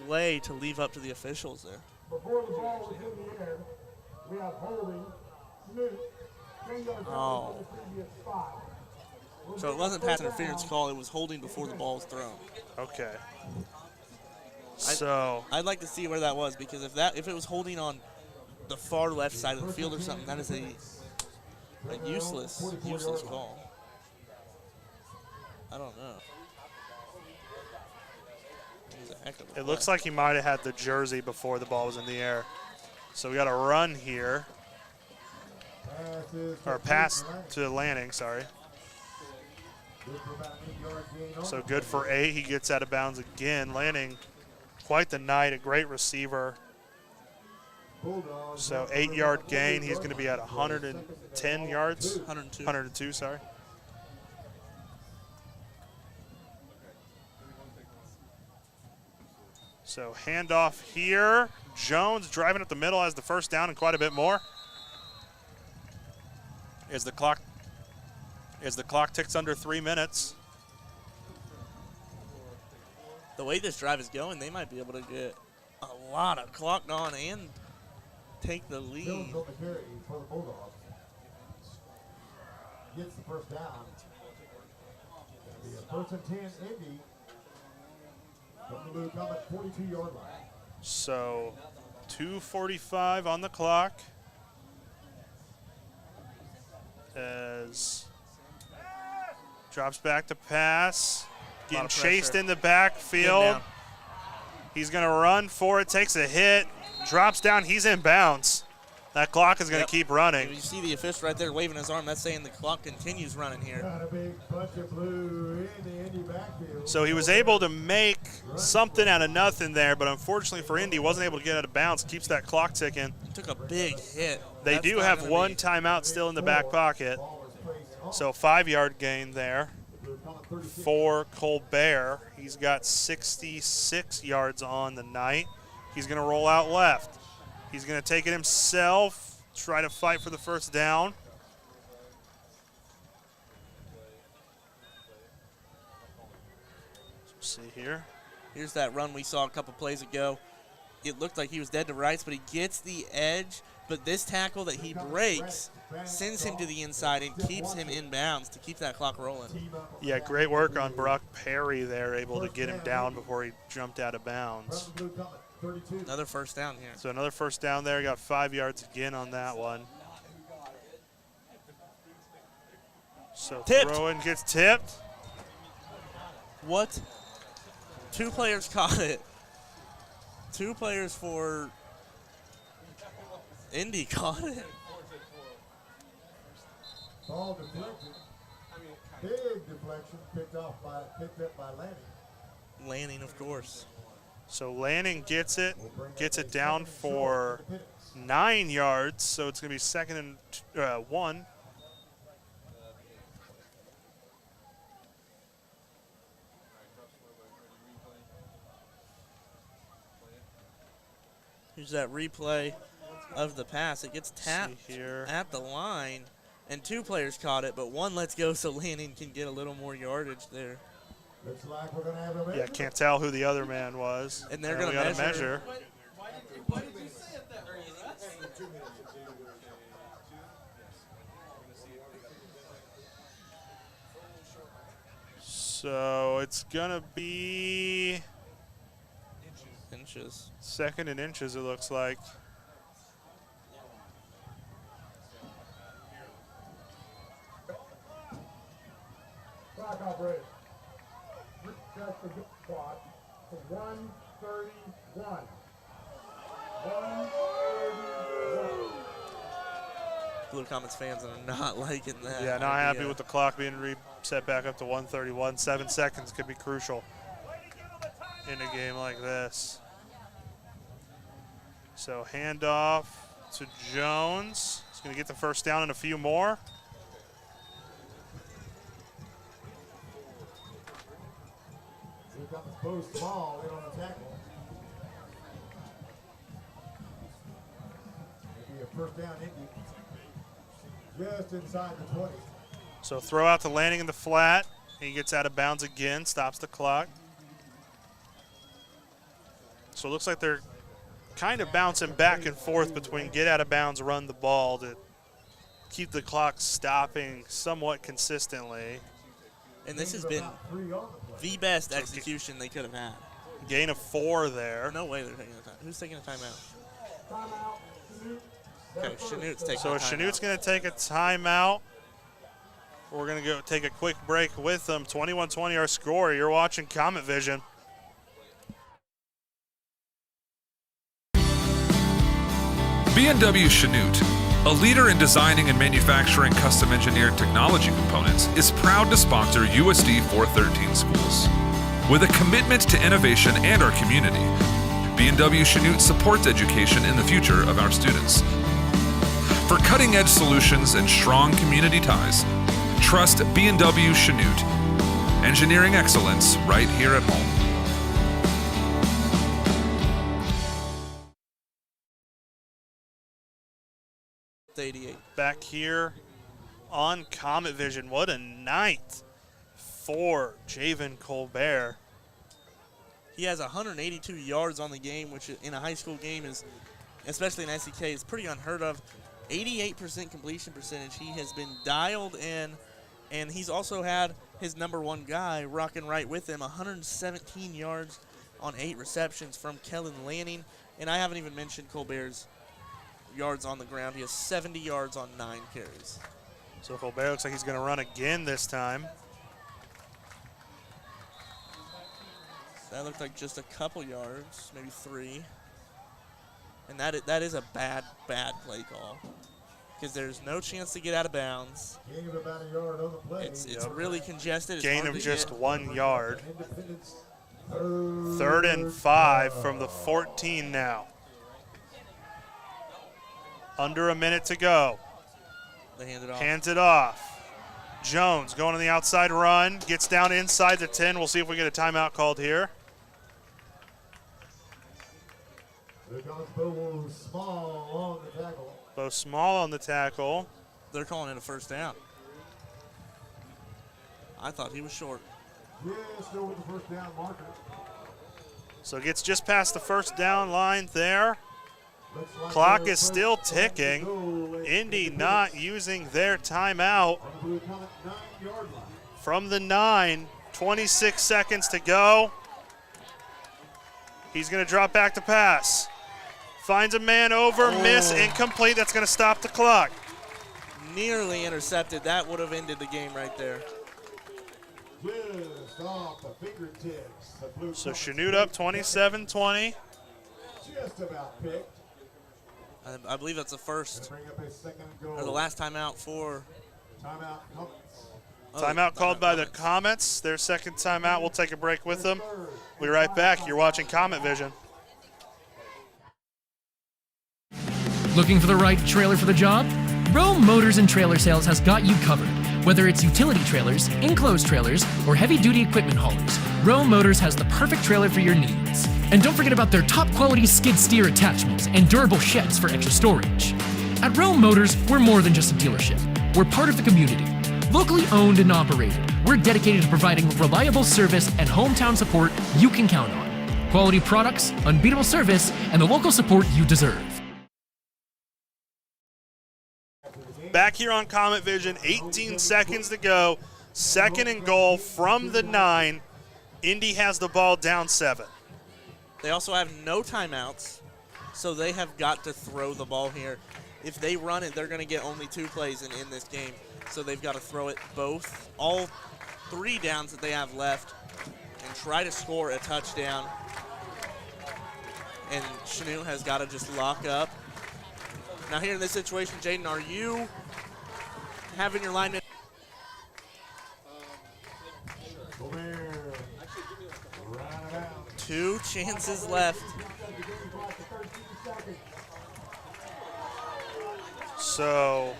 play to leave up to the officials there. Before the ball was in the air, we have holding, Shenoot, 10 yards Oh. from the previous spot. So it wasn't pass interference call. It was holding before the ball was thrown. Okay. So I'd like to see where that was, because if it was holding on the far left side of the field or something, that is a useless call. I don't know. it looks like he might have had the jersey before the ball was in the air. So we got a run here. Or pass to Lanning, sorry. So good for 8. He gets out of bounds again. Lanning, quite the night, a great receiver. So 8-yard gain. He's going to be at 110 yards. 102, sorry. So handoff here. Jones driving up the middle has the first down and quite a bit more. As the clock ticks under 3 minutes. The way this drive is going, they might be able to get a lot of clock on and take the lead. For the Bulldog. Gets the first down. It'll be a 1st and 10 Indy. From the blue Comet 42-yard line. So 2:45 on the clock. As drops back to pass. Getting chased in the backfield. He's going to run for it, takes a hit, drops down, he's in bounds. That clock is going to keep running. You see the official right there waving his arm. That's saying the clock continues running here. Got a big bunch of blue in the Indy backfield. So he was able to make something out of nothing there, but unfortunately for Indy, wasn't able to get out of bounds. Keeps that clock ticking. Took a big hit. They do have one timeout still in the back pocket. So 5-yard gain there for Colbert. He's got 66 yards on the night. He's going to roll out left. He's going to take it himself, try to fight for the first down. Let's see here. Here's that run we saw a couple plays ago. It looked like he was dead to rights, but he gets the edge. But this tackle that he breaks sends him to the inside and keeps him in bounds to keep that clock rolling. Yeah, great work on Brock Perry there, able to get him down before he jumped out of bounds. Another first down here. So another first down there. Got 5 yards again on that one. So throw-in gets tipped. What? 2 players caught it. 2 players for Indy caught it. Ball deflected. Big deflection picked up by Lanning. Lanning, of course. So Lanning gets it down for 9 yards. So it's going to be 2nd and 1. Here's that replay of the pass. It gets tapped here at the line, and 2 players caught it, but 1 lets go so Lanning can get a little more yardage there. Looks like we're going to have a measure. Yeah, can't tell who the other man was. And they're going to measure. Why did you say it that way? So it's going to be inches. 2nd and inches, it looks like. Clock operator. Just a good spot for 131. 131. Blue Comets fans are not liking that. Yeah, not happy with the clock being reset back up to 1:31. 7 seconds could be crucial in a game like this. So handoff to Jones. He's going to get the first down and a few more. Here comes Bo Small in on the tackle. Maybe a first down, Indy. Just inside the 20. So throw out to landing in the flat. He gets out of bounds again, stops the clock. So it looks like they're kind of bouncing back and forth between get out of bounds, run the ball to keep the clock stopping somewhat consistently. And this has been the best execution they could have had. Gain of 4 there. No way they're taking a time. Who's taking a timeout? Okay, Shenoot's taking so a timeout. Shenoot's going to take a timeout. We're going to go take a quick break with them. 21-20 our score. You're watching Comet Vision. B&W Shenoot, a leader in designing and manufacturing custom-engineered technology components, is proud to sponsor USD 413 schools. With a commitment to innovation and our community, B&W Shenoot supports education in the future of our students. For cutting-edge solutions and strong community ties, trust B&W Shenoot. Engineering excellence right here at home. Back here on Comet Vision. What a night for Javen Colbert. He has 182 yards on the game, which in a high school game is, especially in SEK, is pretty unheard of. 88% completion percentage. He has been dialed in, and he's also had his #1 guy rocking right with him. 117 yards on 8 receptions from Kellen Lanning. And I haven't even mentioned Colbert's yards on the ground. He has 70 yards on 9 carries. So Colbert looks like he's going to run again this time. That looked like just a couple yards, maybe 3. And that is a bad play call, because there's no chance to get out of bounds. Gain of about a yard on the play. It's really congested. It's Gain hard of to just get. 1 yard. 3rd and 5 from the 14 now. Under a minute to go. They hand it off. Hands it off. Jones going on the outside run. Gets down inside the 10. We'll see if we get a timeout called here. Here comes Bo Small on the tackle. Bo Small on the tackle. They're calling it a first down. I thought he was short. Yeah, still with the first down marker. So gets just past the first down line there. Clock is still ticking. Indy not using their timeout. From the 9, 26 seconds to go. He's going to drop back to pass. Finds a man over, miss, incomplete. That's going to stop the clock. Nearly intercepted. That would have ended the game right there. Just off the fingertips. So Shenoot up 27-20. Just about picked. I believe that's the first Bring up a second goal. or the last timeout for. Timeout Comets. Timeout called by the Comets. Their second timeout. We'll take a break with them. We'll be right back. You're watching Comet Vision. Looking for the right trailer for the job? Rome Motors and Trailer Sales has got you covered. Whether it's utility trailers, enclosed trailers, or heavy-duty equipment haulers, Rome Motors has the perfect trailer for your needs. And don't forget about their top-quality skid steer attachments and durable sheds for extra storage. At Rome Motors, we're more than just a dealership. We're part of the community. Locally owned and operated, we're dedicated to providing reliable service and hometown support you can count on. Quality products, unbeatable service, and the local support you deserve. Back here on Comet Vision, 18 seconds to go. 2nd and goal from the 9. Indy has the ball down 7. They also have no timeouts, so they have got to throw the ball here. If they run it, they're going to get only 2 plays in this game. So they've got to throw it all 3 downs that they have left and try to score a touchdown. And Shenoot has got to just lock up Now here in this situation, Jaden, are you having your lineman? Two chances left. So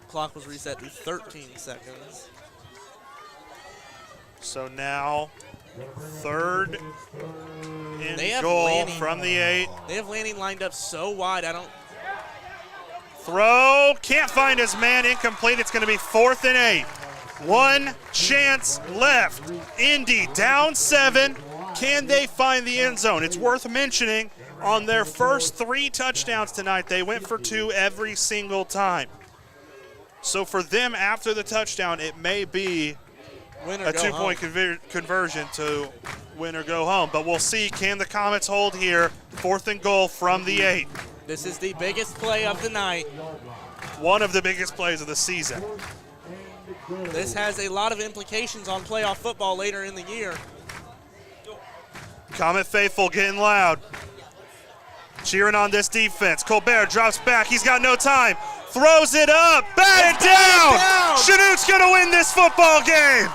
clock was reset to 13 seconds. So now, third and goal from the 8. They have Lanning lined up so wide. Throw, can't find his man, incomplete. It's going to be 4th and 8. One chance left. Indy down 7. Can they find the end zone? It's worth mentioning, on their first 3 touchdowns tonight, they went for 2 every single time. So for them, after the touchdown, it may be a 2-point conversion to win or go home. But we'll see, can the Comets hold here? 4th and goal from the 8. This is the biggest play of the night. One of the biggest plays of the season. This has a lot of implications on playoff football later in the year. Comet faithful getting loud. Cheering on this defense. Colbert drops back. He's got no time. Throws it up. Batted down. Shenoot's going to win this football game.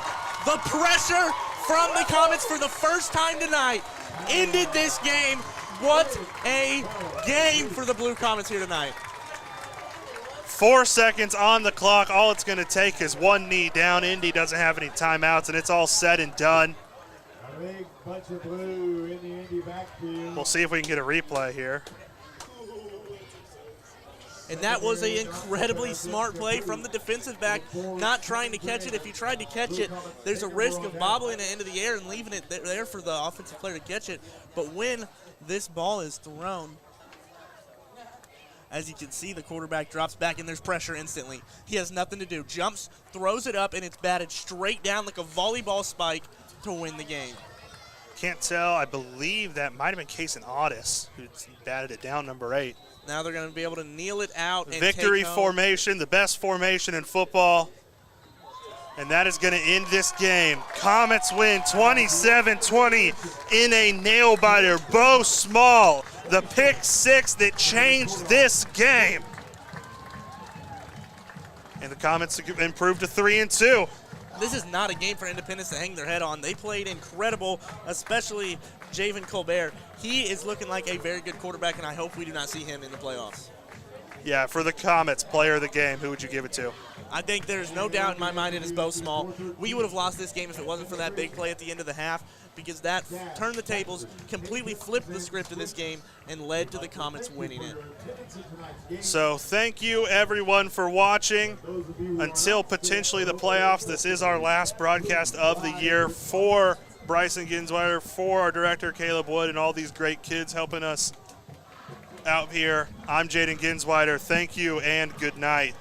The pressure from the Comets for the first time tonight ended this game. What a game for the Blue Comets here tonight. 4 seconds on the clock. All it's going to take is one knee down. Indy doesn't have any timeouts, and it's all said and done. A big bunch of blue in the Indy backfield. We'll see if we can get a replay here. And that was an incredibly smart play from the defensive back, not trying to catch it. If you tried to catch it, there's a risk of bobbling it into the air and leaving it there for the offensive player to catch it. But when this ball is thrown, as you can see, the quarterback drops back and there's pressure instantly. He has nothing to do. Jumps, throws it up, and it's batted straight down like a volleyball spike to win the game. Can't tell. I believe that might have been Case and Audis who batted it down, number 8. Now they're going to be able to kneel it out and victory take home. Formation, the best formation in football. And that is going to end this game. Comets win 27-20 in a nail-biter. Bo Small, the pick 6 that changed this game. And the Comets improved to 3-2. This is not a game for Independence to hang their head on. They played incredible, especially Javen Colbert. He is looking like a very good quarterback, and I hope we do not see him in the playoffs. Yeah, for the Comets, player of the game, who would you give it to? I think there's no doubt in my mind it is Bo Small. We would have lost this game if it wasn't for that big play at the end of the half, because that turned the tables, completely flipped the script of this game, and led to the Comets winning it. So thank you, everyone, for watching. Until potentially the playoffs, this is our last broadcast of the year. For Bryson Ginsweiler, for our director, Caleb Wood, and all these great kids helping us out here, I'm Jaden Ginsweiler. Thank you and good night.